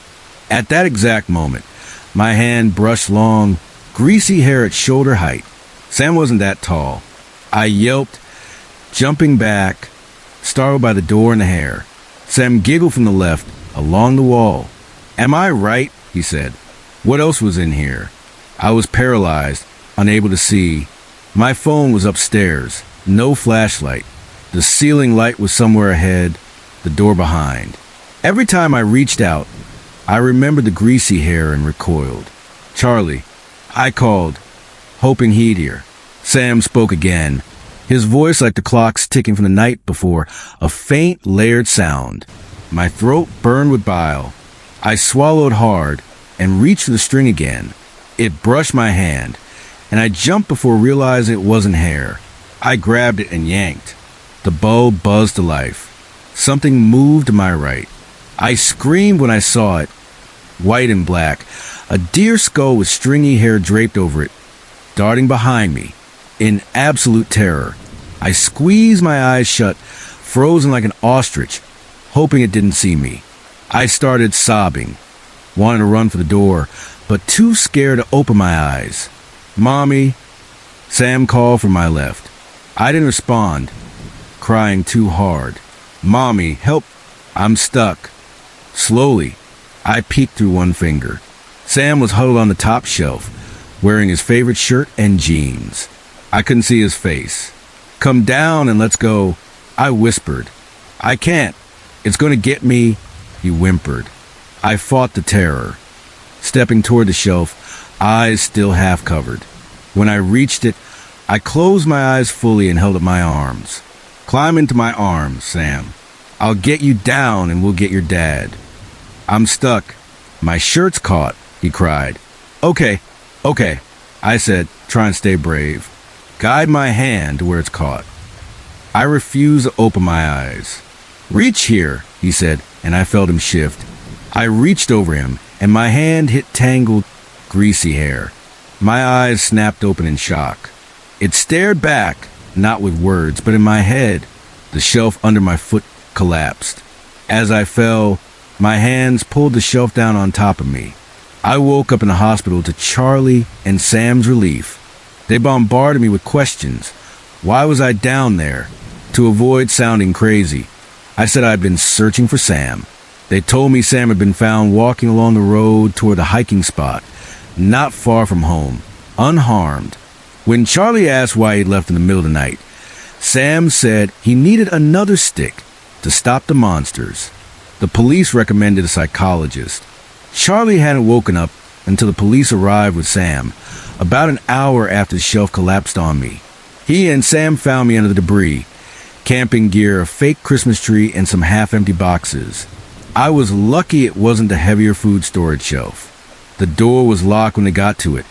At that exact moment, my hand brushed long, greasy hair at shoulder height. Sam wasn't that tall. I yelped, jumping back, startled by the door and the hair. Sam giggled from the left, along the wall. "Am I right?" he said. "What else was in here?" I was paralyzed, unable to see. My phone was upstairs, no flashlight. The ceiling light was somewhere ahead, the door behind. Every time I reached out, I remembered the greasy hair and recoiled. "Charlie," I called, hoping he'd hear. Sam spoke again, his voice like the clocks ticking from the night before, a faint, layered sound. My throat burned with bile. I swallowed hard and reached for the string again. It brushed my hand, and I jumped before realizing it wasn't hair. I grabbed it and yanked. The bulb buzzed to life. Something moved to my right. I screamed when I saw it. White and black, a deer skull with stringy hair draped over it, darting behind me. In absolute terror, I squeezed my eyes shut, frozen like an ostrich, hoping it didn't see me. I started sobbing, wanting to run for the door, but too scared to open my eyes. "Mommy," Sam called from my left. I didn't respond, crying too hard. "Mommy, help, I'm stuck." Slowly, I peeked through one finger. Sam was huddled on the top shelf, wearing his favorite shirt and jeans. I couldn't see his face. "Come down and let's go," I whispered. "I can't. It's going to get me," he whimpered. I fought the terror, stepping toward the shelf, eyes still half covered. When I reached it, I closed my eyes fully and held up my arms. "Climb into my arms, Sam. I'll get you down and we'll get your dad." "I'm stuck. My shirt's caught," he cried. Okay, I said, trying to stay brave. "Guide my hand to where it's caught." I refused to open my eyes. "Reach here," he said, and I felt him shift. I reached over him, and my hand hit tangled, greasy hair. My eyes snapped open in shock. It stared back, not with words, but in my head. The shelf under my foot collapsed. As I fell, my hands pulled the shelf down on top of me. I woke up in the hospital to Charlie and Sam's relief. They bombarded me with questions. Why was I down there? To avoid sounding crazy, I said I'd been searching for Sam. They told me Sam had been found walking along the road toward a hiking spot, not far from home, unharmed. When Charlie asked why he'd left in the middle of the night, Sam said he needed another stick to stop the monsters. The police recommended a psychologist. Charlie hadn't woken up until the police arrived with Sam, about an hour after the shelf collapsed on me. He and Sam found me under the debris, camping gear, a fake Christmas tree, and some half-empty boxes. I was lucky it wasn't the heavier food storage shelf. The door was locked when they got to it,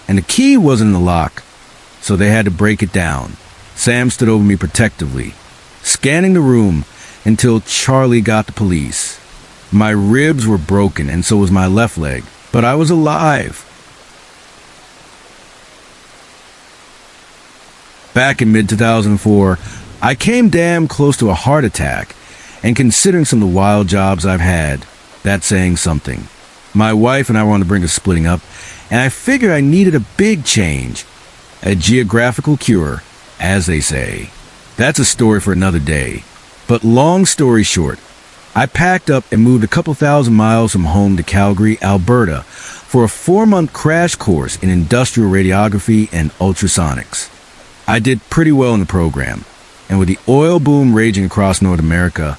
and the key wasn't in the lock, so they had to break it down. Sam stood over me protectively, scanning the room until Charlie got the police. My ribs were broken, and so was my left leg, but I was alive. Back in mid-2004, I came damn close to a heart attack, and considering some of the wild jobs I've had, that's saying something. My wife and I were on the brink of splitting up, and I figured I needed a big change. A geographical cure, as they say. That's a story for another day. But long story short, I packed up and moved a couple thousand miles from home to Calgary, Alberta, for a 4-month crash course in industrial radiography and ultrasonics. I did pretty well in the program, and with the oil boom raging across North America,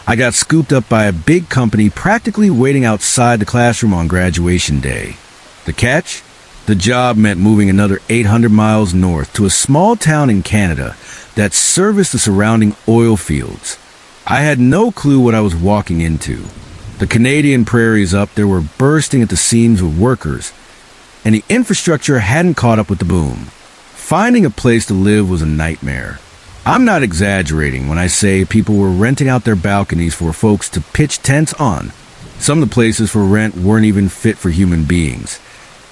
I got scooped up by a big company practically waiting outside the classroom on graduation day. The catch? The job meant moving another 800 miles north to a small town in Canada that serviced the surrounding oil fields. I had no clue what I was walking into. The Canadian prairies up there were bursting at the seams with workers, and the infrastructure hadn't caught up with the boom. Finding a place to live was a nightmare. I'm not exaggerating when I say people were renting out their balconies for folks to pitch tents on. Some of the places for rent weren't even fit for human beings.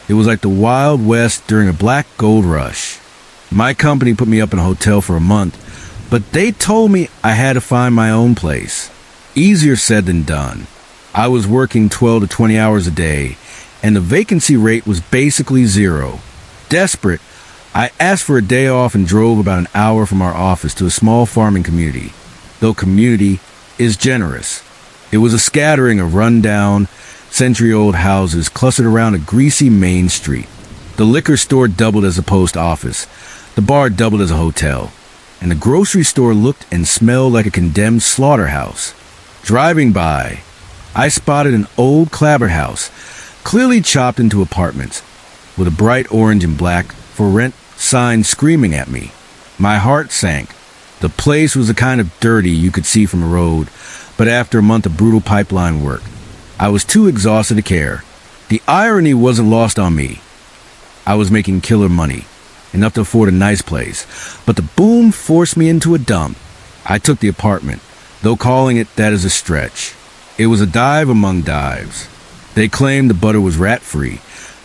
It was like the Wild West during a black gold rush. My company put me up in a hotel for a month, but they told me I had to find my own place. Easier said than done. I was working 12 to 20 hours a day, and the vacancy rate was basically zero. Desperate, I asked for a day off and drove about an hour from our office to a small farming community, though community is generous. It was a scattering of run-down, century-old houses clustered around a greasy main street. The liquor store doubled as a post office, the bar doubled as a hotel, and the grocery store looked and smelled like a condemned slaughterhouse. Driving by, I spotted an old clapboard house, clearly chopped into apartments, with a bright orange and black for rent sign screaming at me. My heart sank. The place was the kind of dirty you could see from a road, but after a month of brutal pipeline work, I was too exhausted to care. The irony wasn't lost on me. I was making killer money, enough to afford a nice place, but the boom forced me into a dump. I took the apartment, though calling it that is a stretch. It was a dive among dives. They claimed the butter was rat-free,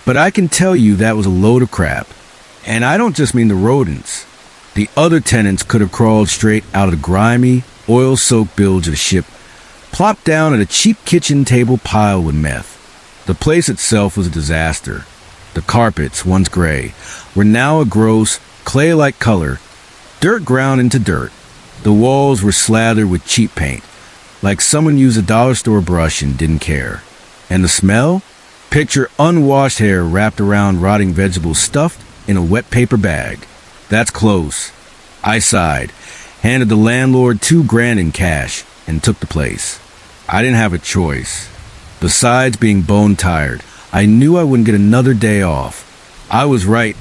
but I can tell you that was a load of crap. And I don't just mean the rodents. The other tenants could have crawled straight out of the grimy, oil-soaked bilge of the ship, plopped down at a cheap kitchen table piled with meth. The place itself was a disaster. The carpets, once gray, were now a gross, clay-like color, dirt ground into dirt. The walls were slathered with cheap paint, like someone used a dollar store brush and didn't care. And the smell? Picture unwashed hair wrapped around rotting vegetables stuffed in a wet paper bag. That's close. I sighed, handed the landlord $2,000 in cash, and took the place. I didn't have a choice. Besides being bone-tired, I knew I wouldn't get another day off. I was right.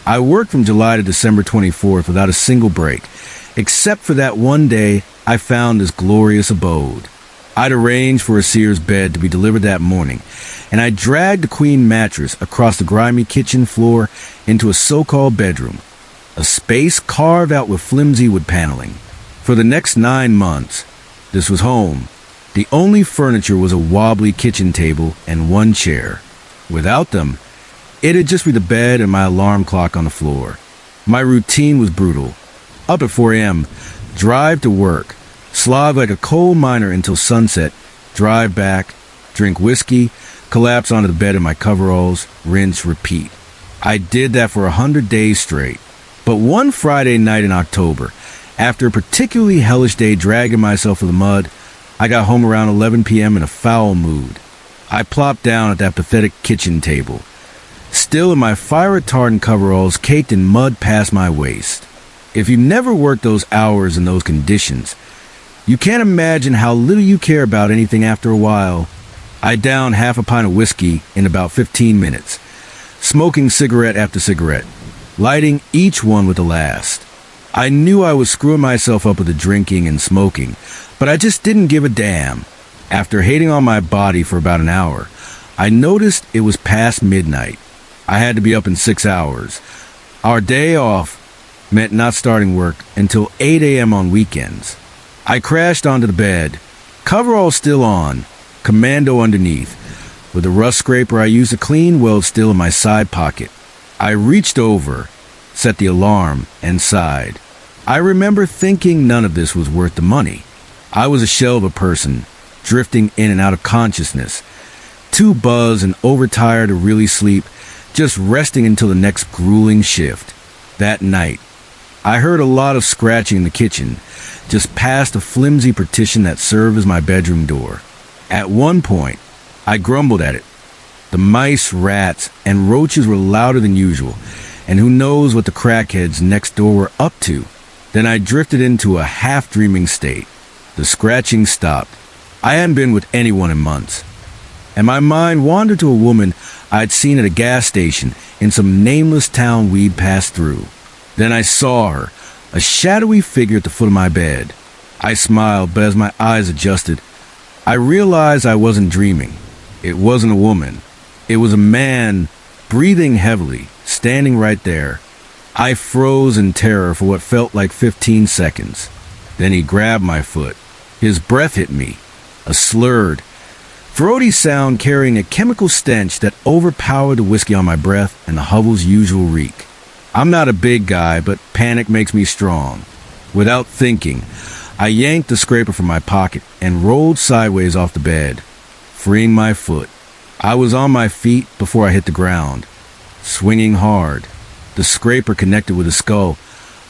I worked from July to December 24th without a single break, except for that one day I found this glorious abode. I'd arranged for a Sears bed to be delivered that morning, and I dragged the queen mattress across the grimy kitchen floor into a so-called bedroom, a space carved out with flimsy wood paneling. For the next 9 months, this was home. The only furniture was a wobbly kitchen table and one chair. Without them, it'd just be the bed and my alarm clock on the floor. My routine was brutal. Up at 4 a.m., drive to work, slog like a coal miner until sunset, drive back, drink whiskey, collapse onto the bed in my coveralls, rinse, repeat. I did that for 100 days straight. But one Friday night in October, after a particularly hellish day dragging myself in the mud, I got home around 11 p.m. in a foul mood. I plopped down at that pathetic kitchen table, still in my fire-retardant coveralls caked in mud past my waist. If you never worked those hours in those conditions, you can't imagine how little you care about anything after a while. I downed half a pint of whiskey in about 15 minutes, smoking cigarette after cigarette, lighting each one with the last. I knew I was screwing myself up with the drinking and smoking, but I just didn't give a damn. After hating on my body for about an hour, I noticed it was past midnight. I had to be up in 6 hours. Our day off meant not starting work until 8 a.m. on weekends. I crashed onto the bed, coveralls still on, commando underneath, with a rust scraper I used to clean weld still in my side pocket. I reached over, set the alarm, and sighed. I remember thinking none of this was worth the money. I was a shell of a person, drifting in and out of consciousness, too buzzed and overtired to really sleep, just resting until the next grueling shift. That night, I heard a lot of scratching in the kitchen, just past a flimsy partition that served as my bedroom door. At one point, I grumbled at it. The mice, rats, and roaches were louder than usual, and who knows what the crackheads next door were up to. Then I drifted into a half-dreaming state. The scratching stopped. I hadn't been with anyone in months, and my mind wandered to a woman I'd seen at a gas station in some nameless town we'd passed through. Then I saw her, a shadowy figure at the foot of my bed. I smiled, but as my eyes adjusted, I realized I wasn't dreaming. It wasn't a woman. It was a man, breathing heavily, standing right there. I froze in terror for what felt like 15 seconds. Then he grabbed my foot. His breath hit me, a slurred, throaty sound carrying a chemical stench that overpowered the whiskey on my breath and the hovel's usual reek. I'm not a big guy, but panic makes me strong. Without thinking, I yanked the scraper from my pocket and rolled sideways off the bed, freeing my foot. I was on my feet before I hit the ground, swinging hard. The scraper connected with the skull.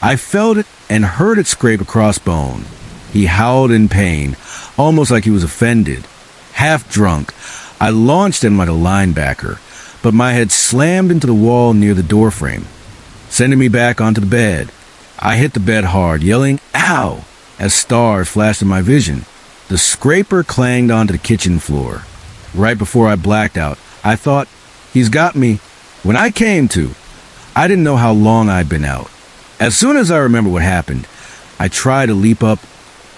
I felt it and heard it scrape across bone. He howled in pain, almost like he was offended. Half drunk, I launched him like a linebacker, but my head slammed into the wall near the doorframe, sending me back onto the bed. I hit the bed hard, yelling, "Ow!" as stars flashed in my vision. The scraper clanged onto the kitchen floor. Right before I blacked out, I thought, he's got me. When I came to, I didn't know how long I'd been out. As soon as I remembered what happened, I tried to leap up,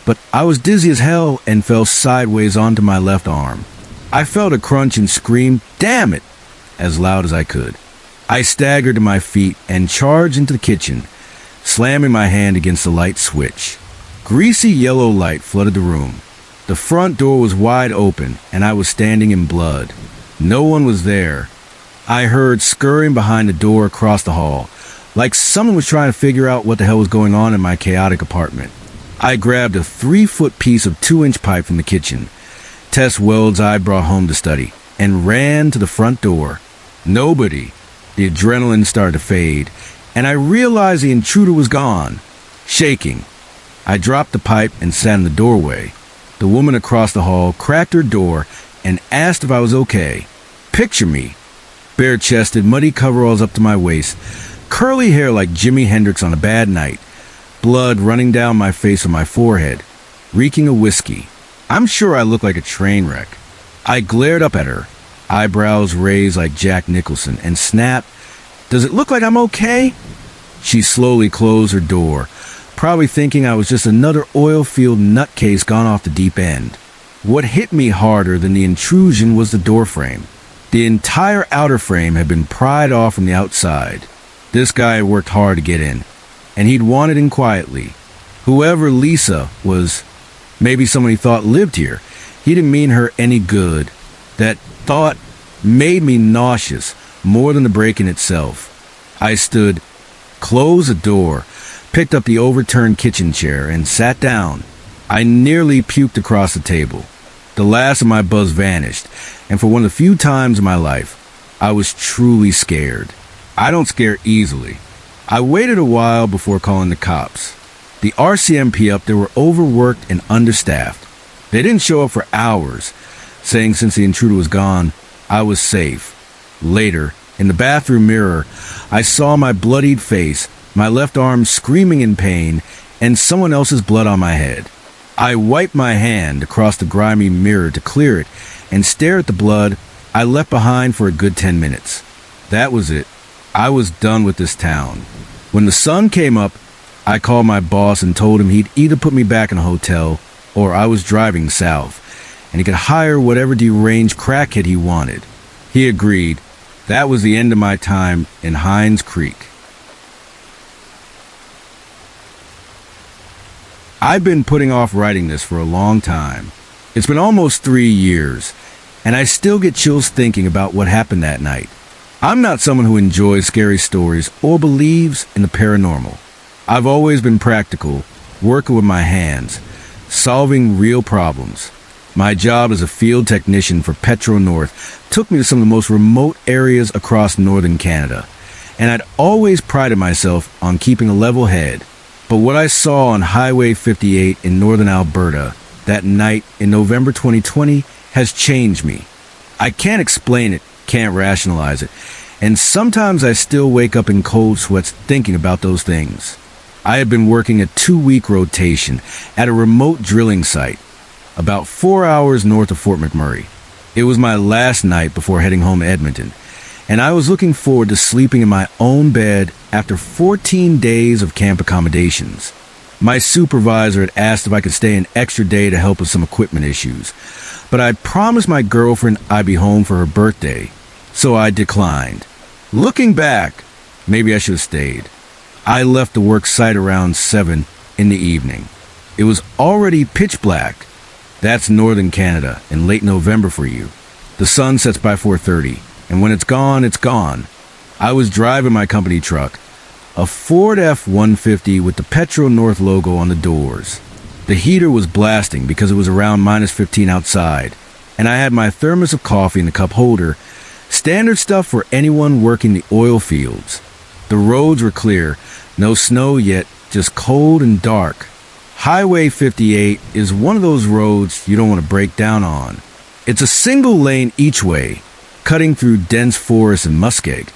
but I was dizzy as hell and fell sideways onto my left arm. I felt a crunch and screamed, "Damn it!" as loud as I could. I staggered to my feet and charged into the kitchen, slamming my hand against the light switch. Greasy yellow light flooded the room. The front door was wide open, and I was standing in blood. No one was there. I heard scurrying behind the door across the hall, like someone was trying to figure out what the hell was going on in my chaotic apartment. I grabbed a 3-foot piece of 2-inch pipe from the kitchen, Tess Welds I brought home to study, and ran to the front door. Nobody. The adrenaline started to fade, and I realized the intruder was gone. Shaking, I dropped the pipe and sat in the doorway. The woman across the hall cracked her door and asked if I was okay. Picture me, bare-chested, muddy coveralls up to my waist, curly hair like Jimi Hendrix on a bad night, blood running down my face and my forehead, reeking of whiskey. I'm sure I looked like a train wreck. I glared up at her, eyebrows raised like Jack Nicholson, and snapped, "Does it look like I'm okay?" She slowly closed her door, probably thinking I was just another oil-filled nutcase gone off the deep end. What hit me harder than the intrusion was the doorframe. The entire outer frame had been pried off from the outside. This guy had worked hard to get in, and he'd wanted in quietly. Whoever Lisa was, maybe someone he thought lived here, he didn't mean her any good. That thought made me nauseous more than the break-in itself. I stood, closed the door, picked up the overturned kitchen chair, and sat down. I nearly puked across the table. The last of my buzz vanished, and for one of the few times in my life, I was truly scared. I don't scare easily. I waited a while before calling the cops. The RCMP up there were overworked and understaffed. They didn't show up for hours, saying since the intruder was gone, I was safe. Later, in the bathroom mirror, I saw my bloodied face, my left arm screaming in pain, and someone else's blood on my head. I wiped my hand across the grimy mirror to clear it and stared at the blood I left behind for a good 10 minutes. That was it. I was done with this town. When the sun came up, I called my boss and told him he'd either put me back in a hotel or I was driving south, and he could hire whatever deranged crackhead he wanted. He agreed. That was the end of my time in Hines Creek. I've been putting off writing this for a long time. It's been almost 3 years, and I still get chills thinking about what happened that night. I'm not someone who enjoys scary stories or believes in the paranormal. I've always been practical, working with my hands, solving real problems. My job as a field technician for Petro North took me to some of the most remote areas across northern Canada, and I'd always prided myself on keeping a level head. But what I saw on Highway 58 in northern Alberta that night in November 2020 has changed me. I can't explain it, can't rationalize it, and sometimes I still wake up in cold sweats thinking about those things. I had been working a 2-week rotation at a remote drilling site, about 4 hours north of Fort McMurray. It was my last night before heading home to Edmonton, and I was looking forward to sleeping in my own bed after 14 days of camp accommodations. My supervisor had asked if I could stay an extra day to help with some equipment issues, but I'd promised my girlfriend I'd be home for her birthday, so I declined. Looking back, maybe I should have stayed. I left the work site around 7 in the evening. It was already pitch black. That's northern Canada in late November for you. The sun sets by 4:30, and when it's gone, it's gone. I was driving my company truck, a Ford F-150 with the Petro North logo on the doors. The heater was blasting because it was around -15 outside, and I had my thermos of coffee in the cup holder, standard stuff for anyone working the oil fields. The roads were clear, no snow yet, just cold and dark. Highway 58 is one of those roads you don't want to break down on. It's a single lane each way, cutting through dense forest and muskeg,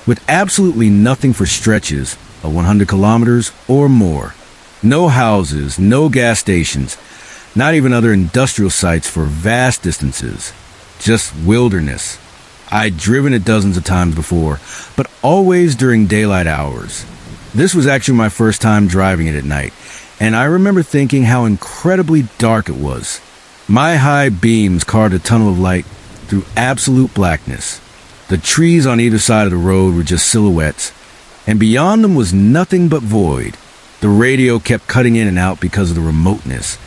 with absolutely nothing for stretches of 100 kilometers or more. No houses, no gas stations, not even other industrial sites for vast distances. Just wilderness. I'd driven it dozens of times before, but always during daylight hours. This was actually my first time driving it at night, and I remember thinking how incredibly dark it was. My high beams carved a tunnel of light through absolute blackness. The trees on either side of the road were just silhouettes, and beyond them was nothing but void. The radio kept cutting in and out because of the remoteness,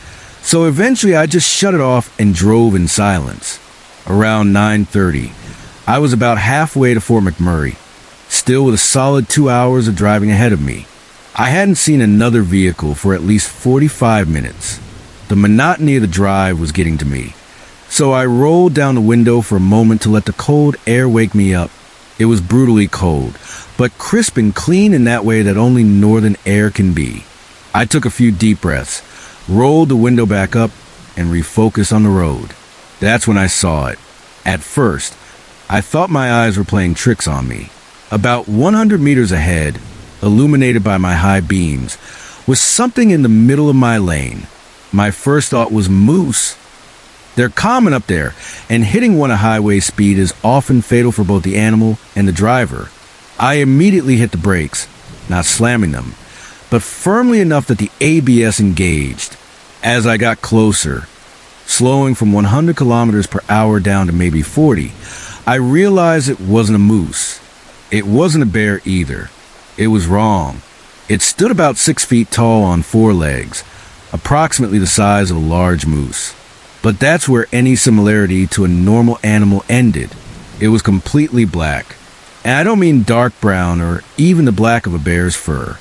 so eventually I just shut it off and drove in silence. Around 9:30, I was about halfway to Fort McMurray, still with a solid 2 hours of driving ahead of me. I hadn't seen another vehicle for at least 45 minutes. The monotony of the drive was getting to me, so I rolled down the window for a moment to let the cold air wake me up. It was brutally cold, but crisp and clean in that way that only northern air can be. I took a few deep breaths, rolled the window back up, and refocused on the road. That's when I saw it. At first, I thought my eyes were playing tricks on me. About 100 meters ahead, illuminated by my high beams, was something in the middle of my lane. My first thought was moose. They're common up there, and hitting one at highway speed is often fatal for both the animal and the driver. I immediately hit the brakes, not slamming them, but firmly enough that the ABS engaged. As I got closer, slowing from 100 kilometers per hour down to maybe 40, I realized it wasn't a moose. It wasn't a bear either. It was wrong. It stood about 6 feet tall on 4 legs, approximately the size of a large moose. But that's where any similarity to a normal animal ended. It was completely black. And I don't mean dark brown or even the black of a bear's fur.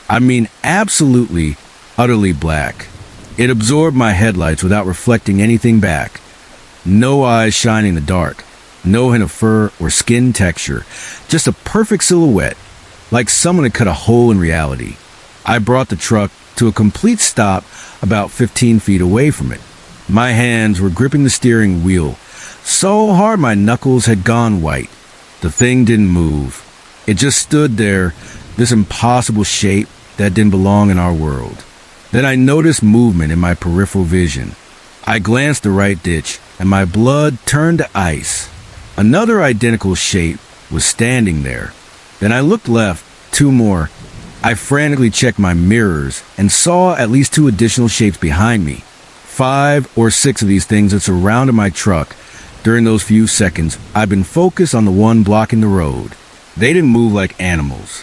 I mean absolutely, utterly black. It absorbed my headlights without reflecting anything back. No eyes shining in the dark. No hint of fur or skin texture. Just a perfect silhouette, like someone had cut a hole in reality. I brought the truck to a complete stop about 15 feet away from it. My hands were gripping the steering wheel so hard my knuckles had gone white. The thing didn't move. It just stood there, this impossible shape that didn't belong in our world. Then I noticed movement in my peripheral vision. I glanced the right ditch, and my blood turned to ice. Another identical shape was standing there. Then I looked left, 2 more. I frantically checked my mirrors and saw at least 2 additional shapes behind me. 5 or 6 of these things had surrounded my truck. During those few seconds, I'd been focused on the one blocking the road. They didn't move like animals.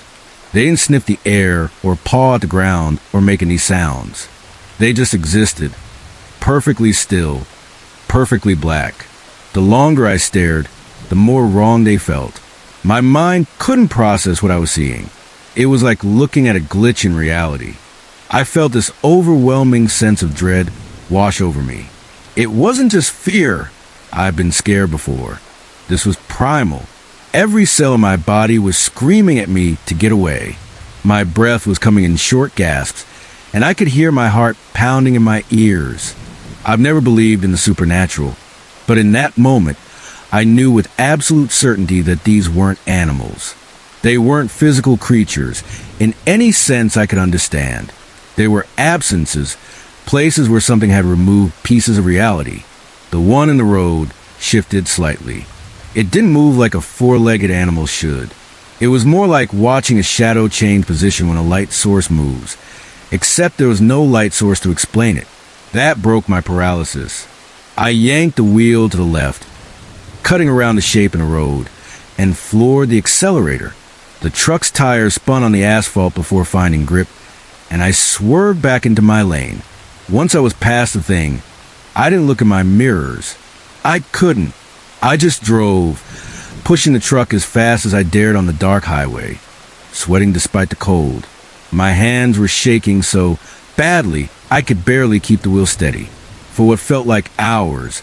They didn't sniff the air or paw at the ground or make any sounds. They just existed, perfectly still, perfectly black. The longer I stared, the more wrong they felt. My mind couldn't process what I was seeing. It was like looking at a glitch in reality. I felt this overwhelming sense of dread wash over me. It wasn't just fear. I've been scared before. This was primal. Every cell in my body was screaming at me to get away. My breath was coming in short gasps, and I could hear my heart pounding in my ears. I've never believed in the supernatural, but in that moment, I knew with absolute certainty that these weren't animals. They weren't physical creatures in any sense I could understand. They were absences, places where something had removed pieces of reality. The one in the road shifted slightly. It didn't move like a four-legged animal should. It was more like watching a shadow change position when a light source moves, except there was no light source to explain it. That broke my paralysis. I yanked the wheel to the left, cutting around the shape in the road, and floored the accelerator. The truck's tires spun on the asphalt before finding grip, and I swerved back into my lane. Once I was past the thing, I didn't look in my mirrors. I couldn't. I just drove, pushing the truck as fast as I dared on the dark highway, sweating despite the cold. My hands were shaking so badly I could barely keep the wheel steady. For what felt like hours,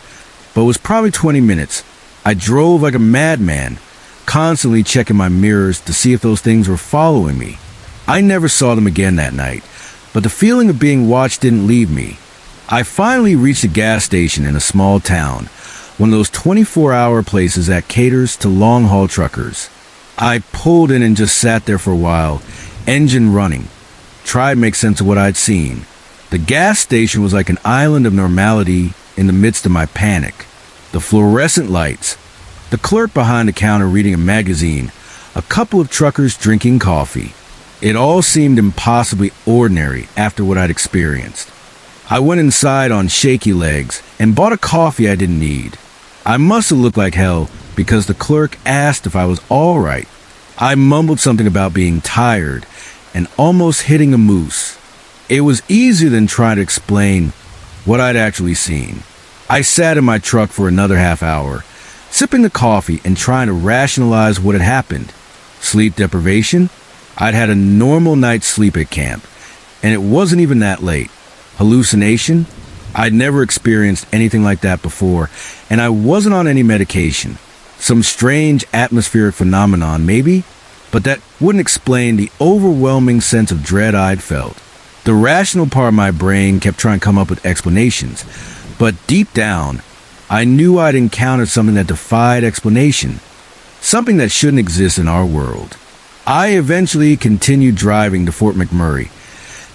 but was probably 20 minutes, I drove like a madman, constantly checking my mirrors to see if those things were following me. I never saw them again that night, but the feeling of being watched didn't leave me. I finally reached a gas station in a small town, one of those 24-hour places that caters to long-haul truckers. I pulled in and just sat there for a while, engine running, tried to make sense of what I'd seen. The gas station was like an island of normality in the midst of my panic. The fluorescent lights, the clerk behind the counter reading a magazine, a couple of truckers drinking coffee. It all seemed impossibly ordinary after what I'd experienced. I went inside on shaky legs and bought a coffee I didn't need. I must have looked like hell because the clerk asked if I was all right. I mumbled something about being tired and almost hitting a moose. It was easier than trying to explain what I'd actually seen. I sat in my truck for another half hour, sipping the coffee and trying to rationalize what had happened. Sleep deprivation? I'd had a normal night's sleep at camp, and it wasn't even that late. Hallucination? I'd never experienced anything like that before, and I wasn't on any medication. Some strange atmospheric phenomenon, maybe? But that wouldn't explain the overwhelming sense of dread I'd felt. The rational part of my brain kept trying to come up with explanations, but deep down, I knew I'd encountered something that defied explanation, something that shouldn't exist in our world. I eventually continued driving to Fort McMurray,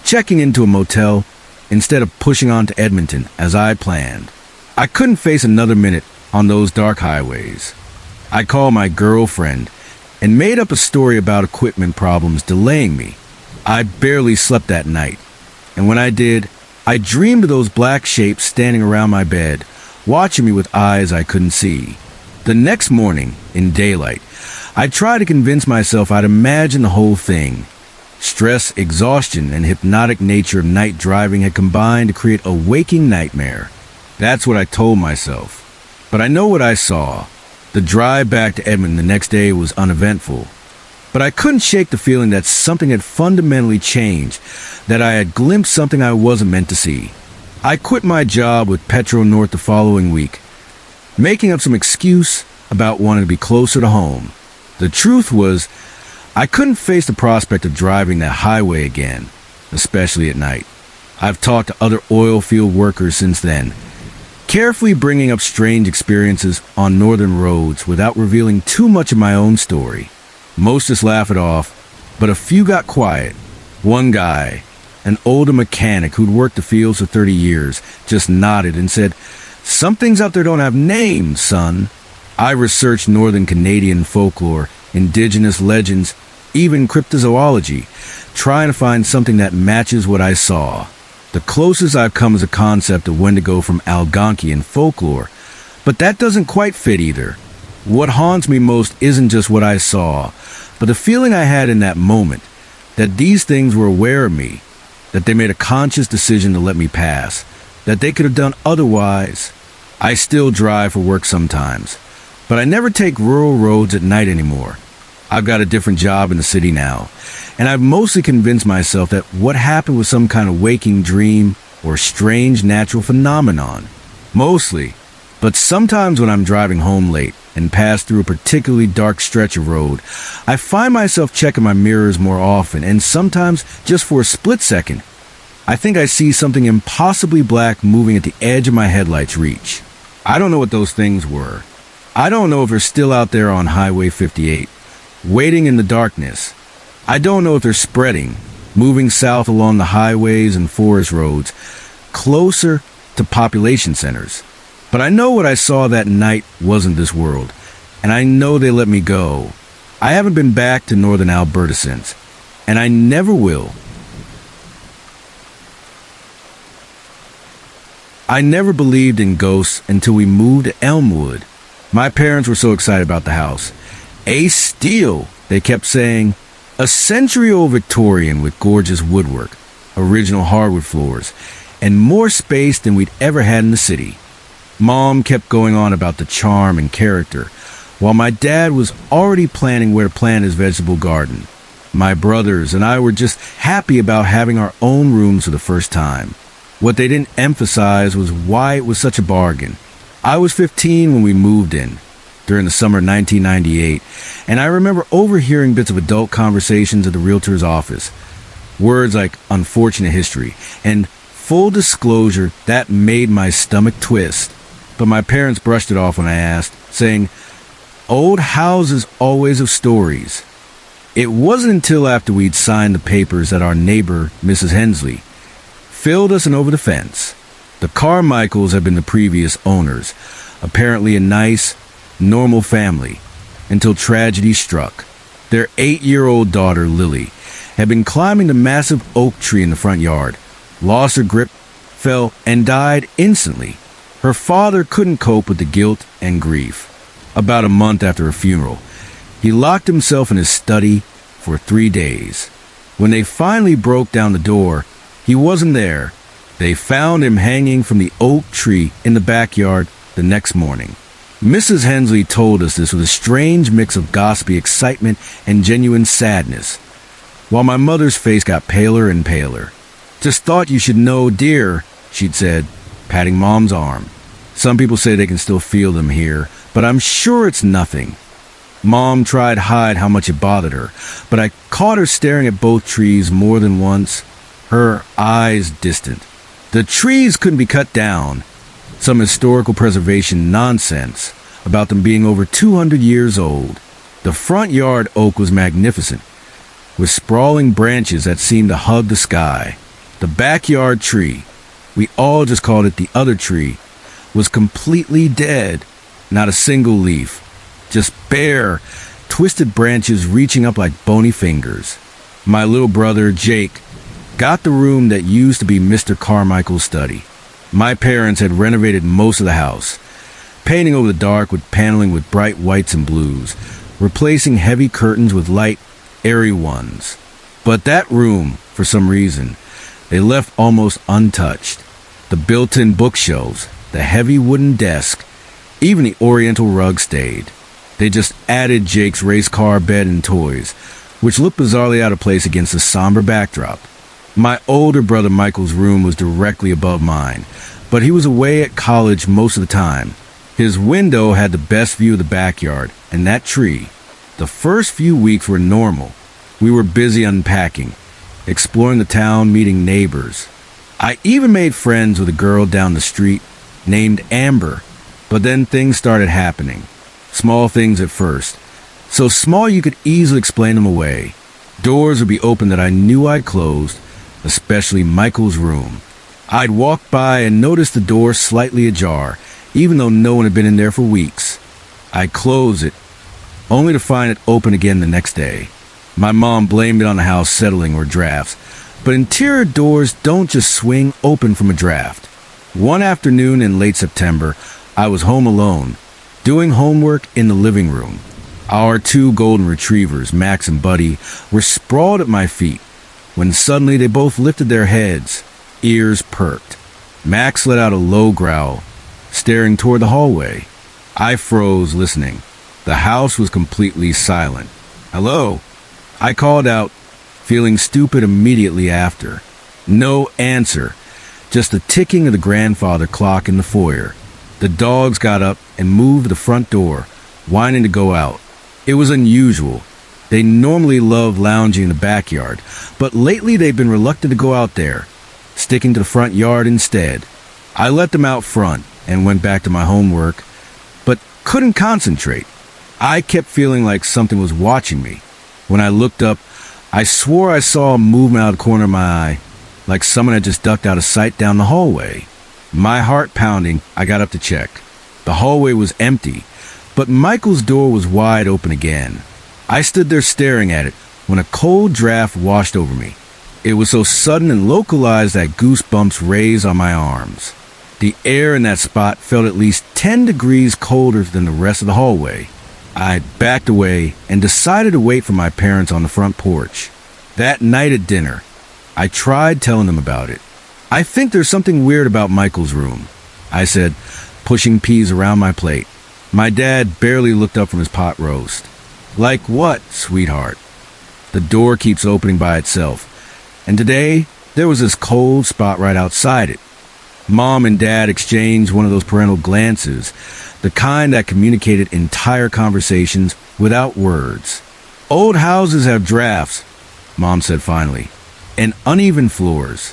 checking into a motel instead of pushing on to Edmonton as I planned. I couldn't face another minute on those dark highways. I called my girlfriend and made up a story about equipment problems delaying me. I barely slept that night, and when I did, I dreamed of those black shapes standing around my bed, watching me with eyes I couldn't see. The next morning, in daylight, I tried to convince myself I'd imagined the whole thing. Stress, exhaustion, and hypnotic nature of night driving had combined to create a waking nightmare. That's what I told myself. But I know what I saw. The drive back to Edmonton the next day was uneventful. But I couldn't shake the feeling that something had fundamentally changed, that I had glimpsed something I wasn't meant to see. I quit my job with Petro North the following week, making up some excuse about wanting to be closer to home. The truth was, I couldn't face the prospect of driving that highway again, especially at night. I've talked to other oil field workers since then, carefully bringing up strange experiences on northern roads without revealing too much of my own story. Most just laugh it off, but a few got quiet. One guy, an older mechanic who'd worked the fields for 30 years, just nodded and said, "Some things out there don't have names, son." I researched northern Canadian folklore, indigenous legends, even cryptozoology, trying to find something that matches what I saw. The closest I've come is a concept of Wendigo from Algonquian folklore, but that doesn't quite fit either. What haunts me most isn't just what I saw, but the feeling I had in that moment, that these things were aware of me, that they made a conscious decision to let me pass, that they could have done otherwise. I still drive for work sometimes, but I never take rural roads at night anymore. I've got a different job in the city now, and I've mostly convinced myself that what happened was some kind of waking dream or strange natural phenomenon. Mostly. But sometimes when I'm driving home late and pass through a particularly dark stretch of road, I find myself checking my mirrors more often, and sometimes just for a split second, I think I see something impossibly black moving at the edge of my headlights' reach. I don't know what those things were. I don't know if they're still out there on Highway 58, waiting in the darkness. I don't know if they're spreading, moving south along the highways and forest roads, closer to population centers. But I know what I saw that night wasn't this world, and I know they let me go. I haven't been back to northern Alberta since, and I never will. I never believed in ghosts until we moved to Elmwood. My parents were so excited about the house. A steal, they kept saying. A century-old Victorian with gorgeous woodwork, original hardwood floors, and more space than we'd ever had in the city. Mom kept going on about the charm and character, while my dad was already planning where to plant his vegetable garden. My brothers and I were just happy about having our own rooms for the first time. What they didn't emphasize was why it was such a bargain. I was 15 when we moved in, during the summer of 1998, and I remember overhearing bits of adult conversations at the realtor's office. Words like unfortunate history and full disclosure that made my stomach twist. But my parents brushed it off when I asked, saying, "Old houses always have stories." It wasn't until after we'd signed the papers that our neighbor, Mrs. Hensley, filled us in over the fence. The Carmichaels had been the previous owners, apparently a nice, normal family, until tragedy struck. Their 8-year-old daughter, Lily, had been climbing the massive oak tree in the front yard, lost her grip, fell, and died instantly. Her father couldn't cope with the guilt and grief. About a month after her funeral, he locked himself in his study for 3 days. When they finally broke down the door, he wasn't there. They found him hanging from the oak tree in the backyard the next morning. Mrs. Hensley told us this with a strange mix of gossipy excitement and genuine sadness, while my mother's face got paler and paler. "Just thought you should know, dear," she'd said, patting Mom's arm. "Some people say they can still feel them here, but I'm sure it's nothing." Mom tried to hide how much it bothered her, but I caught her staring at both trees more than once, her eyes distant. The trees couldn't be cut down. Some historical preservation nonsense about them being over 200 years old. The front yard oak was magnificent, with sprawling branches that seemed to hug the sky. The backyard tree, we all just called it the other tree, was completely dead. Not a single leaf, just bare, twisted branches reaching up like bony fingers. My little brother, Jake, got the room that used to be Mr. Carmichael's study. My parents had renovated most of the house, painting over the dark with paneling with bright whites and blues, replacing heavy curtains with light, airy ones. But that room, for some reason, they left almost untouched. The built-in bookshelves, the heavy wooden desk, even the oriental rug stayed. They just added Jake's race car bed and toys, which looked bizarrely out of place against the somber backdrop. My older brother Michael's room was directly above mine, but he was away at college most of the time. His window had the best view of the backyard and that tree. The first few weeks were normal. We were busy unpacking, exploring the town, meeting neighbors. I even made friends with a girl down the street named Amber, but then things started happening. Small things at first, so small you could easily explain them away. Doors would be open that I knew I'd closed, especially Michael's room. I'd walk by and notice the door slightly ajar, even though no one had been in there for weeks. I'd close it, only to find it open again the next day. My mom blamed it on the house settling or drafts, but interior doors don't just swing open from a draft. One afternoon in late September, I was home alone, doing homework in the living room. Our 2 golden retrievers, Max and Buddy, were sprawled at my feet, when suddenly they both lifted their heads, ears perked. Max let out a low growl, staring toward the hallway. I froze, listening. The house was completely silent. "Hello?" I called out, feeling stupid immediately after. No answer, just the ticking of the grandfather clock in the foyer. The dogs got up and moved to the front door, whining to go out. It was unusual. They normally love lounging in the backyard, but lately they've been reluctant to go out there, sticking to the front yard instead. I let them out front and went back to my homework, but couldn't concentrate. I kept feeling like something was watching me. When I looked up, I swore I saw a movement out of the corner of my eye, like someone had just ducked out of sight down the hallway. My heart pounding, I got up to check. The hallway was empty, but Michael's door was wide open again. I stood there staring at it when a cold draft washed over me. It was so sudden and localized that goosebumps raised on my arms. The air in that spot felt at least 10 degrees colder than the rest of the hallway. I backed away and decided to wait for my parents on the front porch. That night at dinner, I tried telling them about it. "I think there's something weird about Michael's room," I said, pushing peas around my plate. My dad barely looked up from his pot roast. "Like what, sweetheart?" "The door keeps opening by itself, and today there was this cold spot right outside it." Mom and Dad exchanged one of those parental glances, the kind that communicated entire conversations without words. "Old houses have drafts," Mom said finally, "and uneven floors.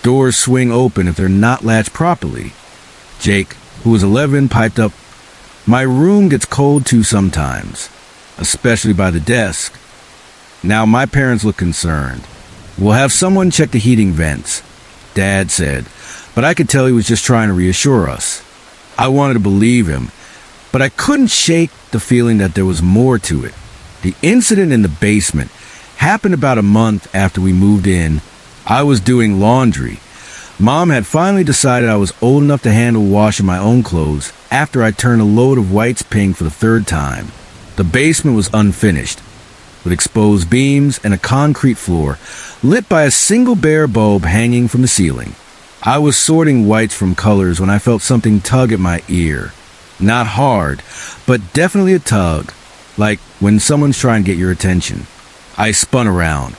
Doors swing open if they're not latched properly." Jake, who was 11, piped up, "My room gets cold too sometimes, especially by the desk." Now my parents looked concerned. "We'll have someone check the heating vents," Dad said, but I could tell he was just trying to reassure us. I wanted to believe him, but I couldn't shake the feeling that there was more to it. The incident in the basement happened about a month after we moved in. I was doing laundry. Mom had finally decided I was old enough to handle washing my own clothes after I turned a load of whites pink for the third time. The basement was unfinished, with exposed beams and a concrete floor, lit by a single bare bulb hanging from the ceiling. I was sorting whites from colors when I felt something tug at my ear. Not hard, but definitely a tug, like when someone's trying to get your attention. I spun around,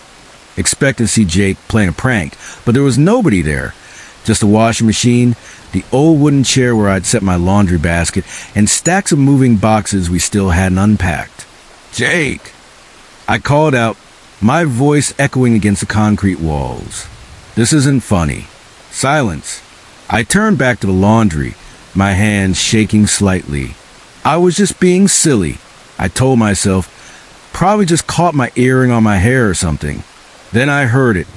expecting to see Jake playing a prank, but there was nobody there. Just a washing machine, the old wooden chair where I'd set my laundry basket, and stacks of moving boxes we still hadn't unpacked. "Jake!" I called out, my voice echoing against the concrete walls. "This isn't funny." Silence. I turned back to the laundry, my hands shaking slightly. I was just being silly, I told myself. Probably just caught my earring on my hair or something. Then I heard it.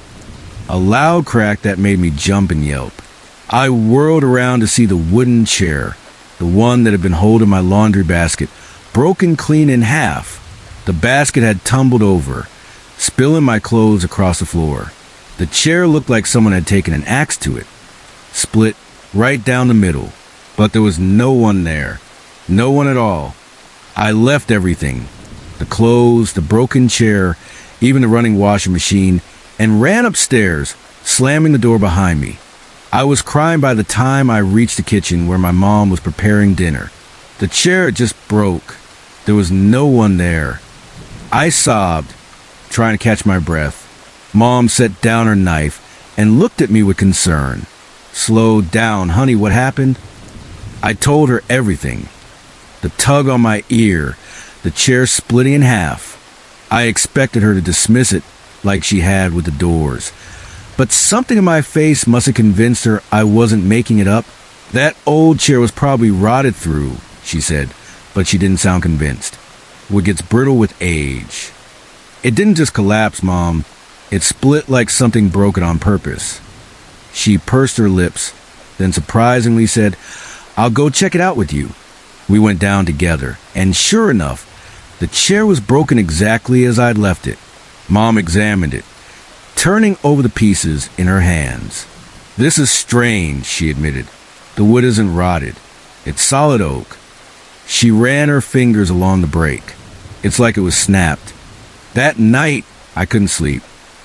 A loud crack that made me jump and yelp. I whirled around to see the wooden chair, the one that had been holding my laundry basket, broken clean in half. The basket had tumbled over, spilling my clothes across the floor. The chair looked like someone had taken an axe to it, split right down the middle, but there was no one there. No one at all. I left everything, the clothes, the broken chair, even the running washing machine, and ran upstairs, slamming the door behind me. I was crying by the time I reached the kitchen where my mom was preparing dinner. The chair just broke. There was no one there. I sobbed, trying to catch my breath. Mom set down her knife and looked at me with concern. "Slow down, honey, what happened?" I told her everything. The tug on my ear, the chair splitting in half. I expected her to dismiss it like she had with the doors. But something in my face must have convinced her I wasn't making it up. "That old chair was probably rotted through," she said, but she didn't sound convinced. "Wood gets brittle with age." "It didn't just collapse, Mom. It split like something broke it on purpose." She pursed her lips, then surprisingly said, "I'll go check it out with you." We went down together, and sure enough, the chair was broken exactly as I'd left it. Mom examined it, turning over the pieces in her hands. "This is strange," she admitted. "The wood isn't rotted. It's solid oak." She ran her fingers along the break. It's like it was snapped. That night, I couldn't sleep.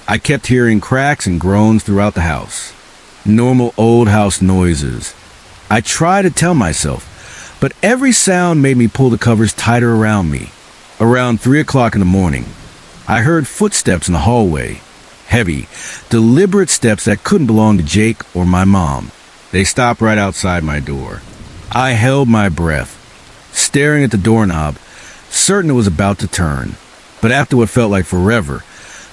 I kept hearing cracks and groans throughout the house. Normal old house noises. I tried to tell myself, but every sound made me pull the covers tighter around me. Around 3 o'clock in the morning, I heard footsteps in the hallway. Heavy, deliberate steps that couldn't belong to Jake or my mom. They stopped right outside my door. I held my breath, staring at the doorknob, certain it was about to turn. But after what felt like forever,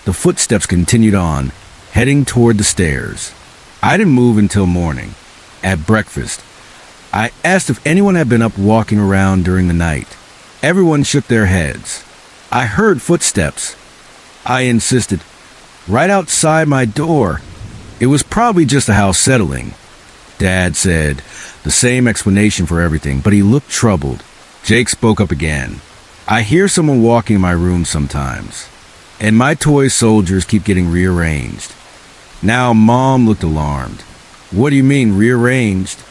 the footsteps continued on, heading toward the stairs. I didn't move until morning. At breakfast, I asked if anyone had been up walking around during the night. Everyone shook their heads. I heard footsteps. I insisted, right outside my door. It was probably just the house settling. Dad said the same explanation for everything, but he looked troubled. Jake spoke up again. I hear someone walking in my room sometimes, and my toy soldiers keep getting rearranged. Now Mom looked alarmed. What do you mean, rearranged?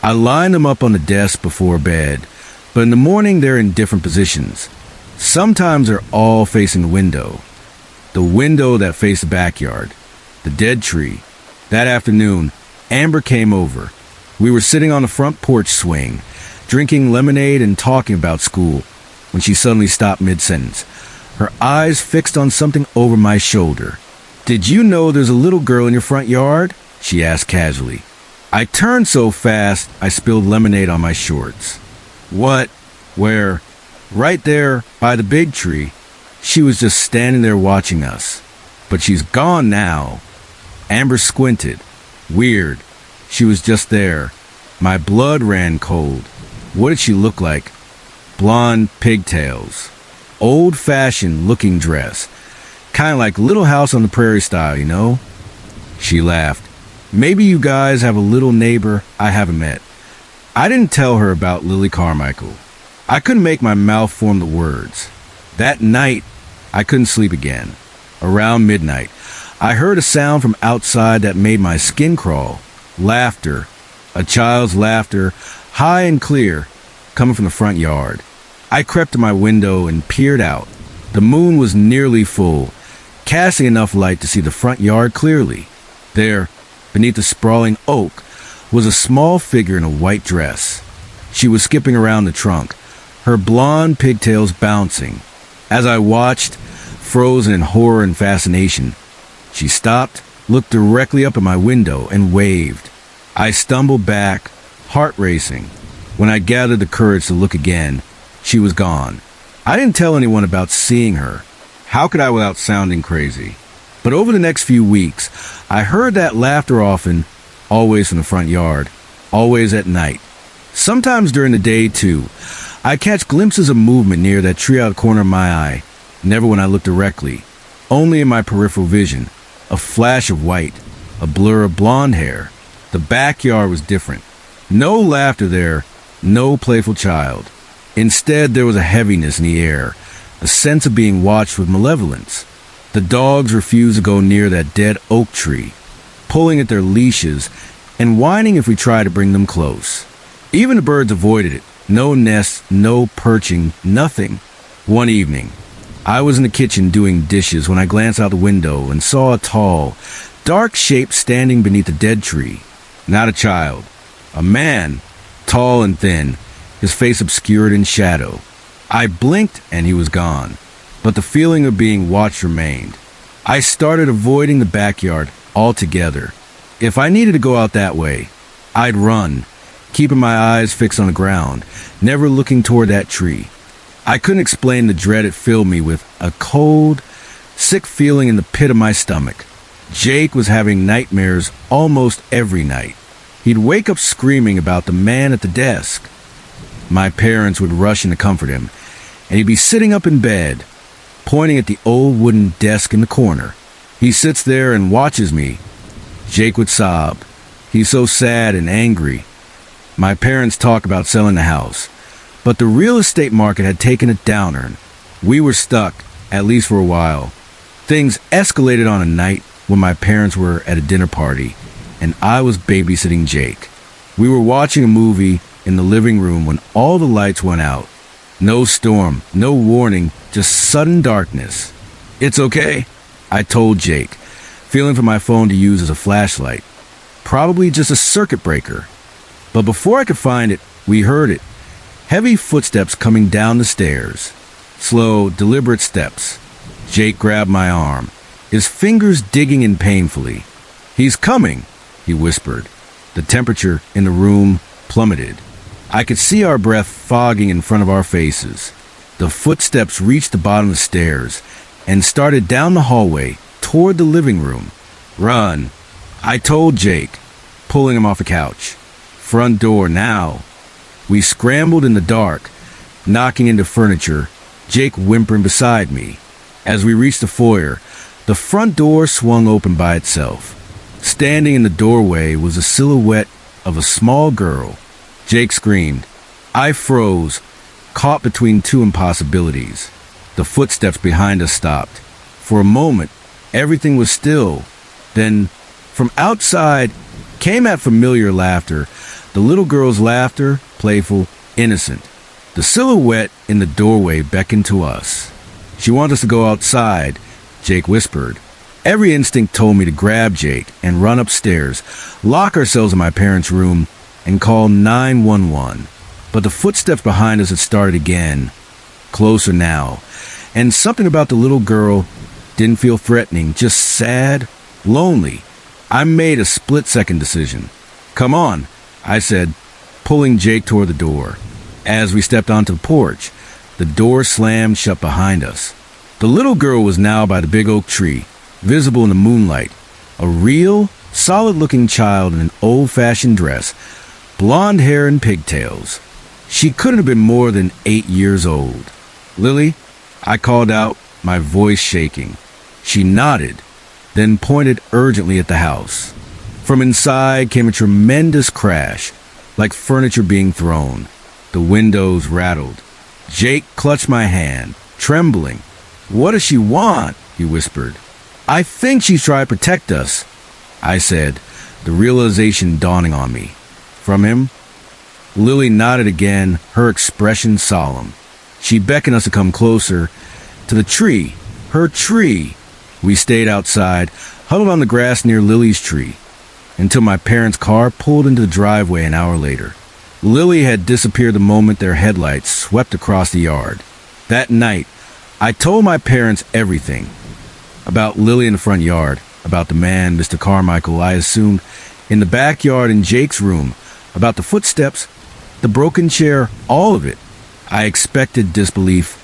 I lined them up on the desk before bed, but in the morning they're in different positions. Sometimes they're all facing the window that faced the backyard, the dead tree. That afternoon, Amber came over. We were sitting on the front porch swing, drinking lemonade and talking about school, when she suddenly stopped mid-sentence, her eyes fixed on something over my shoulder. "Did you know there's a little girl in your front yard?" she asked casually. I turned so fast, I spilled lemonade on my shorts. "What? Where?" "Right there, by the big tree. She was just standing there watching us. But she's gone now." Amber squinted. "Weird. She was just there." My blood ran cold. What did she look like? Blonde pigtails. Old-fashioned looking dress. Kind of like Little House on the Prairie style, you know? She laughed. "Maybe you guys have a little neighbor I haven't met." I didn't tell her about Lily Carmichael. I couldn't make my mouth form the words. That night, I couldn't sleep again. Around midnight, I heard a sound from outside that made my skin crawl. Laughter. A child's laughter, high and clear, coming from the front yard. I crept to my window and peered out. The moon was nearly full, casting enough light to see the front yard clearly. There, beneath the sprawling oak, was a small figure in a white dress. She was skipping around the trunk, her blonde pigtails bouncing. As I watched, frozen in horror and fascination, she stopped, looked directly up at my window, and waved. I stumbled back, heart racing. When I gathered the courage to look again, she was gone. I didn't tell anyone about seeing her. How could I without sounding crazy? But over the next few weeks, I heard that laughter often, always from the front yard, always at night. Sometimes during the day, too. I catch glimpses of movement near that tree out of the corner of my eye. Never when I look directly. Only in my peripheral vision. A flash of white. A blur of blonde hair. The backyard was different. No laughter there. No playful child. Instead, there was a heaviness in the air. A sense of being watched with malevolence. The dogs refused to go near that dead oak tree, pulling at their leashes and whining if we tried to bring them close. Even the birds avoided it. No nests, no perching, nothing. One evening, I was in the kitchen doing dishes when I glanced out the window and saw a tall, dark shape standing beneath the dead tree. Not a child. A man, tall and thin, his face obscured in shadow. I blinked and he was gone, but the feeling of being watched remained. I started avoiding the backyard altogether. If I needed to go out that way, I'd run, keeping my eyes fixed on the ground, never looking toward that tree. I couldn't explain the dread it filled me with, a cold, sick feeling in the pit of my stomach. Jake was having nightmares almost every night. He'd wake up screaming about the man at the desk. My parents would rush in to comfort him, and he'd be sitting up in bed, pointing at the old wooden desk in the corner. He sits there and watches me. Jake would sob. He's so sad and angry. My parents talk about selling the house, but the real estate market had taken a downer. We were stuck, at least for a while. Things escalated on a night when my parents were at a dinner party, and I was babysitting Jake. We were watching a movie in the living room when all the lights went out. No storm, no warning, just sudden darkness. "It's okay," I told Jake, feeling for my phone to use as a flashlight. Probably just a circuit breaker. But before I could find it, we heard it. Heavy footsteps coming down the stairs. Slow, deliberate steps. Jake grabbed my arm, his fingers digging in painfully. "He's coming," he whispered. The temperature in the room plummeted. I could see our breath fogging in front of our faces. The footsteps reached the bottom of the stairs and started down the hallway toward the living room. "Run," I told Jake, pulling him off the couch. "Front door now." We scrambled in the dark, knocking into furniture, Jake whimpering beside me. As we reached the foyer, the front door swung open by itself. Standing in the doorway was a silhouette of a small girl. Jake screamed. I froze, caught between two impossibilities. The footsteps behind us stopped. For a moment, everything was still. Then, from outside, came that familiar laughter, the little girl's laughter, playful, innocent. The silhouette in the doorway beckoned to us. "She wants us to go outside," Jake whispered. Every instinct told me to grab Jake and run upstairs, lock ourselves in my parents' room, and call 911. But the footsteps behind us had started again, closer now, and something about the little girl didn't feel threatening, just sad, lonely. I made a split-second decision. "Come on," I said, pulling Jake toward the door. As we stepped onto the porch, the door slammed shut behind us. The little girl was now by the big oak tree, visible in the moonlight, a real, solid-looking child in an old-fashioned dress, blonde hair and pigtails. She couldn't have been more than 8 years old. "Lily?" I called out, my voice shaking. She nodded, then pointed urgently at the house. From inside came a tremendous crash, like furniture being thrown. The windows rattled. Jake clutched my hand, trembling. "What does she want?" he whispered. "I think she's trying to protect us," I said, the realization dawning on me. "From him?" Lily nodded again, her expression solemn. She beckoned us to come closer to the tree, her tree. We stayed outside, huddled on the grass near Lily's tree, until my parents' car pulled into the driveway an hour later. Lily had disappeared the moment their headlights swept across the yard. That night, I told my parents everything. About Lily in the front yard, about the man, Mr. Carmichael, I assumed, in the backyard in Jake's room, about the footsteps, the broken chair, all of it. I expected disbelief,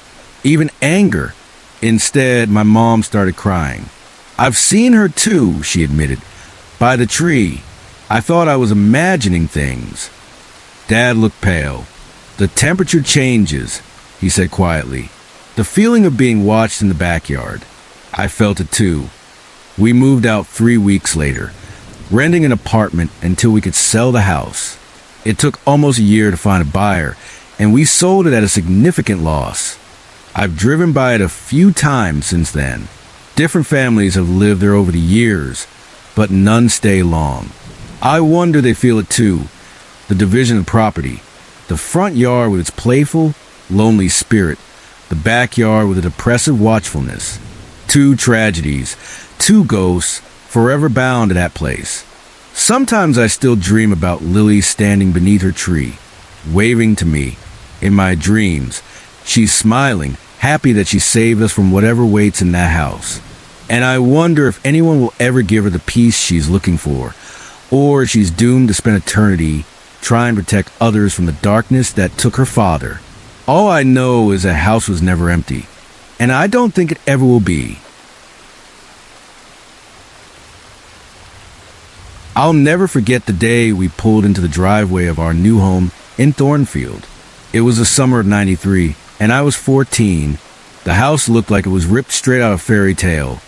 even anger. Instead, my mom started crying. "I've seen her too," she admitted, "by the tree. I thought I was imagining things." Dad looked pale. "The temperature changes," he said quietly. "The feeling of being watched in the backyard." I felt it too. We moved out 3 weeks later, renting an apartment until we could sell the house. It took almost a year to find a buyer, and we sold it at a significant loss. I've driven by it a few times since then. Different families have lived there over the years, but none stay long. I wonder they feel it too. The division of property, the front yard with its playful, lonely spirit, the backyard with a depressive watchfulness. 2 tragedies, 2 ghosts, forever bound to that place. Sometimes I still dream about Lily standing beneath her tree, waving to me. In my dreams, she's smiling, happy that she saved us from whatever waits in that house. And I wonder if anyone will ever give her the peace she's looking for, or if she's doomed to spend eternity trying to protect others from the darkness that took her father. All I know is the house was never empty, and I don't think it ever will be. I'll never forget the day we pulled into the driveway of our new home in Thornfield. It was the summer of '93, and I was 14. The house looked like it was ripped straight out of fairy tale.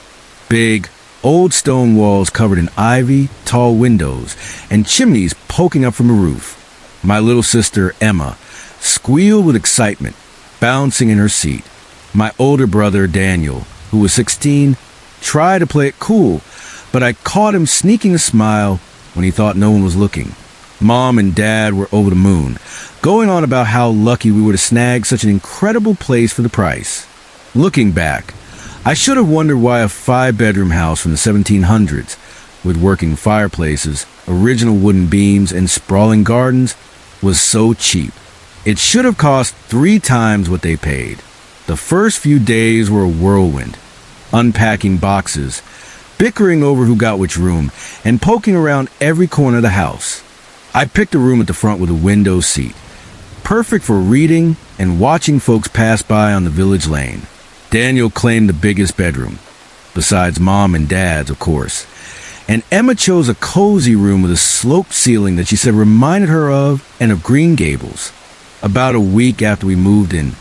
Big, old stone walls covered in ivy, tall windows, and chimneys poking up from the roof. My little sister, Emma, squealed with excitement, bouncing in her seat. My older brother, Daniel, who was 16, tried to play it cool, but I caught him sneaking a smile when he thought no one was looking. Mom and Dad were over the moon, going on about how lucky we were to snag such an incredible place for the price. Looking back, I should have wondered why a 5-bedroom house from the 1700s, with working fireplaces, original wooden beams, and sprawling gardens, was so cheap. It should have cost 3 times what they paid. The first few days were a whirlwind, unpacking boxes, bickering over who got which room, and poking around every corner of the house. I picked a room at the front with a window seat, perfect for reading and watching folks pass by on the village lane. Daniel claimed the biggest bedroom, besides Mom and Dad's, of course. And Emma chose a cozy room with a sloped ceiling that she said reminded her of and of Green Gables. About a week after we moved in,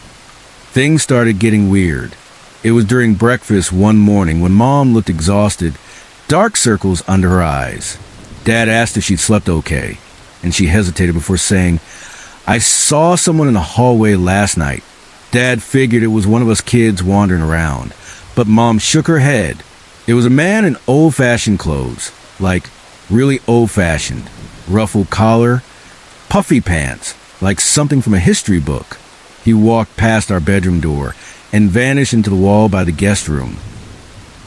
things started getting weird. It was during breakfast one morning when Mom looked exhausted, dark circles under her eyes. Dad asked if she'd slept okay, and she hesitated before saying, "I saw someone in the hallway last night." Dad figured it was one of us kids wandering around, but Mom shook her head. It was a man in old-fashioned clothes, like really old-fashioned, ruffled collar, puffy pants, like something from a history book. He walked past our bedroom door and vanished into the wall by the guest room.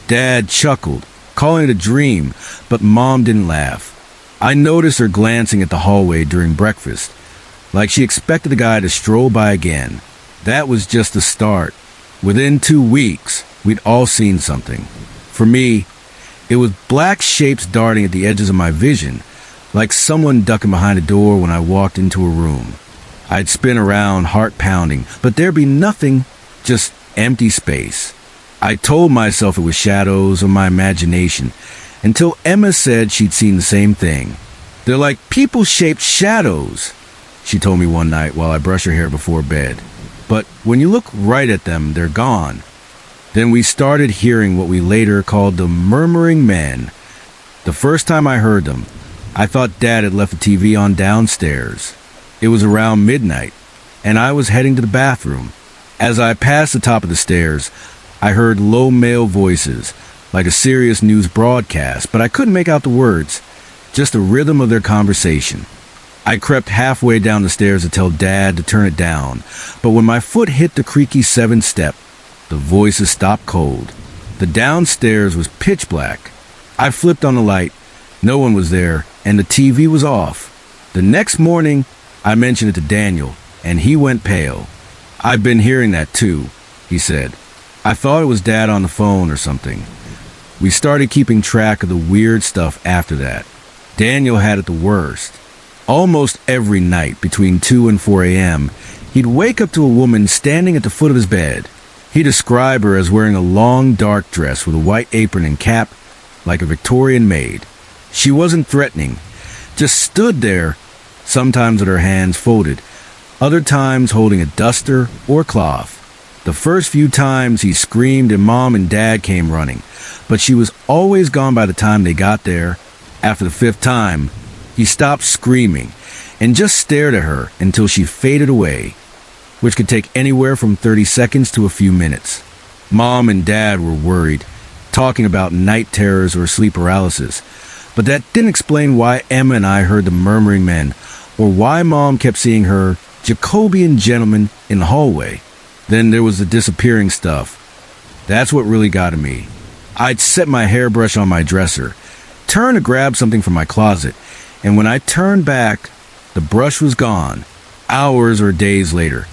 Dad chuckled, calling it a dream, but Mom didn't laugh. I noticed her glancing at the hallway during breakfast, like she expected the guy to stroll by again. That was just the start. Within 2 weeks, we'd all seen something. For me, it was black shapes darting at the edges of my vision, like someone ducking behind a door when I walked into a room. I'd spin around, heart pounding, but there'd be nothing, just empty space. I told myself it was shadows or my imagination, until Emma said she'd seen the same thing. "They're like people-shaped shadows," she told me one night while I brushed her hair before bed. "But when you look right at them, they're gone." Then we started hearing what we later called the murmuring men. The first time I heard them, I thought Dad had left the TV on downstairs. It was around midnight, and I was heading to the bathroom. As I passed the top of the stairs, I heard low male voices, like a serious news broadcast, but I couldn't make out the words, just the rhythm of their conversation. I crept halfway down the stairs to tell Dad to turn it down, but when my foot hit the creaky 7th step, the voices stopped cold. The downstairs was pitch black. I flipped on the light. No one was there, and the TV was off. The next morning, I mentioned it to Daniel, and he went pale. "I've been hearing that too," he said. "I thought it was Dad on the phone or something." We started keeping track of the weird stuff after that. Daniel had it the worst. Almost every night between 2 and 4 a.m., he'd wake up to a woman standing at the foot of his bed. He described her as wearing a long dark dress with a white apron and cap, like a Victorian maid. She wasn't threatening, just stood there, sometimes with her hands folded, other times holding a duster or cloth. The first few times he screamed and Mom and Dad came running, but she was always gone by the time they got there. After the 5th time, he stopped screaming and just stared at her until she faded away, which could take anywhere from 30 seconds to a few minutes. Mom and Dad were worried, talking about night terrors or sleep paralysis, but that didn't explain why Emma and I heard the murmuring men, or why Mom kept seeing her Jacobean gentleman in the hallway. Then there was the disappearing stuff. That's what really got to me. I'd set my hairbrush on my dresser, turn to grab something from my closet, and when I turned back, the brush was gone. Hours or days later,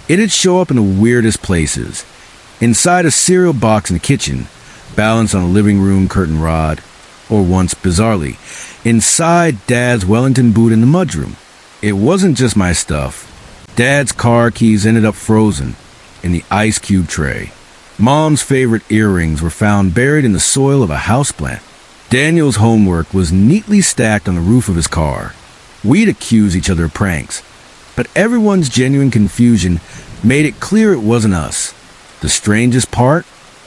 it'd show up in the weirdest places. Inside a cereal box in the kitchen, balanced on a living room curtain rod, or once, bizarrely, inside Dad's Wellington boot in the mudroom. It wasn't just my stuff. Dad's car keys ended up frozen in the ice cube tray. Mom's favorite earrings were found buried in the soil of a houseplant. Daniel's homework was neatly stacked on the roof of his car. We'd accuse each other of pranks, but everyone's genuine confusion made it clear it wasn't us. The strangest part?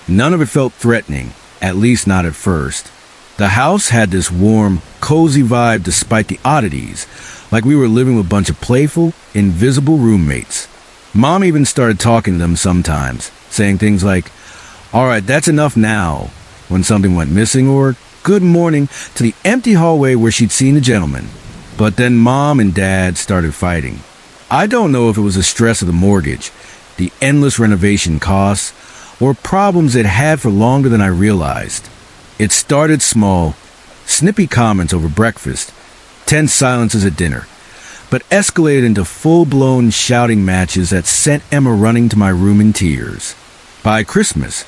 None of it felt threatening, at least not at first. The house had this warm, cozy vibe despite the oddities, like we were living with a bunch of playful, invisible roommates. Mom even started talking to them sometimes, saying things like, "All right, that's enough now," when something went missing, or "Good morning" to the empty hallway where she'd seen the gentleman. But then Mom and Dad started fighting. I don't know if it was the stress of the mortgage, the endless renovation costs, or problems they'd had for longer than I realized. It started small, snippy comments over breakfast, tense silences at dinner. but escalated into full-blown shouting matches that sent Emma running to my room in tears. By Christmas,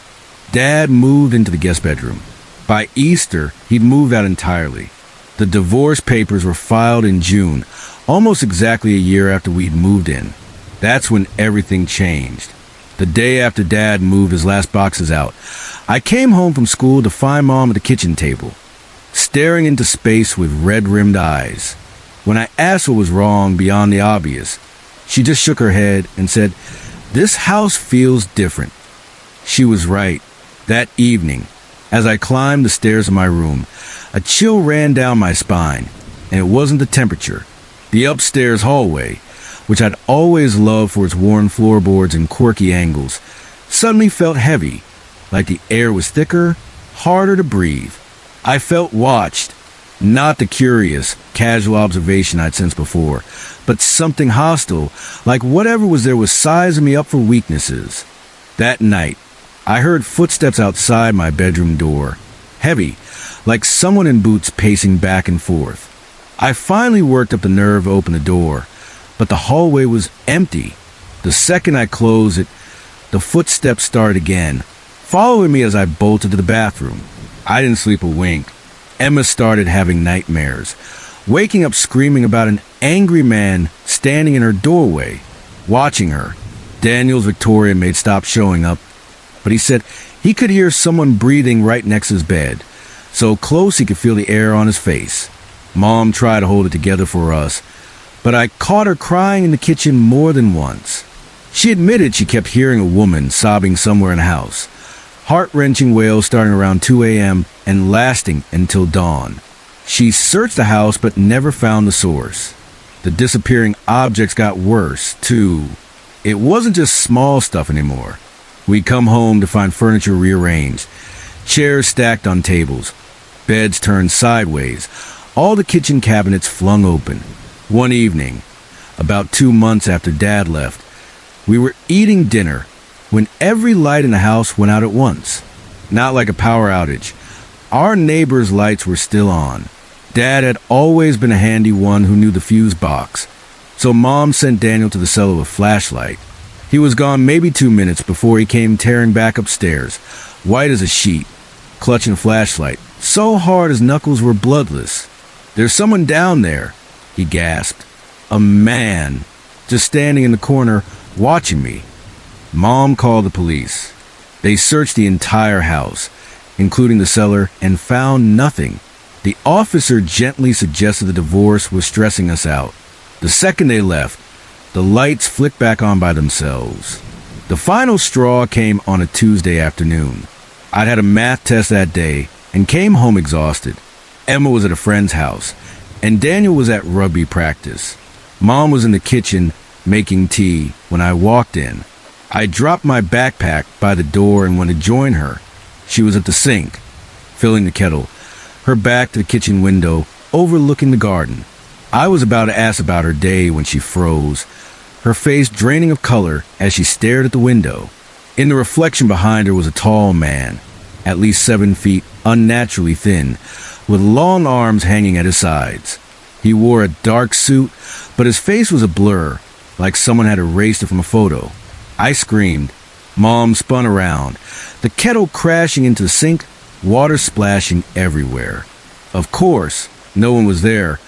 Dad moved into the guest bedroom. By Easter, he'd moved out entirely. The divorce papers were filed in June, almost exactly a year after we'd moved in. That's when everything changed. The day after Dad moved his last boxes out, I came home from school to find Mom at the kitchen table, staring into space with red-rimmed eyes. When I asked what was wrong beyond the obvious, she just shook her head and said, "This house feels different." She was right. That evening, as I climbed the stairs of my room, a chill ran down my spine, and it wasn't the temperature. The upstairs hallway, which I'd always loved for its worn floorboards and quirky angles, suddenly felt heavy, like the air was thicker, harder to breathe. I felt watched, not the curious, casual observation I'd sensed before, but something hostile, like whatever was there was sizing me up for weaknesses. That night, I heard footsteps outside my bedroom door, heavy, like someone in boots pacing back and forth. I finally worked up the nerve to open the door, but the hallway was empty. The second I closed it, the footsteps started again, following me as I bolted to the bathroom. I didn't sleep a wink. Emma started having nightmares, waking up screaming about an angry man standing in her doorway, watching her. Daniel's Victorian maid stopped showing up, but he said he could hear someone breathing right next to his bed, so close he could feel the air on his face. Mom tried to hold it together for us, but I caught her crying in the kitchen more than once. She admitted she kept hearing a woman sobbing somewhere in the house, heart-wrenching wails starting around 2 a.m. and lasting until dawn. She searched the house but never found the source. The disappearing objects got worse, too. It wasn't just small stuff anymore. We'd come home to find furniture rearranged, chairs stacked on tables, beds turned sideways, all the kitchen cabinets flung open. One evening, about 2 months after Dad left, we were eating dinner when every light in the house went out at once. Not like a power outage. Our neighbors' lights were still on. Dad had always been a handy one who knew the fuse box, so Mom sent Daniel to the cellar with a flashlight. He was gone maybe 2 minutes before he came tearing back upstairs, white as a sheet, clutching a flashlight, so hard his knuckles were bloodless. "There's someone down there," he gasped. "A man, just standing in the corner, watching me." Mom called the police. They searched the entire house, including the cellar, and found nothing. The officer gently suggested the divorce was stressing us out. The second they left, the lights flicked back on by themselves. The final straw came on a Tuesday afternoon. I'd had a math test that day and came home exhausted. Emma was at a friend's house, and Daniel was at rugby practice. Mom was in the kitchen making tea when I walked in. I dropped my backpack by the door and went to join her. She was at the sink, filling the kettle, her back to the kitchen window, overlooking the garden. I was about to ask about her day when she froze, her face draining of color as she stared at the window. In the reflection behind her was a tall man, at least 7 feet, unnaturally thin, with long arms hanging at his sides. He wore a dark suit, but his face was a blur, like someone had erased it from a photo. I screamed. Mom spun around, the kettle crashing into the sink, water splashing everywhere. Of course, no one was there,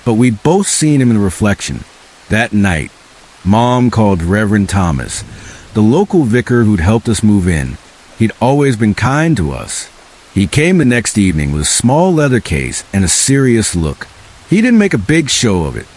but we'd both seen him in the reflection. That night, Mom called Reverend Thomas, the local vicar who'd helped us move in. He'd always been kind to us. He came the next evening with a small leather case and a serious look. He didn't make a big show of it.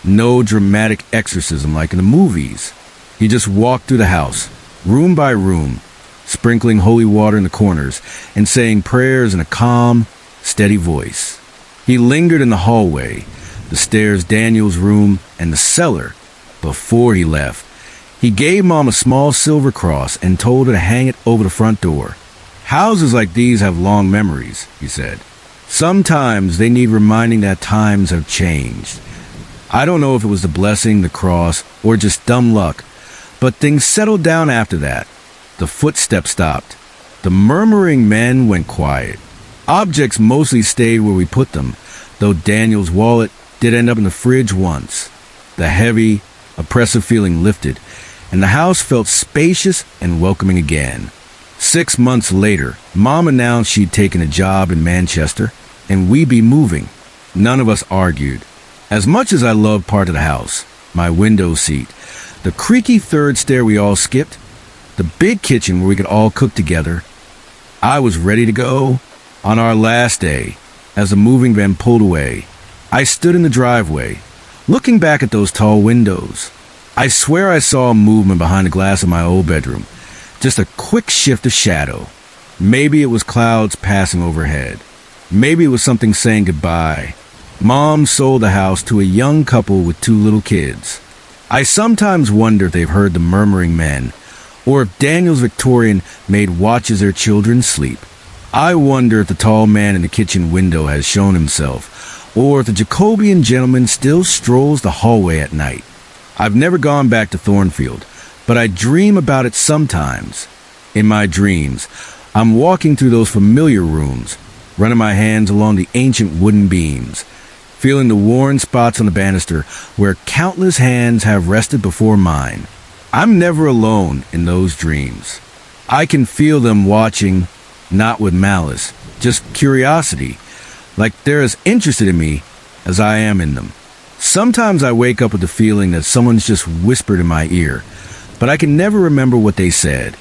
No dramatic exorcism like in the movies. He just walked through the house, room by room, sprinkling holy water in the corners and saying prayers in a calm, steady voice. He lingered in the hallway, the stairs, Daniel's room, and the cellar. Before he left, he gave Mom a small silver cross and told her to hang it over the front door. "Houses like these have long memories," he said. "Sometimes they need reminding that times have changed." I don't know if it was the blessing, the cross, or just dumb luck, but things settled down after that. The footsteps stopped. The murmuring men went quiet. Objects mostly stayed where we put them, though Daniel's wallet did end up in the fridge once. The heavy, oppressive feeling lifted, and the house felt spacious and welcoming again. 6 months later, Mom announced she'd taken a job in Manchester, and we'd be moving. None of us argued. As much as I loved part of the house, my window seat, the creaky third stair we all skipped, the big kitchen where we could all cook together, I was ready to go. On our last day, as the moving van pulled away, I stood in the driveway, looking back at those tall windows. I swear I saw a movement behind the glass of my old bedroom, just a quick shift of shadow. Maybe it was clouds passing overhead. Maybe it was something saying goodbye. Mom sold the house to a young couple with 2 little kids. I sometimes wonder if they've heard the murmuring men, or if Daniel's Victorian maid watches their children sleep. I wonder if the tall man in the kitchen window has shown himself, or if the Jacobean gentleman still strolls the hallway at night. I've never gone back to Thornfield, but I dream about it sometimes. In my dreams, I'm walking through those familiar rooms, running my hands along the ancient wooden beams, feeling the worn spots on the banister where countless hands have rested before mine. I'm never alone in those dreams. I can feel them watching, not with malice, just curiosity, like they're as interested in me as I am in them. Sometimes I wake up with the feeling that someone's just whispered in my ear, but I can never remember what they said.